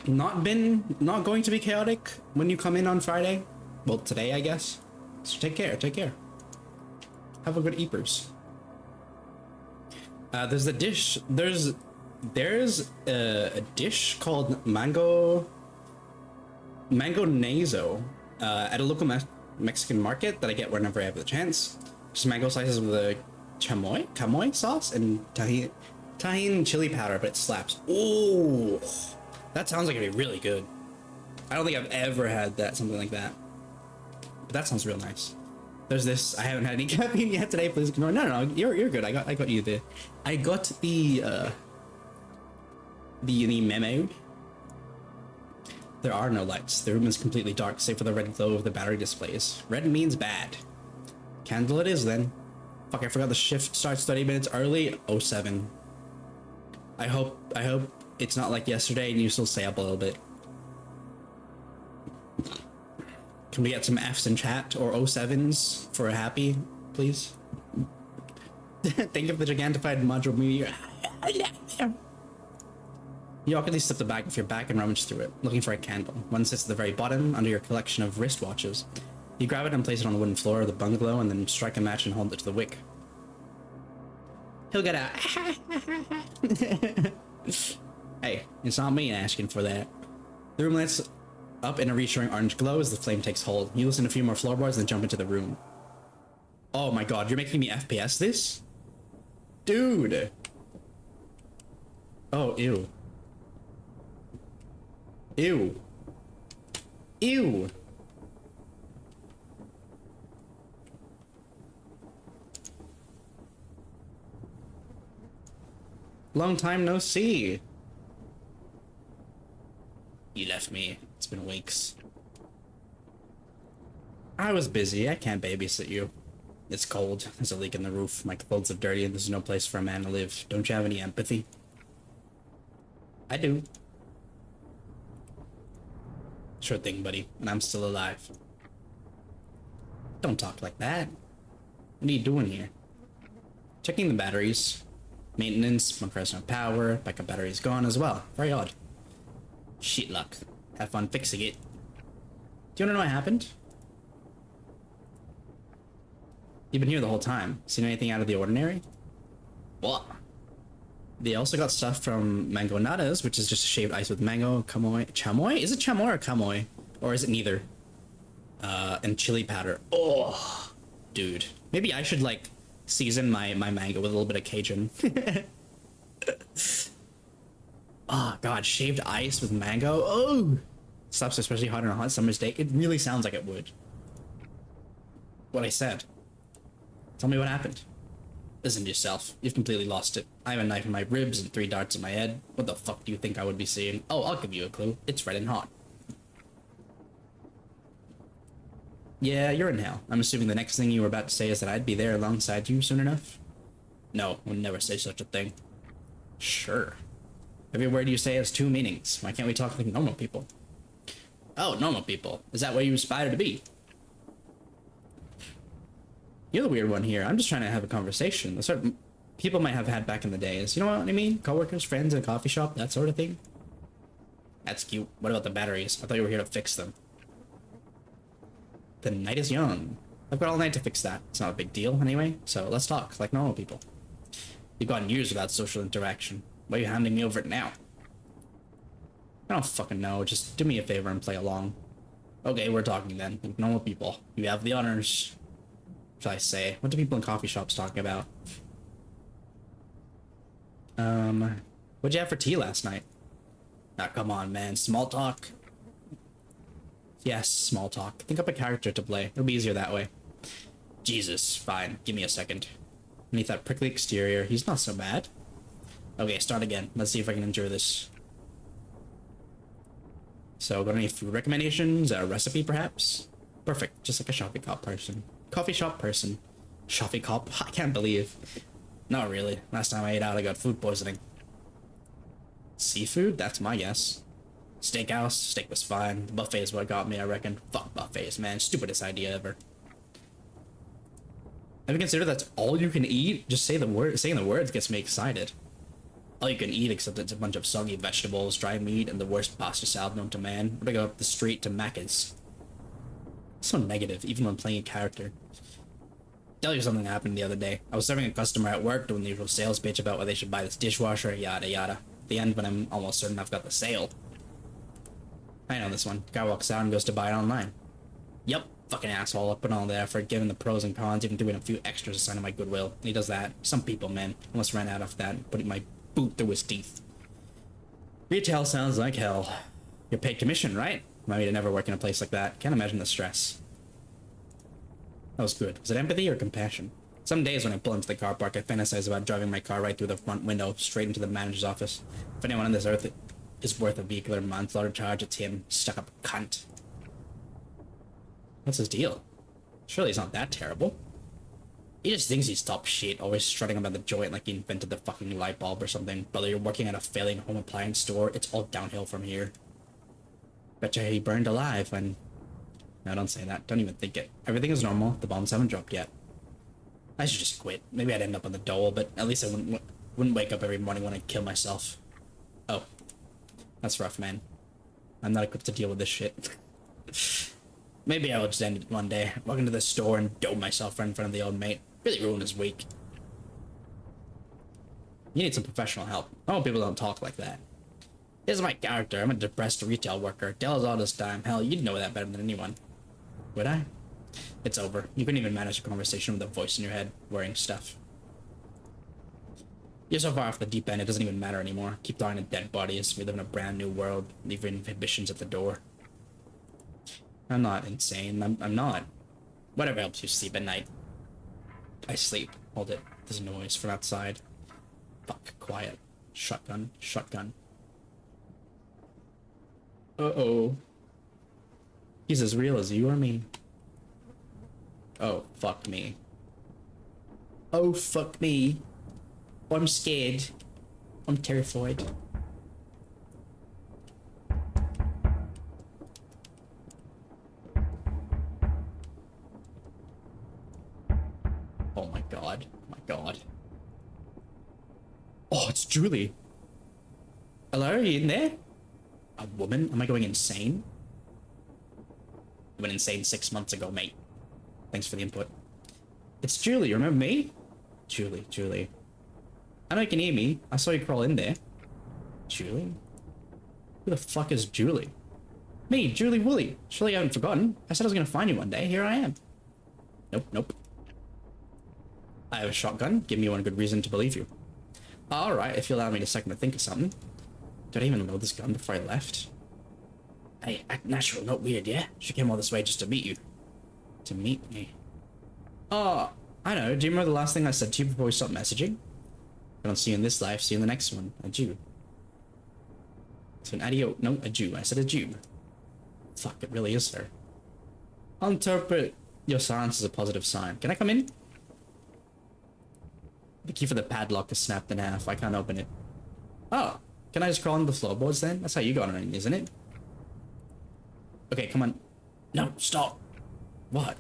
not going to be chaotic when you come in on Friday. Well, today, I guess. So take care. Take care. Have a good eepers. There's a dish. There's a dish called mango nazo at a local Mexican market that I get whenever I have the chance. Just mango slices with a chamoy sauce and tahini chili powder, but it slaps. Ooh, that sounds like it'd be really good. I don't think I've ever had something like that, but that sounds real nice. There's this. I haven't had any caffeine yet today. Please ignore. No, you're good. I got you the memo. There are no lights. The room is completely dark, save for the red glow of the battery displays. Red means bad. Candle it is then. Fuck, I forgot the shift starts 30 minutes early. 07. I hope it's not like yesterday and you still stay up a little bit. Can we get some Fs in chat or 07s for a happy, please? Think of the gigantified module meteor. You awkwardly slip the bag off your back and rummage through it, looking for a candle. One sits at the very bottom, under your collection of wristwatches. You grab it and place it on the wooden floor of the bungalow, and then strike a match and hold it to the wick. He'll get out. Hey, it's not me asking for that. The room lights up in a reassuring orange glow as the flame takes hold. You listen to a few more floorboards, then jump into the room. Oh my god, you're making me FPS this? Dude! Oh, ew. Ew. Ew. Long time no see. You left me. It's been weeks. I was busy. I can't babysit you. It's cold. There's a leak in the roof. My clothes are dirty and there's no place for a man to live. Don't you have any empathy? I do. Sure thing, buddy. And I'm still alive. Don't talk like that. What are you doing here? Checking the batteries. Maintenance, one press no power, backup battery is gone as well. Very odd. Shit luck. Have fun fixing it. Do you wanna know what happened? You've been here the whole time. Seen anything out of the ordinary? What? They also got stuff from Mango Nadas, which is just shaved ice with mango, chamoy? Is it chamoy or chamoy? Or is it neither? And chili powder. Oh, dude. Maybe I should, like, season my mango with a little bit of Cajun. Oh, God. Shaved ice with mango? Oh! Stuff's especially hot on a hot summer's day. It really sounds like it would. What I said. Tell me what happened. Listen to yourself. You've completely lost it. I have a knife in my ribs and 3 darts in my head. What the fuck do you think I would be seeing? Oh, I'll give you a clue. It's red and hot. Yeah, you're in hell. I'm assuming the next thing you were about to say is that I'd be there alongside you soon enough? No, would never say such a thing. Sure. Every word you say has 2 meanings. Why can't we talk like normal people? Oh, normal people. Is that where you aspire to be? You're the weird one here. I'm just trying to have a conversation. The sort of people might have had back in the days. You know what I mean? Coworkers, friends in a coffee shop, that sort of thing. That's cute. What about the batteries? I thought you were here to fix them. The night is young. I've got all night to fix that. It's not a big deal anyway, so let's talk like normal people. You've gone years without social interaction. Why are you handing me over it now? I don't fucking know. Just do me a favor and play along. Okay, we're talking then. Like normal people. You have the honors. What shall I say? What do people in coffee shops talking about? What'd you have for tea last night? Ah, come on, man. Small talk. Yes, small talk. Think up a character to play. It'll be easier that way. Jesus, fine. Give me a second. Beneath that prickly exterior, he's not so bad. Okay, start again. Let's see if I can endure this. So, got any food recommendations? A recipe, perhaps? Perfect. Just like a coffee shop person. Coffee shop person. Coffee cop? I can't believe. Not really. Last time I ate out, I got food poisoning. Seafood? That's my guess. Steakhouse? Steak was fine. The buffet is what got me, I reckon. Fuck buffets, man. Stupidest idea ever. Have you considered that's all you can eat? Just say the word. Saying the words gets me excited. All you can eat, except it's a bunch of soggy vegetables, dry meat, and the worst pasta salad known to man. Or to go up the street to Macca's. So negative, even when playing a character. Tell you something happened the other day. I was serving a customer at work doing the usual sales pitch about why they should buy this dishwasher, yada yada. At the end, when I'm almost certain I've got the sale. I know this one. Guy walks out and goes to buy it online. Yup, fucking asshole. I put in all the effort, giving the pros and cons, even doing a few extras to sign of my goodwill. And he does that. Some people, man, almost ran out of that, putting my boot through his teeth. Retail sounds like hell. You're paid commission, right? Remind me to never work in a place like that. Can't imagine the stress. That was good. Was it empathy or compassion? Some days when I pull into the car park, I fantasize about driving my car right through the front window, straight into the manager's office. If anyone on this earth is worth a vehicular manslaughter charge, it's him. Stuck-up cunt. What's his deal? Surely he's not that terrible. He just thinks he's top shit, always strutting about the joint like he invented the fucking light bulb or something. Brother, you're working at a failing home appliance store. It's all downhill from here. Betcha he burned alive when... No, don't say that. Don't even think it. Everything is normal. The bombs haven't dropped yet. I should just quit. Maybe I'd end up on the dole, but at least I wouldn't wake up every morning when I kill myself. Oh. That's rough, man. I'm not equipped to deal with this shit. Maybe I will just end it one day. Walk into the store and dome myself right in front of the old mate. Really ruin his week. You need some professional help. Normal people don't talk like that. Here's my character. I'm a depressed retail worker. Dallas all this time. Hell, you'd know that better than anyone. Would I? It's over. You couldn't even manage a conversation with a voice in your head, wearing stuff. You're so far off the deep end, it doesn't even matter anymore. Keep dying to dead bodies. We live in a brand new world. Leave your inhibitions at the door. I'm not insane. I'm not. Whatever helps you sleep at night. I sleep. Hold it. There's a noise from outside. Fuck. Quiet. Shotgun. Shotgun. Uh-oh. He's as real as you or me. Oh, fuck me. Oh, fuck me. I'm scared. I'm terrified. Oh my god. Oh my god. Oh, it's Julie. Hello, are you in there? A woman? Am I going insane? I went insane 6 months ago, mate. Thanks for the input. It's Julie, remember me? Julie. I know you can hear me. I saw you crawl in there. Julie? Who the fuck is Julie? Me, Julie Woolley. Surely you haven't forgotten. I said I was gonna find you one day. Here I am. Nope. I have a shotgun. Give me one good reason to believe you. Alright, if you allow me a second to think of something. Did I even load this gun before I left? Hey, act natural, not weird, yeah? She came all this way just to meet you. To meet me? Oh, I know. Do you remember the last thing I said to you before we stopped messaging? I don't see you in this life, see you in the next one. Adieu. So an adio... No, adieu. I said adieu. Fuck, it really is her. I'll interpret your silence as a positive sign. Can I come in? The key for the padlock is snapped in half. I can't open it. Oh. Can I just crawl into the floorboards then? That's how you got in, isn't it? Okay, come on. No, stop. What?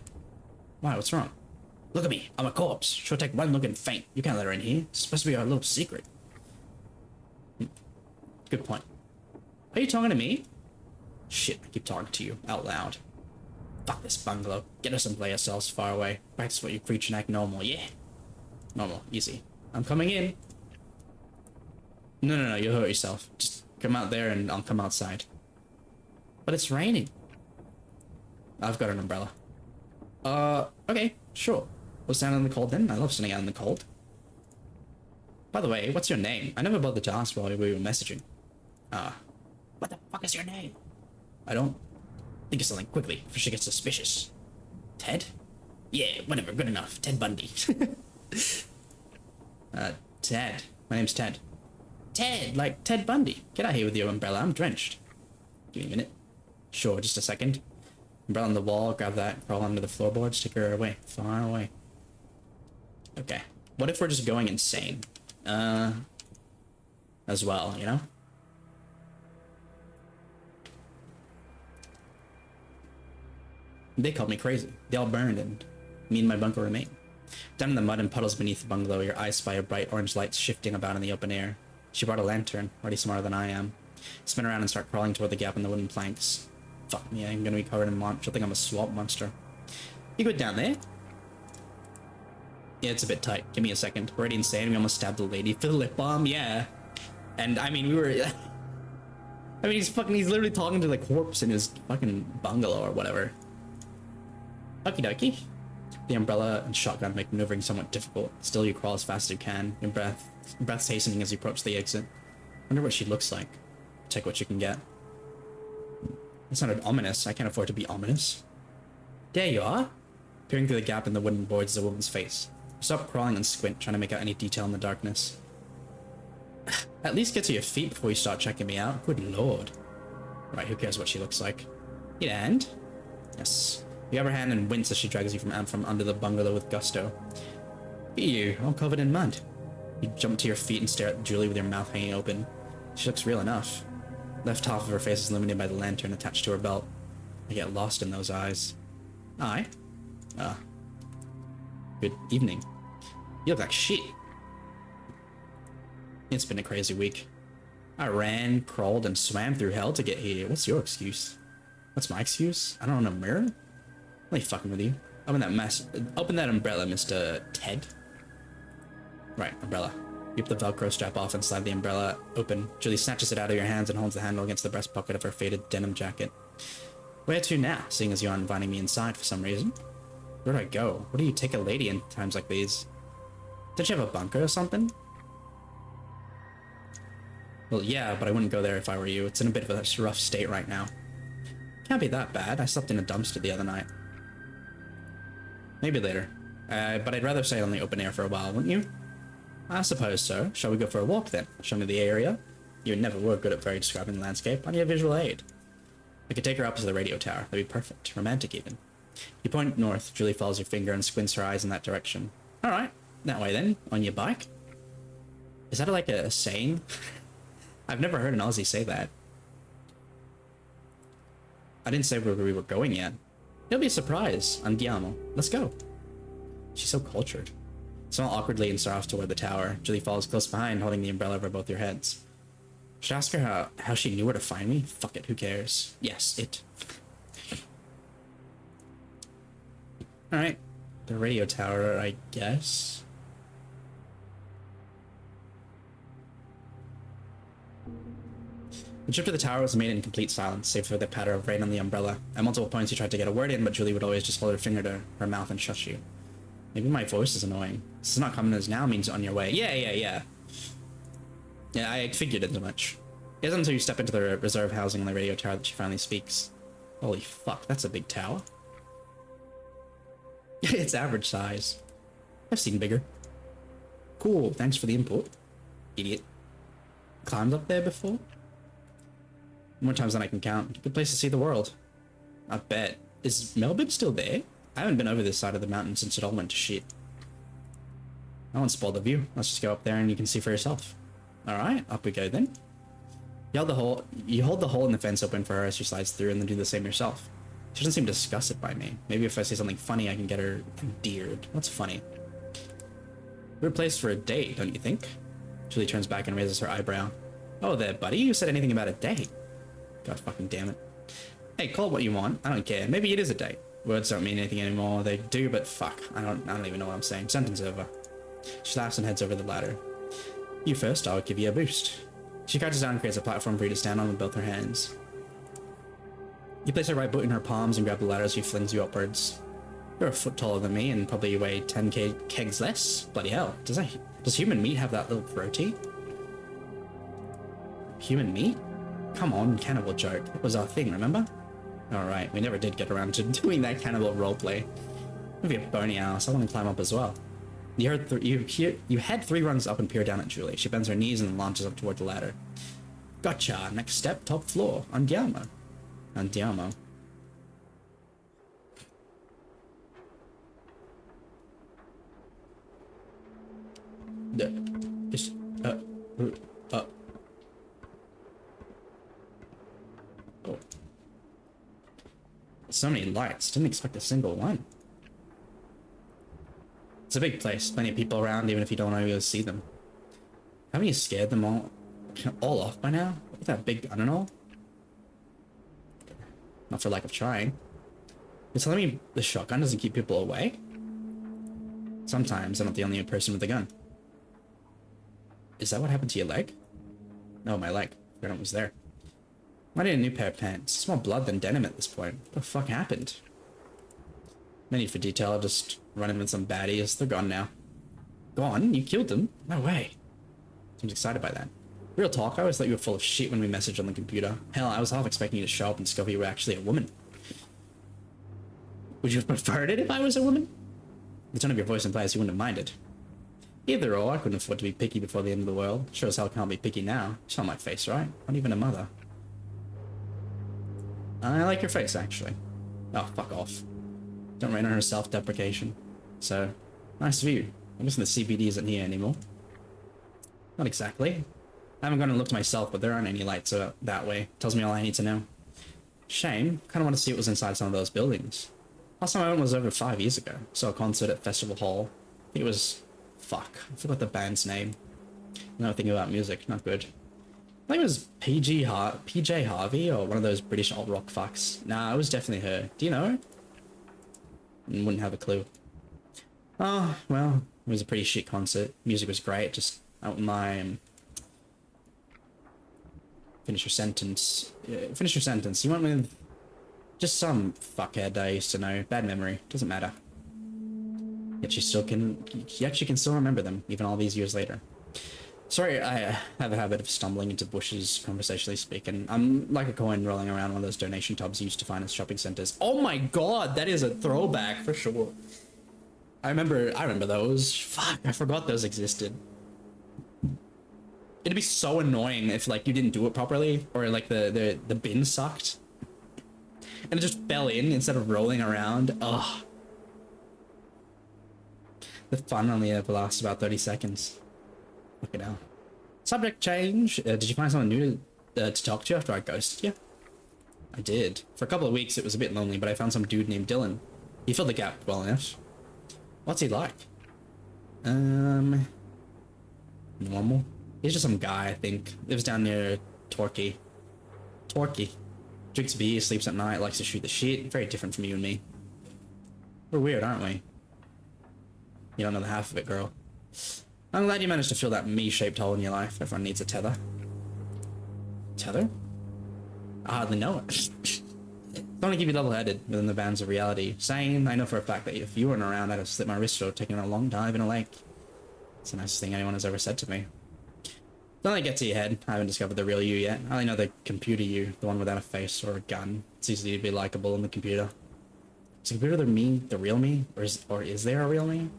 Why, what's wrong? Look at me. I'm a corpse. She'll take one look and faint. You can't let her in here. It's supposed to be our little secret. Good point. Are you talking to me? Shit, I keep talking to you out loud. Fuck this bungalow. Get us and play ourselves far away. Practice what you preach and act normal, yeah. Normal, easy. I'm coming in. No, you'll hurt yourself. Just come out there and I'll come outside. But it's raining. I've got an umbrella. Okay, sure. We'll stand in the cold then. I love standing out in the cold. By the way, what's your name? I never bothered to ask while we were messaging. What the fuck is your name? I don't think of something quickly before she gets suspicious. Ted? Yeah, whatever, good enough. Ted Bundy. Ted. My name's Ted. Ted, like Ted Bundy. Get out here with your umbrella, I'm drenched. Give me a minute. Sure, just a second. Umbrella on the wall, grab that, crawl under the floorboards, take her away, far away. Okay. What if we're just going insane? As well, you know? They called me crazy. They all burned and me and my bunker remain. Down in the mud and puddles beneath the bungalow, your eyes spy a bright orange light shifting about in the open air. She brought a lantern, already smarter than I am. Spin around and start crawling toward the gap in the wooden planks. Fuck me, I'm gonna be covered in mud. She'll think I'm a swamp monster. You good down there? Yeah, it's a bit tight. Give me a second. We're already insane. We almost stabbed the lady for the lip balm, yeah. And I mean, we were... I mean, he's literally talking to the corpse in his fucking bungalow or whatever. Okie dokie. The umbrella and shotgun make maneuvering somewhat difficult. Still, you crawl as fast as you can, your breath's hastening as you approach the exit. Wonder what she looks like. Take what you can get. That sounded ominous. I can't afford to be ominous. There you are. Peering through the gap in the wooden boards is a woman's face. Stop crawling and squint, trying to make out any detail in the darkness. At least get to your feet before you start checking me out. Good lord. Right, who cares what she looks like? Need a hand? Yes. You grab her hand and wince as she drags you from under the bungalow with gusto. You, all covered in mud. You jump to your feet and stare at Julie with your mouth hanging open. She looks real enough. Left half of her face is illuminated by the lantern attached to her belt. I get lost in those eyes. Aye. Good evening. You look like shit. It's been a crazy week. I ran, crawled, and swam through hell to get here. What's your excuse? What's my excuse? I don't own a mirror? I'm only fucking with you. Open that umbrella, Mr. Ted. Right, umbrella. You put the Velcro strap off and slide the umbrella open. Julie snatches it out of your hands and holds the handle against the breast pocket of her faded denim jacket. Where to now, seeing as you aren't inviting me inside for some reason? Where do I go? Where do you take a lady in times like these? Don't you have a bunker or something? Well, yeah, but I wouldn't go there if I were you. It's in a bit of a rough state right now. Can't be that bad. I slept in a dumpster the other night. Maybe later. But I'd rather stay on the open air for a while, wouldn't you? I suppose so. Shall we go for a walk then? Show me the area? You never were good at very describing the landscape. I need a visual aid. I could take her up to the radio tower. That'd be perfect. Romantic even. You point north. Julie follows your finger and squints her eyes in that direction. Alright. That way then. On your bike? Is that like a saying? I've never heard an Aussie say that. I didn't say where we were going yet. It'll be a surprise. Andiamo. Let's go. She's so cultured. Smile awkwardly and start off toward the tower. Julie follows close behind, holding the umbrella over both your heads. Should I ask her how she knew where to find me? Fuck it, who cares? Yes, it. Alright. The radio tower, I guess. The trip to the tower was made in complete silence, save for the patter of rain on the umbrella. At multiple points you tried to get a word in, but Julie would always just hold her finger to her mouth and shush you. Maybe my voice is annoying. This is not coming as now means on your way. Yeah, I figured as much. It isn't until you step into the reserve housing on the radio tower that she finally speaks. Holy fuck, that's a big tower. It's average size. I've seen bigger. Cool, thanks for the input. Idiot. Climbed up there before? More times than I can count. Good place to see the world. I bet. Is Melbourne still there? I haven't been over this side of the mountain since it all went to shit. I won't spoil the view. Let's just go up there and you can see for yourself. Alright, up we go then. You hold the hole in the fence open for her as she slides through and then do the same yourself. She doesn't seem disgusted by me. Maybe if I say something funny, I can get her endeared. What's funny? We're placed for a date, don't you think? Julie turns back and raises her eyebrow. Oh there, buddy. You said anything about a date? God fucking damn it. Hey, call it what you want. I don't care. Maybe it is a date. Words don't mean anything anymore. They do, but fuck. I don't even know what I'm saying. Sentence over. She laughs and heads over the ladder. You first, I'll give you a boost. She crouches down and creates a platform for you to stand on with both her hands. You place her right foot in her palms and grab the ladder as she flings you upwards. You're a foot taller than me and probably weigh 10 kegs less? Bloody hell. Does human meat have that little throaty? Human meat? Come on, cannibal joke. It was our thing, remember? Alright, we never did get around to doing that cannibal roleplay. Maybe a bony ass. I want to climb up as well. You head 3 rungs up and peer down at Julie. She bends her knees and launches up toward the ladder. Gotcha. Next step, top floor. Andiamo. Andiamo. Oh. So many lights. Didn't expect a single one. It's a big place. Plenty of people around, even if you don't know you'll see them. Haven't you scared them all off by now? Look at that big gun and all. Not for lack of trying. You're telling me the shotgun doesn't keep people away? Sometimes I'm not the only person with a gun. Is that what happened to your leg? No, my leg. I forgot it was there. I need a new pair of pants. It's more blood than denim at this point. What the fuck happened? No need for detail, just running with some baddies. They're gone now. Gone? You killed them? No way. Seems excited by that. Real talk, I always thought you were full of shit when we messaged on the computer. Hell, I was half expecting you to show up and discover you were actually a woman. Would you have preferred it if I was a woman? The tone of your voice implies you wouldn't have minded. Either or, I couldn't afford to be picky before the end of the world. Sure as hell can't be picky now. It's not my face, right? Not even a mother. I like your face, actually. Oh, fuck off. Don't rain on her self-deprecation. So, nice view. I'm guessing the CBD isn't here anymore. Not exactly. I haven't gone and looked myself, but there aren't any lights that way. Tells me all I need to know. Shame. Kinda want to see what was inside some of those buildings. Last time I went was over 5 years ago. Saw a concert at Festival Hall. I think it was... Fuck. I forgot the band's name. No thinking about music. Not good. I think it was PJ Harvey or one of those British alt rock fucks. Nah, it was definitely her. Do you know her? Wouldn't have a clue. Oh, well, it was a pretty shit concert. Music was great, just out my... Finish your sentence. Finish your sentence. You went with... Just some fuckhead I used to know. Bad memory. Doesn't matter. Yet you can still remember them, even all these years later. Sorry, I have a habit of stumbling into bushes, conversationally speaking. I'm like a coin rolling around one of those donation tubs you used to find in shopping centers. Oh my god, that is a throwback for sure. I remember those. Fuck, I forgot those existed. It'd be so annoying if like you didn't do it properly, or like the bin sucked. And it just fell in instead of rolling around. Ugh. The fun only ever lasts about 30 seconds. Look it out. Subject change. Did you find someone new to talk to after I ghosted you? I did. For a couple of weeks it was a bit lonely, but I found some dude named Dylan. He filled the gap well enough. What's he like? Normal. He's just some guy, I think. Lives down near Torquay. Drinks beer, sleeps at night, likes to shoot the shit. Very different from you and me. We're weird, aren't we? You don't know the half of it, girl. I'm glad you managed to fill that me-shaped hole in your life. Everyone needs a tether. Tether? I hardly know it. Don't want to keep you level-headed within the bounds of reality. Sane, I know for a fact that if you weren't around, I'd have slipped my wrist or taken a long dive in a lake. It's the nicest thing anyone has ever said to me. Don't let it get to your head. I haven't discovered the real you yet. I only know the computer you, the one without a face or a gun. It's easy to be likable in the computer. Is the computer the real me? Or is there a real me?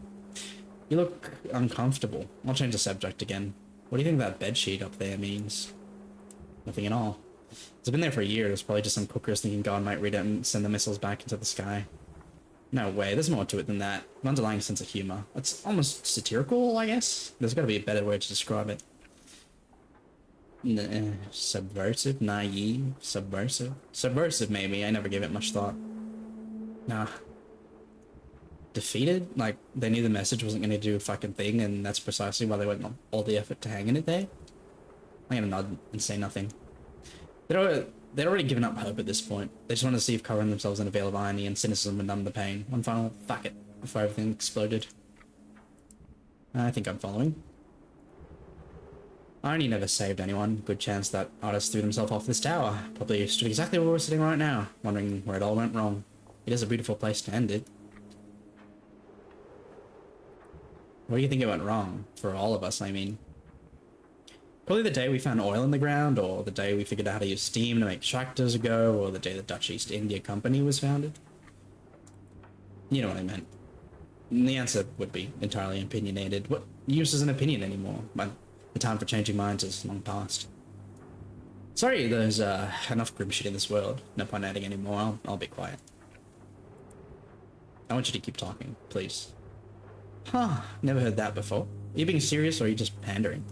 You look uncomfortable. I'll change the subject again. What do you think that bedsheet up there means? Nothing at all. It's been there for years. Probably just some cookers thinking God might read it and send the missiles back into the sky. No way. There's more to it than that. An underlying sense of humor. It's almost satirical, I guess. There's got to be a better word to describe it. Subversive, naive, subversive. Subversive, maybe. I never gave it much thought. Nah. Defeated? Like, they knew the message wasn't gonna do a fucking thing, and that's precisely why they went on all the effort to hanging it there? I'm gonna nod and say nothing. They'd already given up hope at this point. They just wanted to see if covering themselves in a veil of irony and cynicism would numb the pain. One final fuck it before everything exploded. I think I'm following. Irony never saved anyone. Good chance that artist threw themselves off this tower. Probably stood exactly where we're sitting right now, wondering where it all went wrong. It is a beautiful place to end it. Where do you think it went wrong? For all of us, I mean. Probably the day we found oil in the ground, or the day we figured out how to use steam to make tractors go, or the day the Dutch East India Company was founded. You know what I meant. And the answer would be entirely opinionated. What use is an opinion anymore? But the time for changing minds is long past. Sorry, there's enough grim shit in this world. No point adding any more. I'll be quiet. I want you to keep talking, please. Huh, never heard that before. Are you being serious or are you just pandering?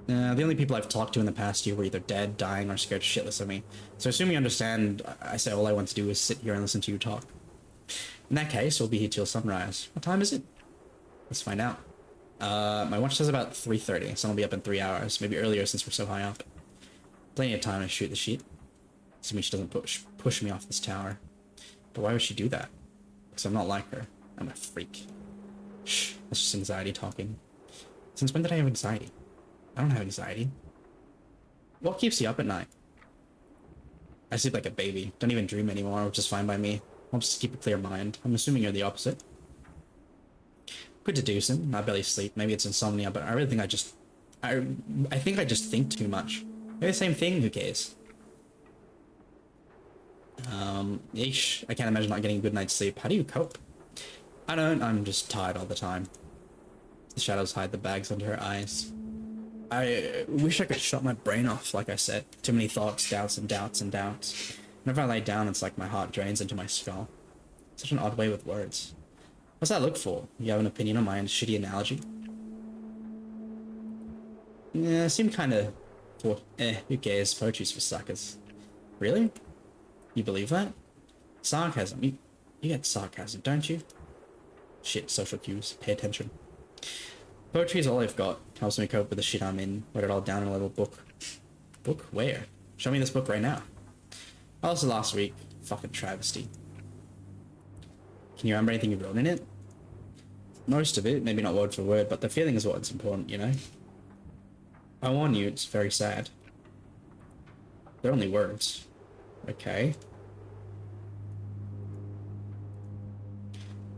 The only people I've talked to in the past year were either dead, dying, or scared shitless of me. So assume you understand, I say all I want to do is sit here and listen to you talk. In that case, we'll be here till sunrise. What time is it? Let's find out. My watch says about 3:30, so I'll be up in 3 hours. Maybe earlier since we're so high up. Plenty of time to shoot the sheet. Assuming she doesn't push me off this tower. But why would she do that? Because I'm not like her. I'm a freak. Shh, that's just anxiety talking. Since when did I have anxiety? I don't have anxiety. What keeps you up at night? I sleep like a baby. Don't even dream anymore, which is fine by me. I'll just keep a clear mind. I'm assuming you're the opposite. Good deducing. I barely sleep. Maybe it's insomnia, but I really think I think I just think too much. Maybe the same thing, who cares? Yeesh. I can't imagine not getting a good night's sleep. How do you cope? I don't. I'm just tired all the time. The shadows hide the bags under her eyes. I wish I could shut my brain off, like I said. Too many thoughts, doubts, and doubts, and doubts. Whenever I lay down, it's like my heart drains into my skull. Such an odd way with words. What's that look for? You have an opinion on my shitty analogy? Yeah, seemed kinda... who cares? Poetry's for suckers. Really? You believe that? Sarcasm. You get sarcasm, don't you? Shit, social cues. Pay attention. Poetry is all I've got. Helps me cope with the shit I'm in. Write it all down in a little book. Book? Where? Show me this book right now. Also last week. Fucking travesty. Can you remember anything you wrote in it? Most of it, maybe not word for word, but the feeling is what's important, you know? I warn you, it's very sad. They're only words. Okay.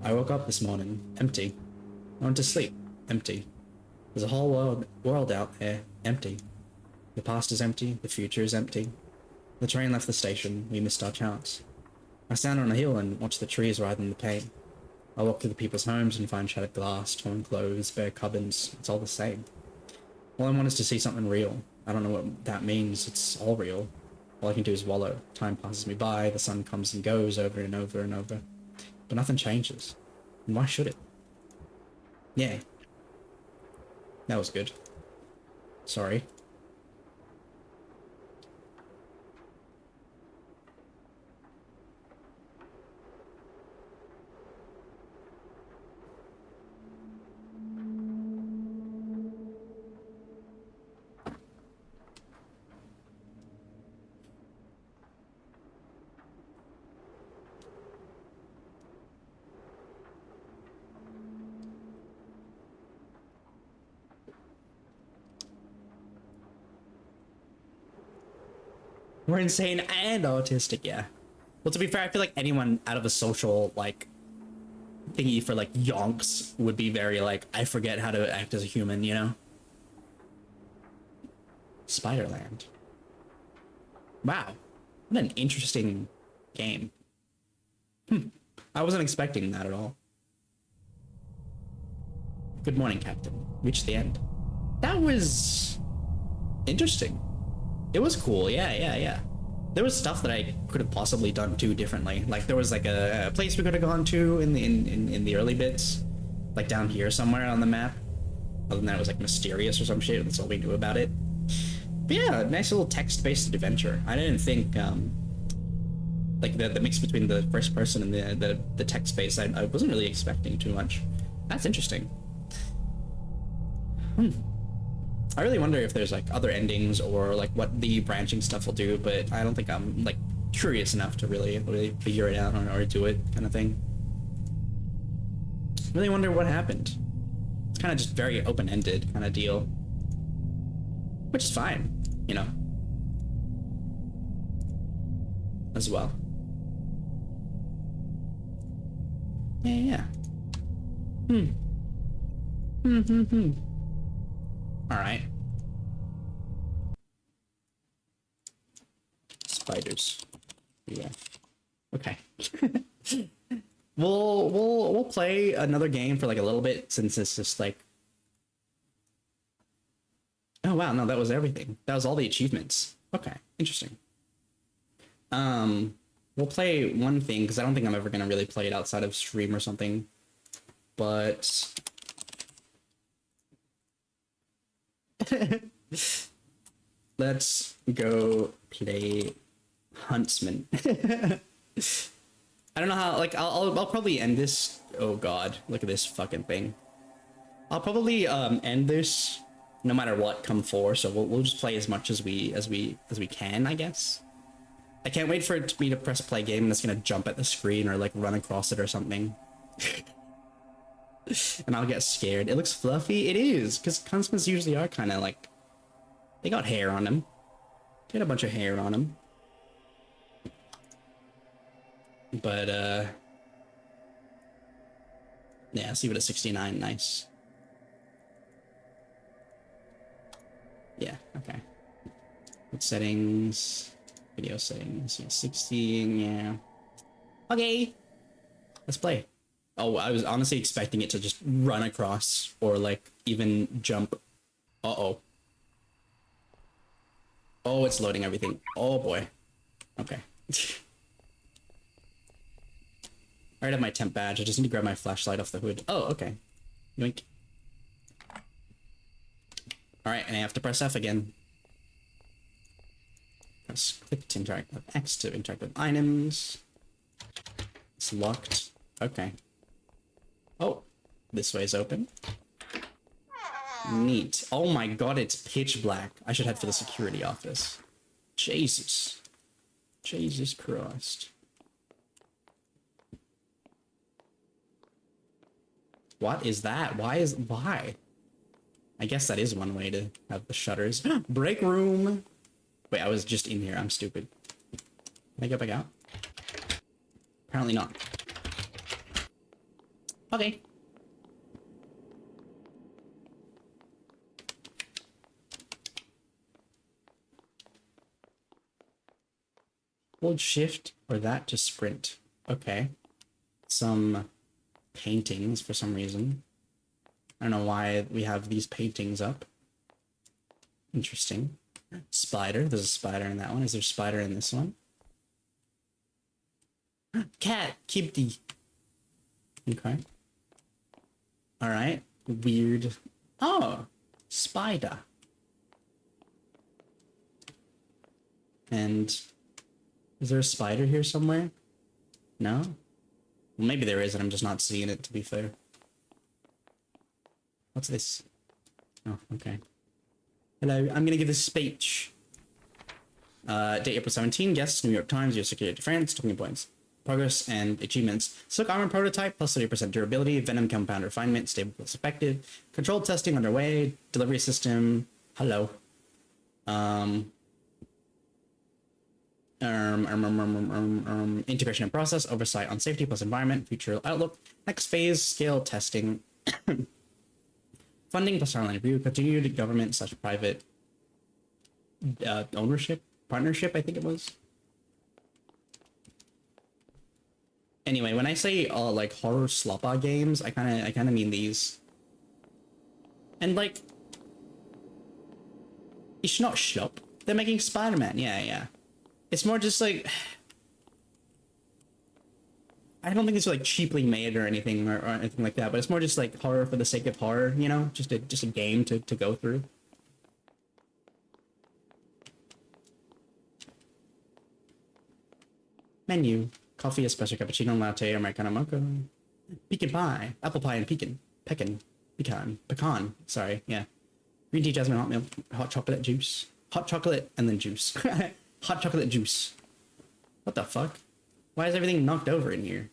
I woke up this morning, empty. I went to sleep, empty. There's a whole world out there, empty. The past is empty, the future is empty. The train left the station, we missed our chance. I stand on a hill and watch the trees rather than the pain. I walk through the people's homes and find shattered glass, torn clothes, bare cupboards. It's all the same. All I want is to see something real. I don't know what that means. It's all real. All I can do is wallow. Time passes me by, the sun comes and goes over and over and over. But nothing changes. And why should it? Yeah. That was good. Sorry. We're insane and autistic, yeah. Well, to be fair, I feel like anyone out of a social, like, thingy for, like, yonks would be very, like, I forget how to act as a human, you know? Spiderland. Wow. What an interesting game. I wasn't expecting that at all. Good morning, Captain. Reached the end. That was... interesting. It was cool, yeah. There was stuff that I could have possibly done too differently. Like there was like a place we could have gone to in the early bits, like down here somewhere on the map. Other than that, it was like mysterious or some shit. That's all we knew about it. But yeah, nice little text-based adventure. I didn't think like the mix between the first person and the text space. I wasn't really expecting too much. That's interesting. I really wonder if there's like other endings or like what the branching stuff will do, but I don't think I'm like curious enough to really figure it out or do it, kind of thing. Really wonder what happened. It's kind of just very open-ended kind of deal, which is fine, you know, as well. Yeah. All right. Spiders. Yeah. Okay. We'll play another game for like a little bit, since it's just like, oh wow, no, that was everything. That was all the achievements. Okay, interesting. We'll play one thing because I don't think I'm ever gonna really play it outside of stream or something. But let's go play Huntsman. I don't know how, like, I'll probably end this. Oh god, look at this fucking thing. I'll probably end this no matter what come 4, so we'll just play as much as we can, I guess. I can't wait for me to press play game and it's gonna jump at the screen or like run across it or something. And I'll get scared. It looks fluffy. It is, because Huntsmans usually are kind of like, they got hair on them. They got a bunch of hair on them. But yeah, let's leave it at 69. Nice. Yeah, okay. What settings? Video settings. Yeah, 16. Yeah. Okay. Let's play. Oh, I was honestly expecting it to just run across or like even jump. Uh-oh. Oh, it's loading everything. Oh boy. Okay. I already have my temp badge. I just need to grab my flashlight off the hood. Oh, okay. Yoink. Alright, and I have to press F again. Press click to interact with X to interact with items. It's locked. Okay. Oh, this way is open. Neat. Oh my god, it's pitch black. I should head for the security office. Jesus. Jesus Christ. What is that? Why? I guess that is one way to have the shutters. Break room! Wait, I was just in here. I'm stupid. Can I go back out? Apparently not. Okay. Hold shift or that to sprint. Okay. Some paintings for some reason. I don't know why we have these paintings up. Interesting. Spider. There's a spider in that one. Is there a spider in this one? Cat. Keep the. Okay. Alright. Weird. Oh. Spider. And is there a spider here somewhere? No? Well, maybe there is and I'm just not seeing it, to be fair. What's this? Oh, okay. Hello, I'm gonna give this speech. Date April 17, guests, New York Times, US Security Defense, talking points. Progress and achievements. Silk armor prototype, plus 30% durability, venom compound refinement, stable plus effective. Controlled testing underway, delivery system. Hello. Integration and process, oversight on safety plus environment, future outlook. Next phase, scale testing. Funding plus online review, continued government / private ownership, partnership, I think it was. Anyway, when I say like horror sloppa games, I kind of mean these. And like, it's not shop. They're making Spider-Man. Yeah. It's more just like, I don't think it's like cheaply made or anything or anything like that, but it's more just like horror for the sake of horror, you know, just a game to go through. Menu. Coffee, espresso, cappuccino, latte, Americano, mocha. Pecan pie. Apple pie and pecan. Pecan. Sorry, yeah. Green tea, jasmine, hot milk, hot chocolate juice. Hot chocolate and then juice. Hot chocolate juice. What the fuck? Why is everything knocked over in here?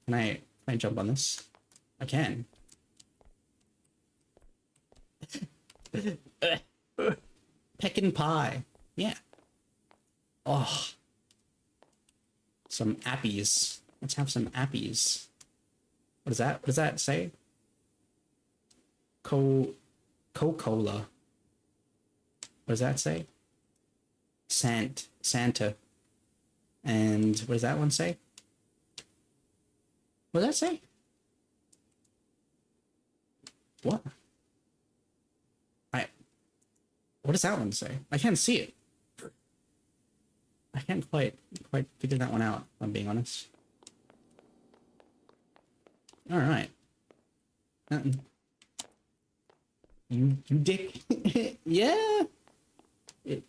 Can I jump on this? I can. Pecan pie. Yeah. Oh. Some appies. Let's have some appies. What is that? What does that say? Coca-Cola. What does that say? Santa. And what does that one say? What does that say? What? What does that one say? I can't see it. I can't quite figure that one out, if I'm being honest. Alright. You dick. Yeah. I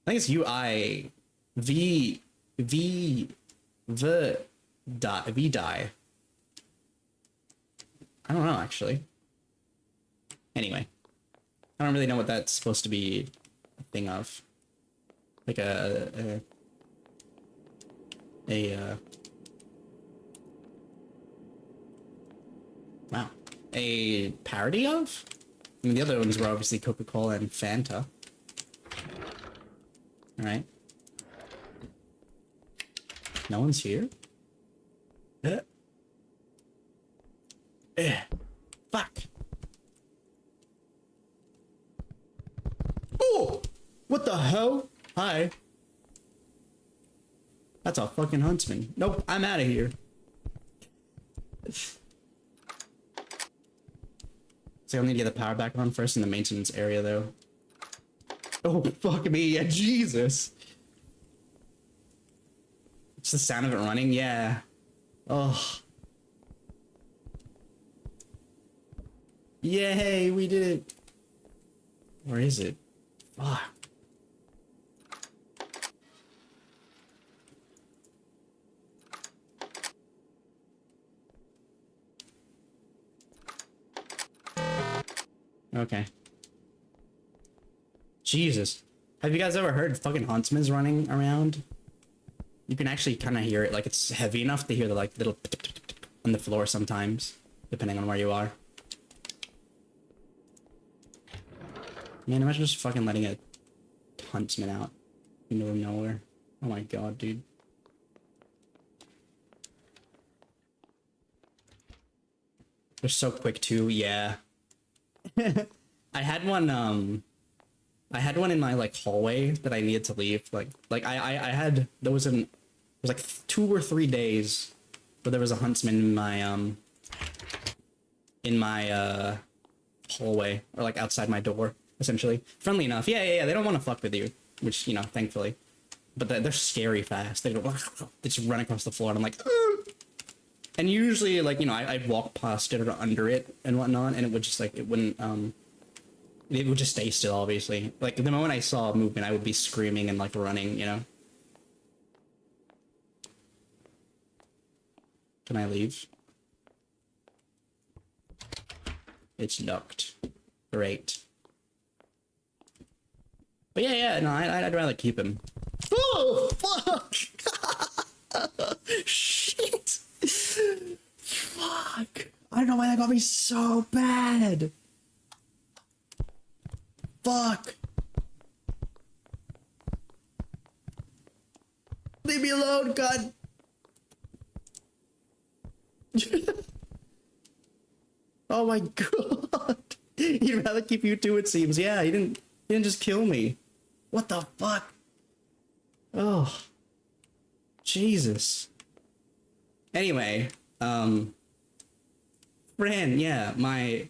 think it's UI. V die. I don't know, actually. Anyway. I don't really know what that's supposed to be a thing of. Like wow. A parody of? I mean, the other ones were obviously Coca-Cola and Fanta. Alright. No one's here? Fuck. Oh! What the hell? Hi. That's a fucking Huntsman. Nope, I'm out of here. So I'll need to get the power back on first in the maintenance area, though. Oh, fuck me. Yeah, Jesus. It's the sound of it running. Yeah. Oh. Yay, we did it. Where is it? Fuck. Okay. Jesus. Have you guys ever heard fucking Huntsman's running around? You can actually kind of hear it. Like, it's heavy enough to hear the, like, little on the floor sometimes, depending on where you are. Man, imagine just fucking letting a Huntsman out in the middle of nowhere. Oh my god, dude. They're so quick too, yeah. I had one in my like hallway that I needed to leave. Like I had there was like 2 or 3 days where there was a Huntsman in my hallway, or like outside my door, essentially. Friendly enough. Yeah. They don't want to fuck with you, which, you know, thankfully. But they're scary fast. They just run across the floor, and I'm like, ugh! And usually, like, you know, I'd walk past it or under it and whatnot, and it would just, like, it wouldn't, it would just stay still, obviously. Like, the moment I saw movement, I would be screaming and, like, running, you know? Can I leave? It's locked. Great. But yeah, no, I'd rather keep him. Oh, fuck! Shit! Fuck! I don't know why that got me so bad! Fuck! Leave me alone, God! Oh my god! He'd rather keep you too, it seems. Yeah, he didn't just kill me. What the fuck? Oh. Jesus. Anyway, Fran, yeah, my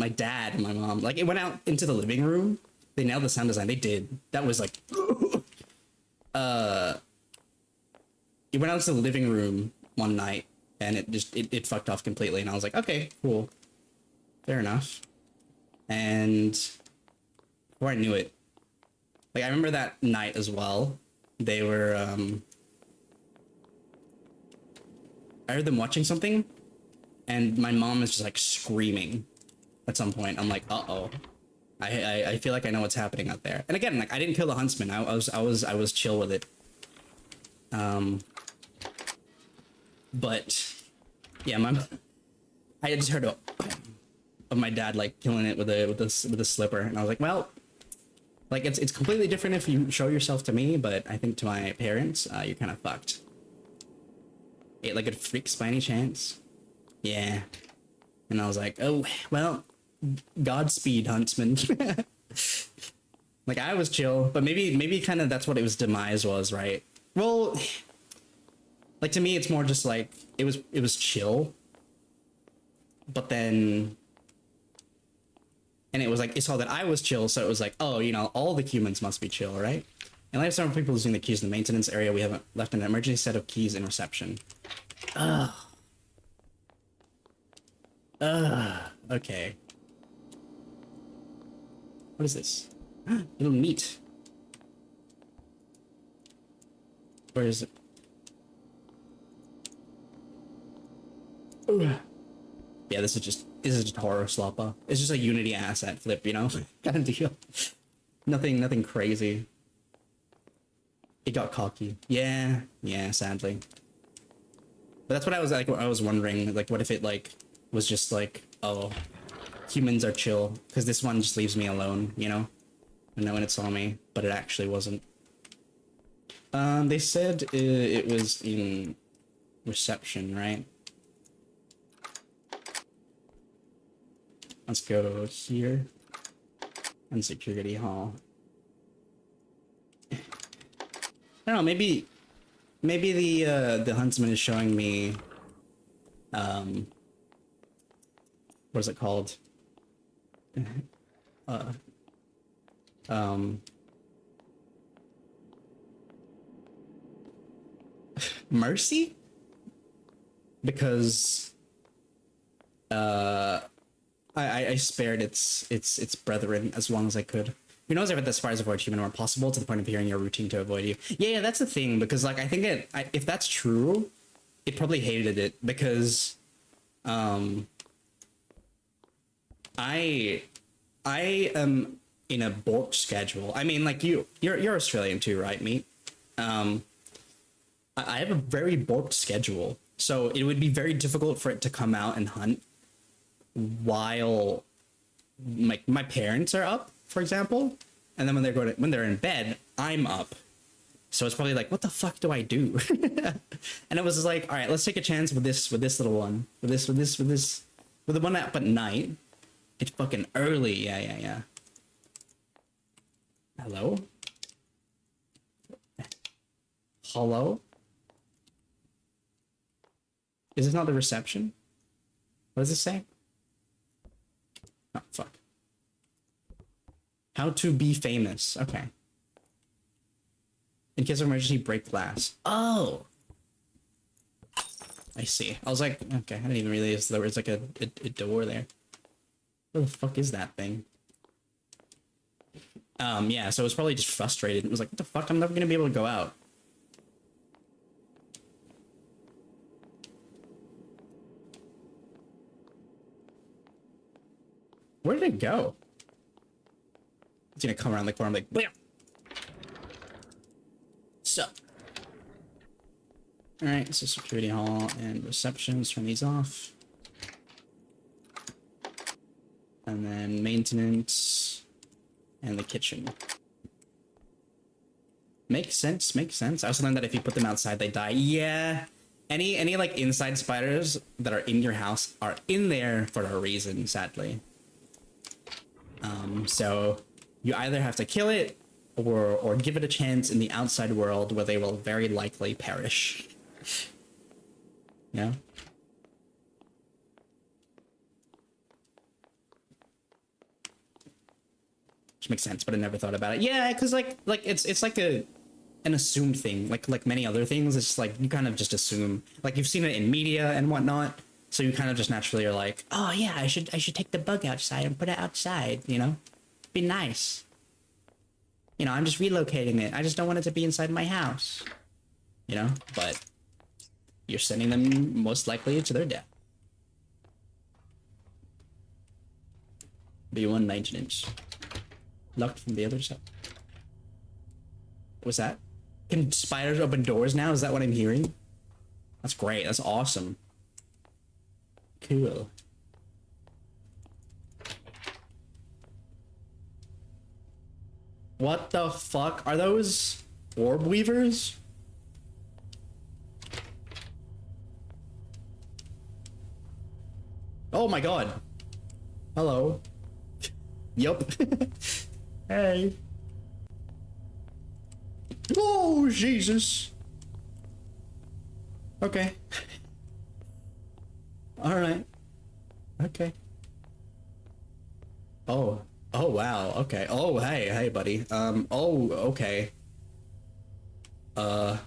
dad and my mom, like, it went out into the living room. They nailed the sound design. They did. That was like, it went out to the living room one night, and it fucked off completely, and I was like, okay, cool. fair enough. And before I knew it, like I remember that night as well. They were I heard them watching something, and my mom is just like screaming at some point. I'm like, uh-oh. I feel like I know what's happening out there. And again, like I didn't kill the huntsman. I was chill with it. But yeah, I just heard of my dad like killing it with a slipper, and I was like, well, like it's completely different if you show yourself to me, but I think to my parents, you're kind of fucked. Like it freaks by any chance? Yeah. And I was like, oh well, Godspeed, Huntsman. Like I was chill, but maybe kind of that's what it was demise was, right? Well, like to me it's more just like it was chill, but then and it was like it saw that I was chill, so it was like, oh, you know, all the humans must be chill, right? And like several people using the keys in the maintenance area, we haven't left an emergency set of keys in reception. Okay. What is this? Little meat. Where is it? Ugh. Yeah, this is just horror slopper. It's just a Unity asset flip, you know, kind of deal. Nothing crazy. It got cocky. Yeah, sadly. But that's what I was like. I was wondering, like, what if it like was just like, oh, humans are chill because this one just leaves me alone, you know, and no one saw me, but it actually wasn't. They said it was in reception, right? Let's go here and security hall. I don't know, maybe the huntsman is showing me what is it called? Mercy? Because I spared its brethren as long as I could. Who knows if it aspires to avoid human or possible to the point of hearing your routine to avoid you. Yeah, that's the thing, because like I think if that's true, it probably hated it because I am in a bulk schedule. I mean, like you're Australian too, right, mate? I have a very bulk schedule, so it would be very difficult for it to come out and hunt while my parents are up, for example, and then when they're in bed, I'm up. So it's probably like, what the fuck do I do? And it was just like, all right, let's take a chance with this little one, with the one up at night. It's fucking early. Yeah. Hello? Is this not the reception? What does it say? Oh, fuck. How to be famous. Okay. In case of emergency, break glass. Oh! I see. I was like, okay, I didn't even realize there was like a door there. What the fuck is that thing? Yeah, so it was probably just frustrated. It was like, what the fuck? I'm never gonna be able to go out. Where did it go? It's gonna come around the corner, I'm like, bam! Sup? Alright, so security hall and receptions, turn these off. And then maintenance and the kitchen. Makes sense. I also learned that if you put them outside, they die. Yeah. Any like inside spiders that are in your house are in there for a reason, sadly. So you either have to kill it or give it a chance in the outside world where they will very likely perish. Yeah. Which makes sense, but I never thought about it. Yeah, because like it's like an assumed thing, like many other things. It's just like you kind of just assume, like you've seen it in media and whatnot. So you kind of just naturally are like, oh yeah, I should take the bug outside and put it outside, you know? Be nice. You know, I'm just relocating it. I just don't want it to be inside my house. You know? But you're sending them most likely to their death. B1 maintenance. Locked from the other side. What's that? Can spiders open doors now? Is that what I'm hearing? That's great. That's awesome. Cool. What the fuck? Are those orb weavers? Oh my god. Hello. Yup. Hey. Oh, Jesus. Okay. Alright. Okay. Oh. Oh, wow. Okay. Oh, hey, buddy. Oh, okay. How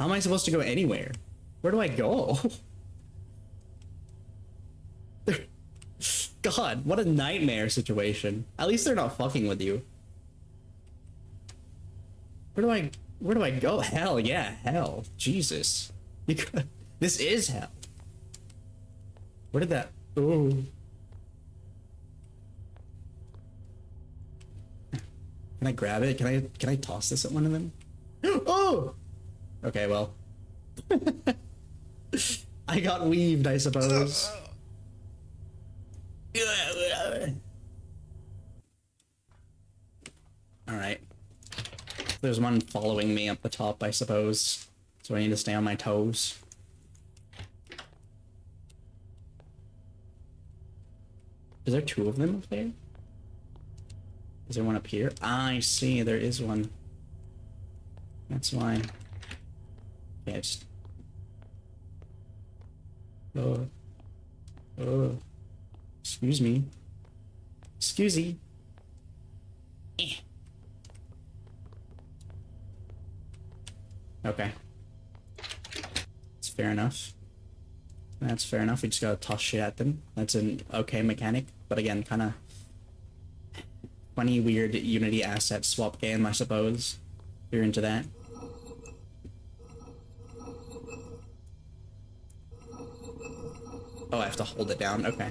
am I supposed to go anywhere? Where do I go? God, what a nightmare situation. At least they're not fucking with you. Where do I go? Hell, yeah, hell. Jesus. This is hell. Where did that... Ooh. Can I grab it? Can I toss this at one of them? Oh! Okay, well. I got weaved, I suppose. Alright. There's one following me up the top, I suppose. So I need to stay on my toes. Is there two of them up there? Is there one up here? Ah, I see, there is one. That's why. Yeah, just... Oh. Oh. Excuse me. Excusey. Eh. Okay. That's fair enough. That's fair enough. We just gotta toss shit at them. That's an okay mechanic. But again, kinda... funny, weird Unity asset swap game, I suppose. If you're into that. Oh, I have to hold it down. Okay.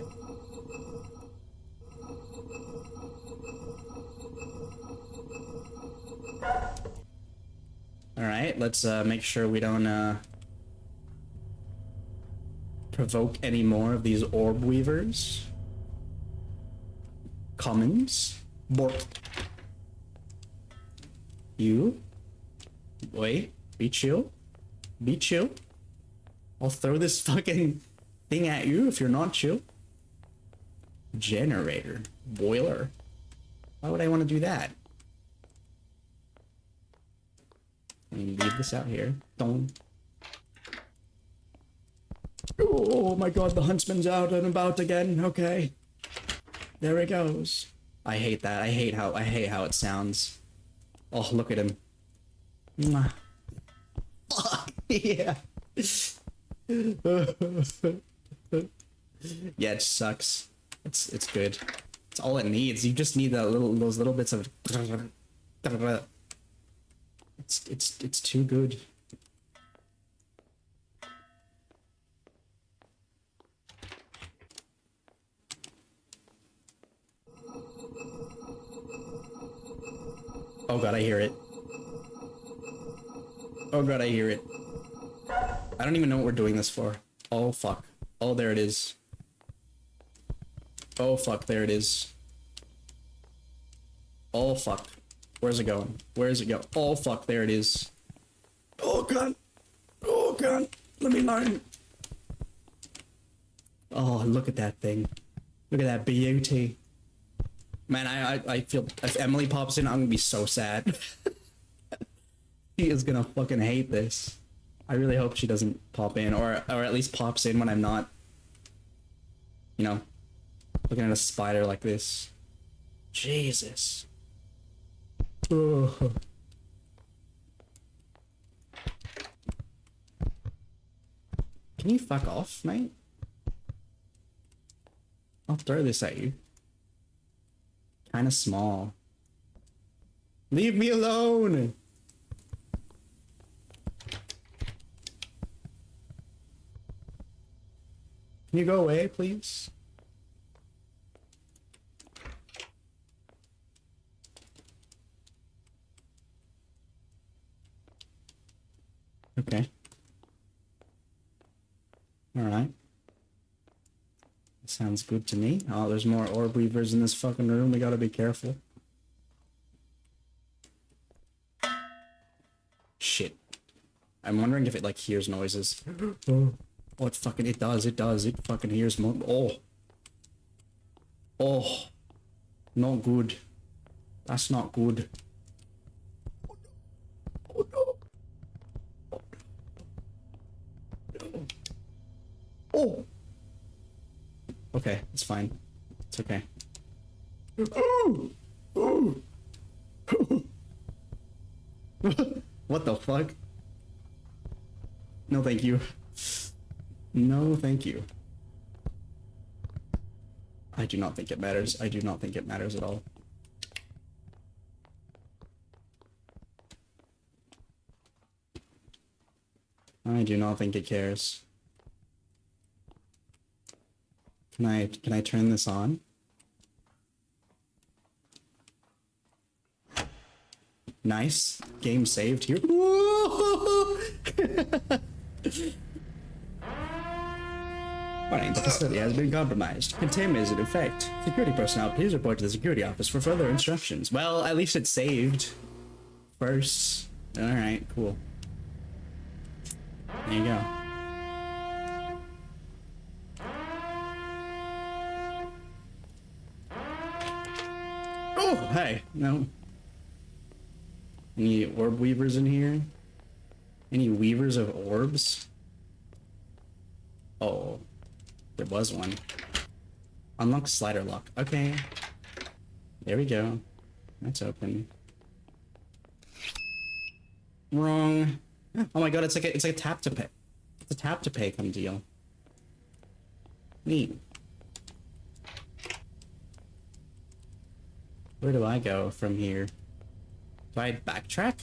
Alright, let's make sure we don't provoke any more of these orb weavers. Commons. Bork. You. Wait. Be chill. Be chill. I'll throw this fucking thing at you if you're not chill. Generator. Boiler. Why would I want to do that? Let me leave this out here. Don't. Oh my god, the Huntsman's out and about again. Okay. There it goes. I hate that. I hate how it sounds. Oh, look at him. Mwah. Fuck. Yeah. Yeah, it sucks. It's good. It's all it needs. You just need those little bits of it's too good. Oh god, I hear it. Oh god, I hear it. I don't even know what we're doing this for. Oh fuck. Oh, there it is. Oh fuck, there it is. Oh fuck. Where's it going? Where's it go? Oh fuck, there it is. Oh god. Oh god. Let me learn. Oh, look at that thing. Look at that beauty. Man, I feel if Emily pops in, I'm gonna be so sad. She is gonna fucking hate this. I really hope she doesn't pop in, or at least pops in when I'm not, you know, looking at a spider like this. Jesus. Oh. Can you fuck off, mate? I'll throw this at you. Kind of small. Leave me alone! Can you go away, please? Okay. Alright. Sounds good to me. Oh, there's more orb weavers in this fucking room. We gotta be careful. Shit. I'm wondering if it, like, hears noises. Oh, it fucking, it does. It fucking hears more. Oh. Oh. Not good. That's not good. Oh no. Oh. Okay, it's fine. It's okay. Oh. Oh. What the fuck? No, thank you. No, thank you. I do not think it matters. I do not think it matters at all. I do not think it cares. Can I turn this on? Nice. Game saved here. Warning, the facility has been compromised. Containment is in effect. Security personnel, please report to the security office for further instructions. Well, at least it's saved. First. Alright, cool. There you go. Oh, hey. No. Any orb weavers in here? Any weavers of orbs? Oh. There was one. Unlock slider lock. Okay. There we go. That's open. Wrong. Oh my god, it's like a tap to pay. It's a tap to pay kind of deal. Neat. Where do I go from here? Do I backtrack?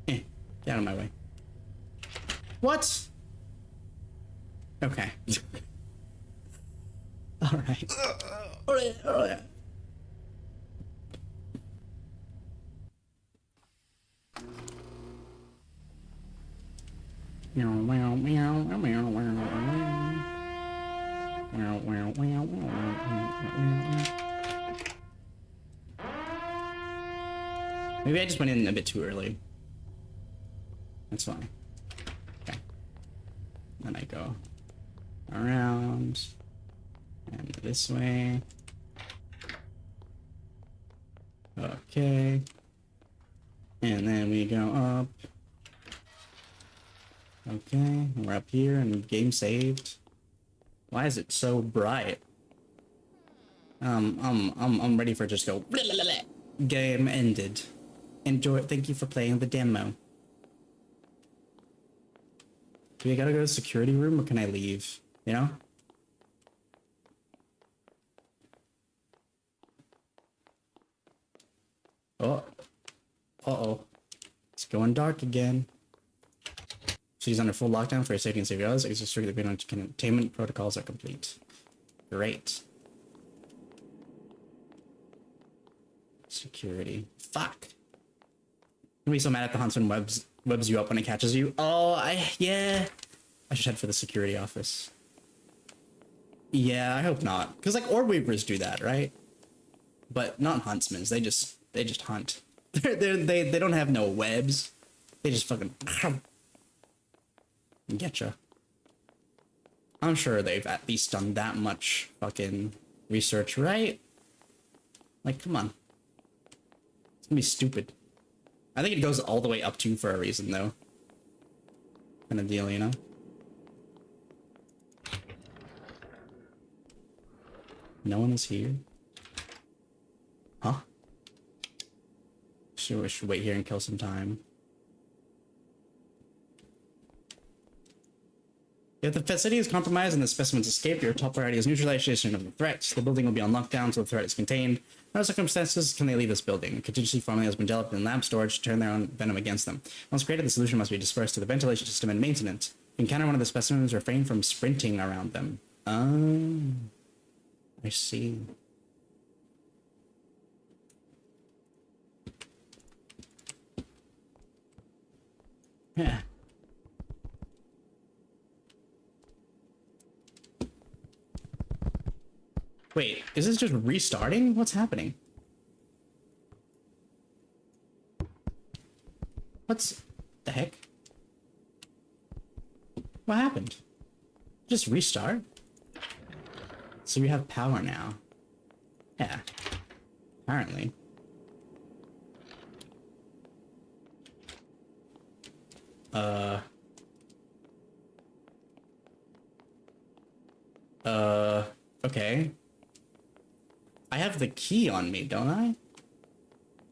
Get out of my way. What? Okay. Alright. Alright. Maybe I just went in a bit too early. That's fine. Okay. Then I go around and this way. Okay. And then we go up. Okay, we're up here and game saved. Why is it so bright? I'm ready for just go. Game ended. Enjoy. Thank you for playing the demo. Do we gotta go to the security room or can I leave? You know? Oh. Uh-oh. It's going dark again. She's under full lockdown for safety and safety others. It's strictly based on containment protocols are complete. Great. Security. Fuck. I'm gonna be so mad at the Huntsman webs you up when it catches you. Oh, yeah. I should head for the security office. Yeah, I hope not. Because like orb weavers do that, right? But not Huntsmans. They just hunt. They don't have no webs. They just fucking getcha. I'm sure they've at least done that much fucking research, right? Like, come on. It's gonna be stupid. I think it goes all the way up to for a reason, though. Kind of deal, you know? No one is here? Huh? We should wait here and kill some time. If the facility is compromised and the specimens escape, your top priority is neutralization of the threat. The building will be on lockdown until the threat is contained. No circumstances can they leave this building. A contingency formula has been developed in lab storage to turn their own venom against them. Once created, the solution must be dispersed to the ventilation system and maintenance. If you encounter one of the specimens, refrain from sprinting around them. Oh, I see. Yeah. Wait, is this just restarting? What's happening? What's the heck? What happened? Just restart? So we have power now. Yeah. Apparently. Okay. I have the key on me, don't I?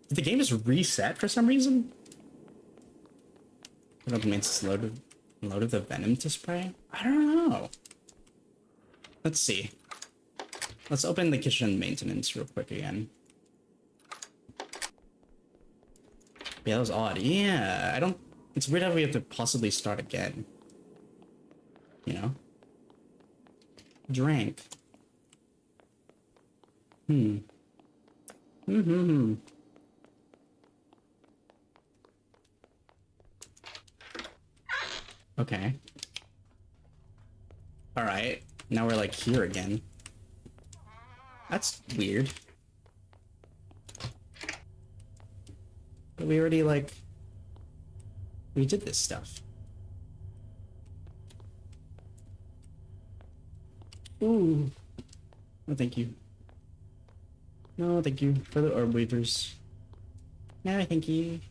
Did the game just reset for some reason? I don't know if it's loaded the venom to spray? I don't know. Let's see. Let's open the kitchen maintenance real quick again. Yeah, that was odd. Yeah, I don't... It's weird how we have to possibly start again. You know? Drank. Okay. Alright. Now we're like here again. That's weird. But we already like... We did this stuff. Ooh. No, thank you. No, thank you for the orb weavers. No, thank you.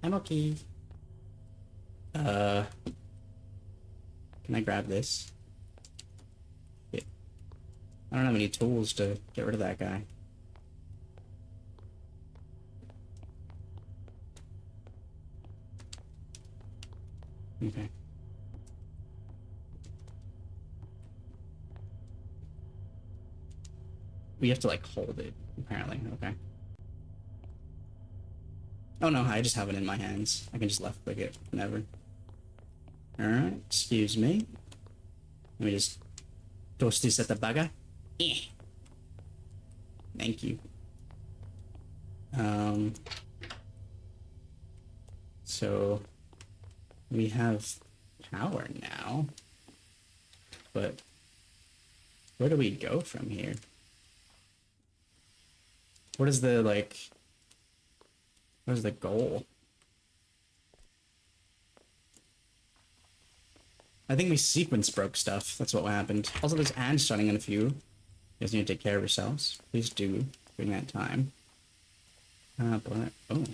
I'm okay. Can I grab this? Yeah. I don't have any tools to get rid of that guy. Okay. We have to like hold it, apparently. Okay. Oh no, I just have it in my hands. I can just left click it whenever. Alright, excuse me. Let me just toast this at the bugger. Thank you. So we have power now. But where do we go from here? What is the, like... What is the goal? I think we sequence broke stuff. That's what happened. Also, there's ads starting in a few. You guys need to take care of yourselves. Please do during that time. But... Oh.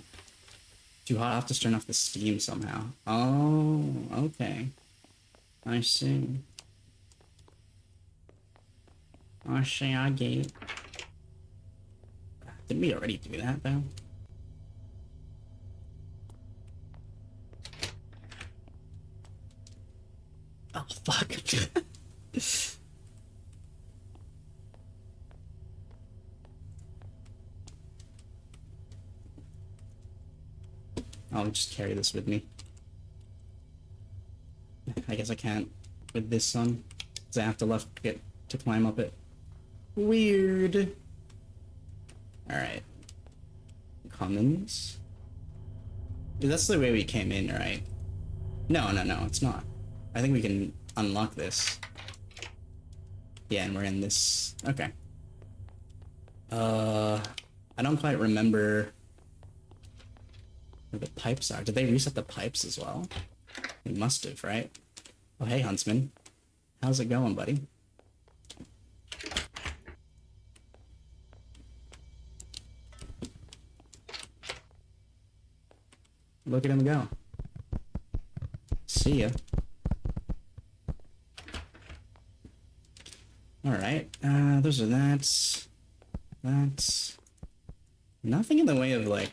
Too hot. I'll have to turn off the steam somehow. Oh, okay. I see. I see, I get it. Didn't we already do that, though? Oh, fuck. I'll just carry this with me. I guess I can't with this on, because I have to get to climb up it. Weird. Alright. Commons. That's the way we came in, right? No, it's not. I think we can unlock this. Yeah, and we're in this... Okay. I don't quite remember where the pipes are. Did they reset the pipes as well? They must have, right? Oh, hey, Huntsman. How's it going, buddy? Look at him go. See ya. Alright, those are that's nothing in the way of, like,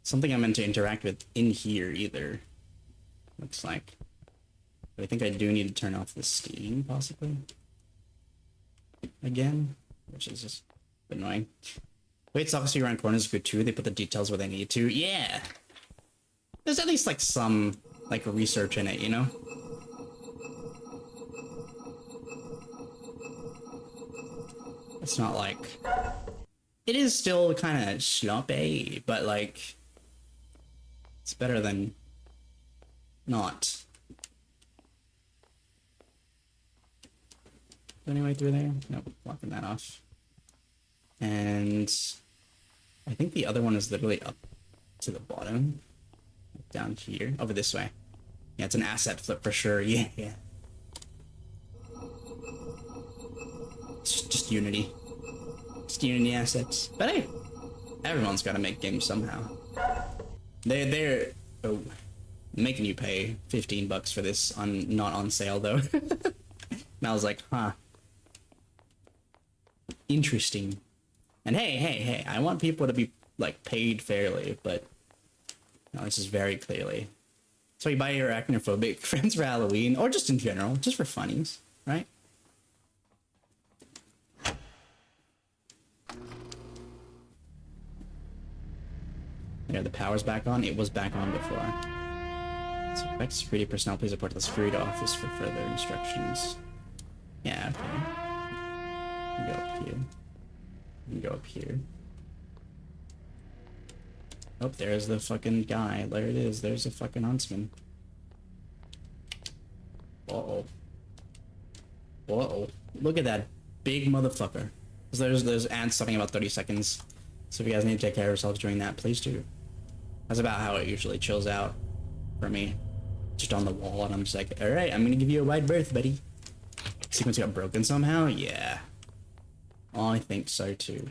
something I'm meant to interact with in here, either. Looks like. But I think I do need to turn off the steam, possibly. Again, which is just annoying. Weights obviously around corners is good too. They put the details where they need to. Yeah! There's at least like some like research in it, you know? It's not like... It is still kind of sloppy, but like... It's better than... not. Any way through there? Nope, blocking that off. And... I think the other one is literally up to the bottom. Down here. Over this way. Yeah, it's an asset flip for sure. Yeah, yeah. It's just Unity. Just Unity assets. But hey, everyone's got to make games somehow. They're making you pay $15 for this not on sale though. And I was like, huh. Interesting. And hey, I want people to be like paid fairly, but no, this is very clearly. So you buy your arachnophobic friends for Halloween, or just in general, just for funnies, right? There, the power's back on. It was back on before. Select security personnel, please report to the security office for further instructions. Yeah, okay. Go up here. Go up here. Oh, there's the fucking guy. There it is. There's the fucking Huntsman. Uh-oh. Uh-oh. Look at that big motherfucker. There's ants talking about 30 seconds. So if you guys need to take care of yourselves during that, please do. That's about how it usually chills out for me. Just on the wall, and I'm just like, alright, I'm gonna give you a wide berth, buddy. Sequence got broken somehow? Yeah. I think so too.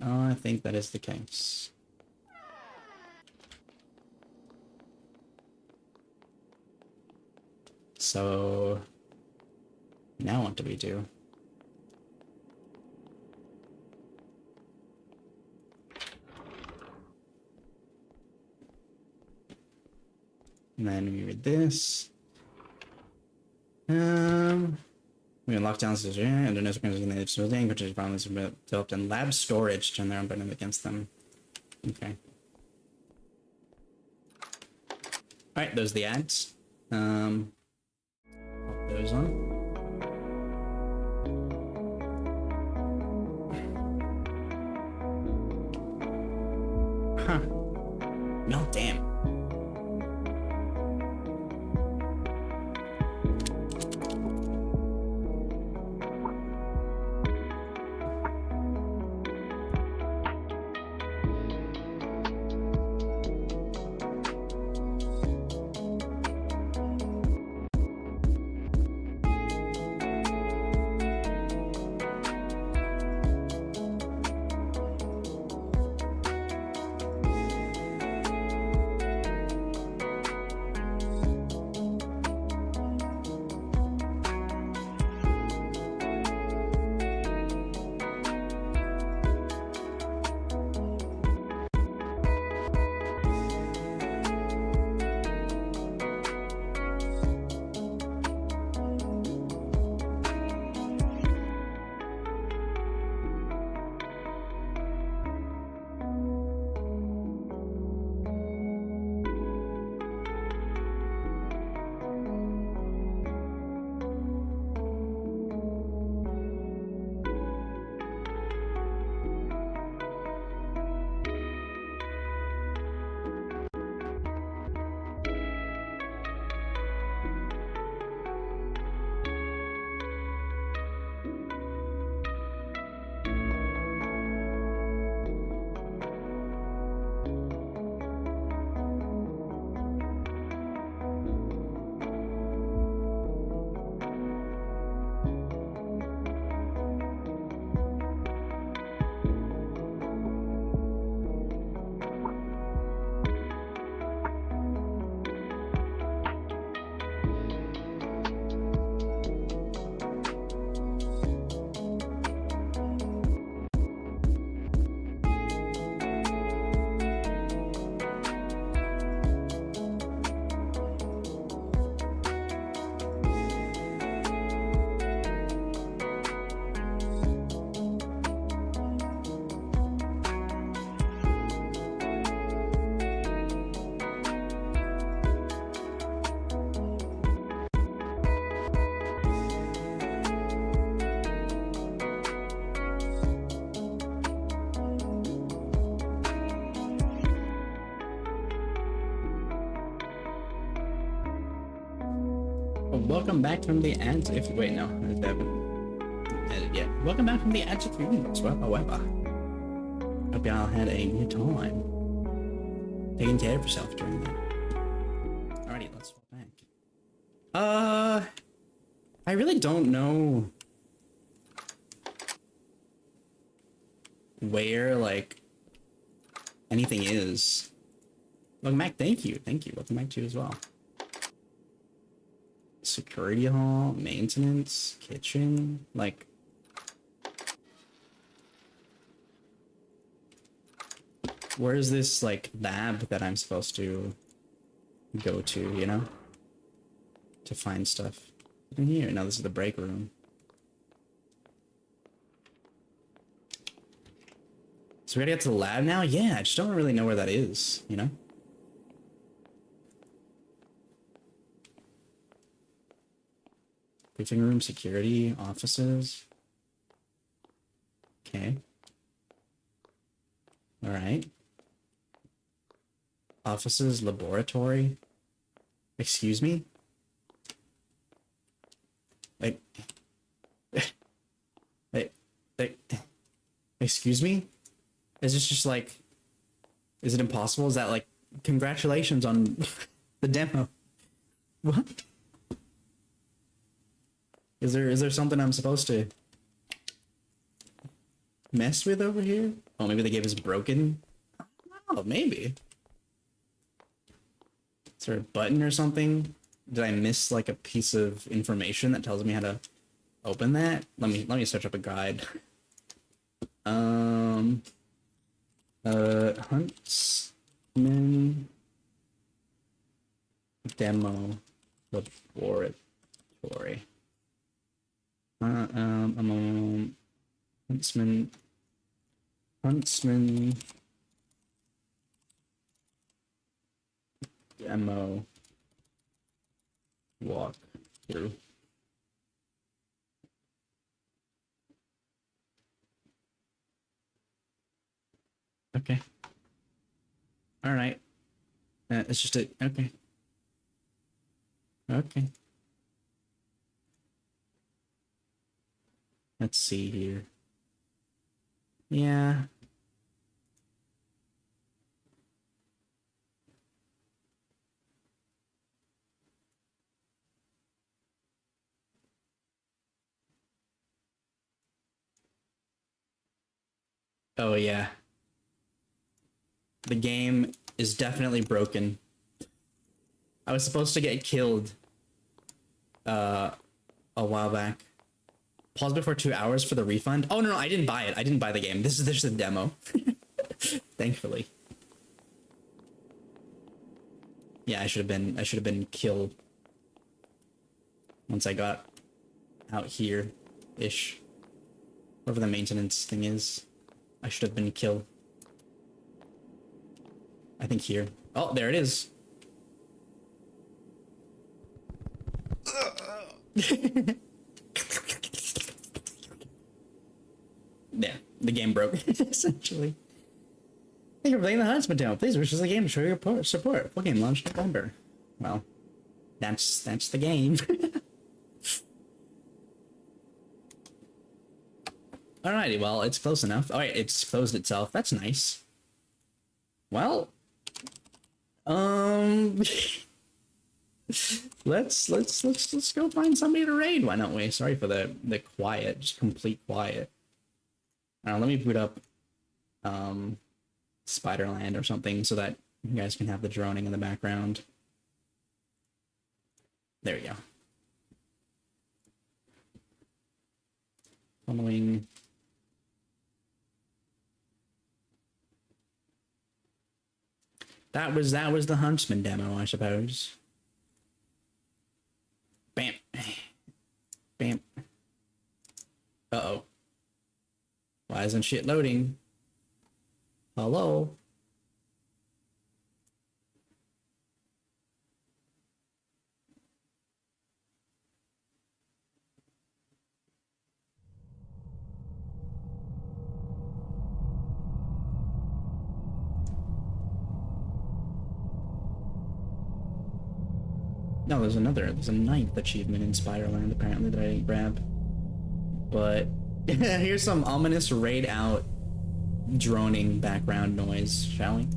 I think that is the case. So now what do we do? And then we read this. We can lock down scissors and no circumstances in the building, which is problems developed in lab storage to turn their own venom against them. Okay. Alright, those are the ads. Pop those on. Huh. No, damn. Well, welcome back from the ads. If wait, no, I haven't edited yet. Welcome back from the ads. If you however, hope y'all had a good time taking care of yourself during that. Alrighty, let's swap back. I really don't know where like anything is. Welcome back. Thank you. Welcome back to you as well. Security hall, maintenance, kitchen, like where is this like lab that I'm supposed to go to, you know? To find stuff. In here. Now this is the break room. So we gotta get to the lab now? Yeah, I just don't really know where that is, you know? Briefing room, security, offices. Okay. Alright. Offices, laboratory. Excuse me? Like... Excuse me? Is this just like... Is it impossible? Is that like... Congratulations on the demo. What? Is there something I'm supposed to mess with over here? Oh, maybe they gave us broken? Oh, maybe. Is there a button or something? Did I miss like a piece of information that tells me how to open that? Let me search up a guide. Huntsman demo laboratory. Huntsman demo walk through. Okay. All right. It's just a okay. Okay. Let's see here. Yeah. Oh yeah. The game is definitely broken. I was supposed to get killed a while back. Pause before 2 hours for the refund. Oh no, I didn't buy it. I didn't buy the game. This is the demo. Thankfully. Yeah, I should have been killed once I got out here ish. Whatever the maintenance thing is. I should have been killed. I think here. Oh, there it is. Yeah, the game broke, essentially. Thank you for playing the Huntsman demo. Please wish us the game to show your support. Full game launched November. Well, that's the game. Alrighty, well, it's close enough. Alright, it's closed itself. That's nice. Well, let's go find somebody to raid. Why don't we? Sorry for the quiet, just complete quiet. Let me boot up Spiderland or something so that you guys can have the droning in the background. There we go. Following. That was the Huntsman demo, I suppose. Bam. Bam. Uh-oh. Why isn't shit loading? Hello? No, there's a ninth achievement in Spiderland apparently that I didn't grab. But here's some ominous raid out droning background noise, shall we?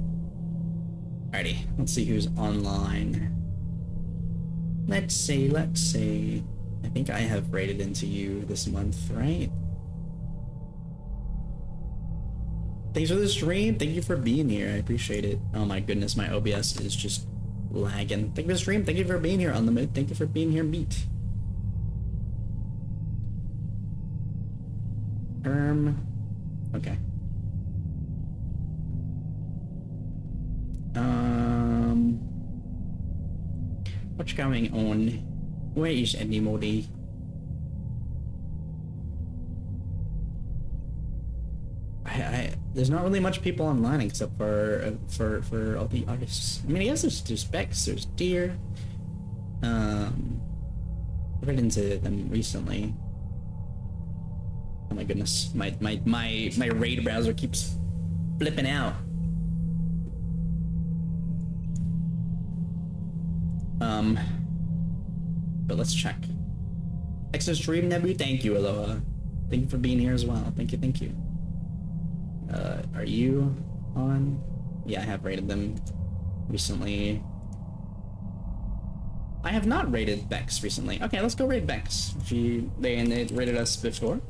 Alrighty, let's see who's online. Let's see. I think I have raided into you this month, right? Thanks for the stream. Thank you for being here. I appreciate it. Oh my goodness, my OBS is just lagging. Thank you for the stream. Thank you for being here on the mid. Thank you for being here, meet. Okay. What's going on? Where is anybody? There's not really much people online except for all the artists. I mean, I guess there's Bex, there's Deer. I read into them recently. Oh my goodness, my raid browser keeps flipping out. But let's check. Extra stream, Nebu. Thank you, Aloha. Thank you for being here as well. Thank you. Are you on? Yeah, I have raided them recently. I have not raided Bex recently. Okay, let's go raid Bex. They raided us before.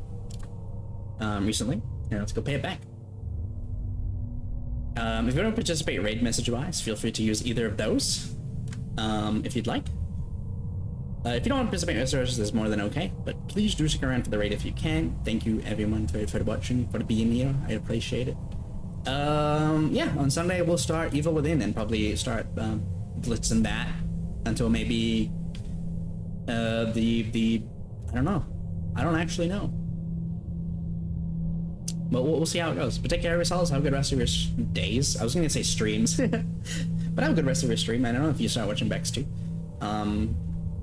Recently. Here, let's go pay it back. If you want to participate raid message-wise, feel free to use either of those. If you'd like. If you don't want to participate message-wise, that's more than okay. But please do stick around for the raid if you can. Thank you everyone for watching, for being here. I appreciate it. Yeah, on Sunday we'll start Evil Within and probably start blitzing that until maybe the I don't know. I don't actually know. But we'll see how it goes. But take care of yourselves. Have a good rest of your days. I was gonna say streams, but have a good rest of your stream. I don't know if you start watching Bex too.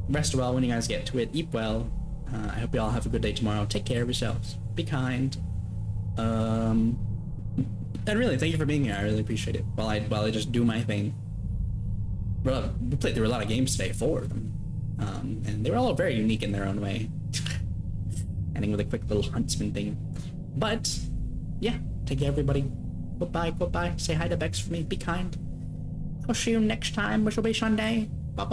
Rest well when you guys get to it. Eat well. I hope you all have a good day tomorrow. Take care of yourselves. Be kind. And really, thank you for being here. I really appreciate it. While I just do my thing. Bro, we played through a lot of games today, 4 of them. And they were all very unique in their own way. Ending with a quick little Huntsman thing. But yeah, take care everybody. Goodbye. Say hi to Bex for me. Be kind. I'll see you next time, which will be Sunday. Bye.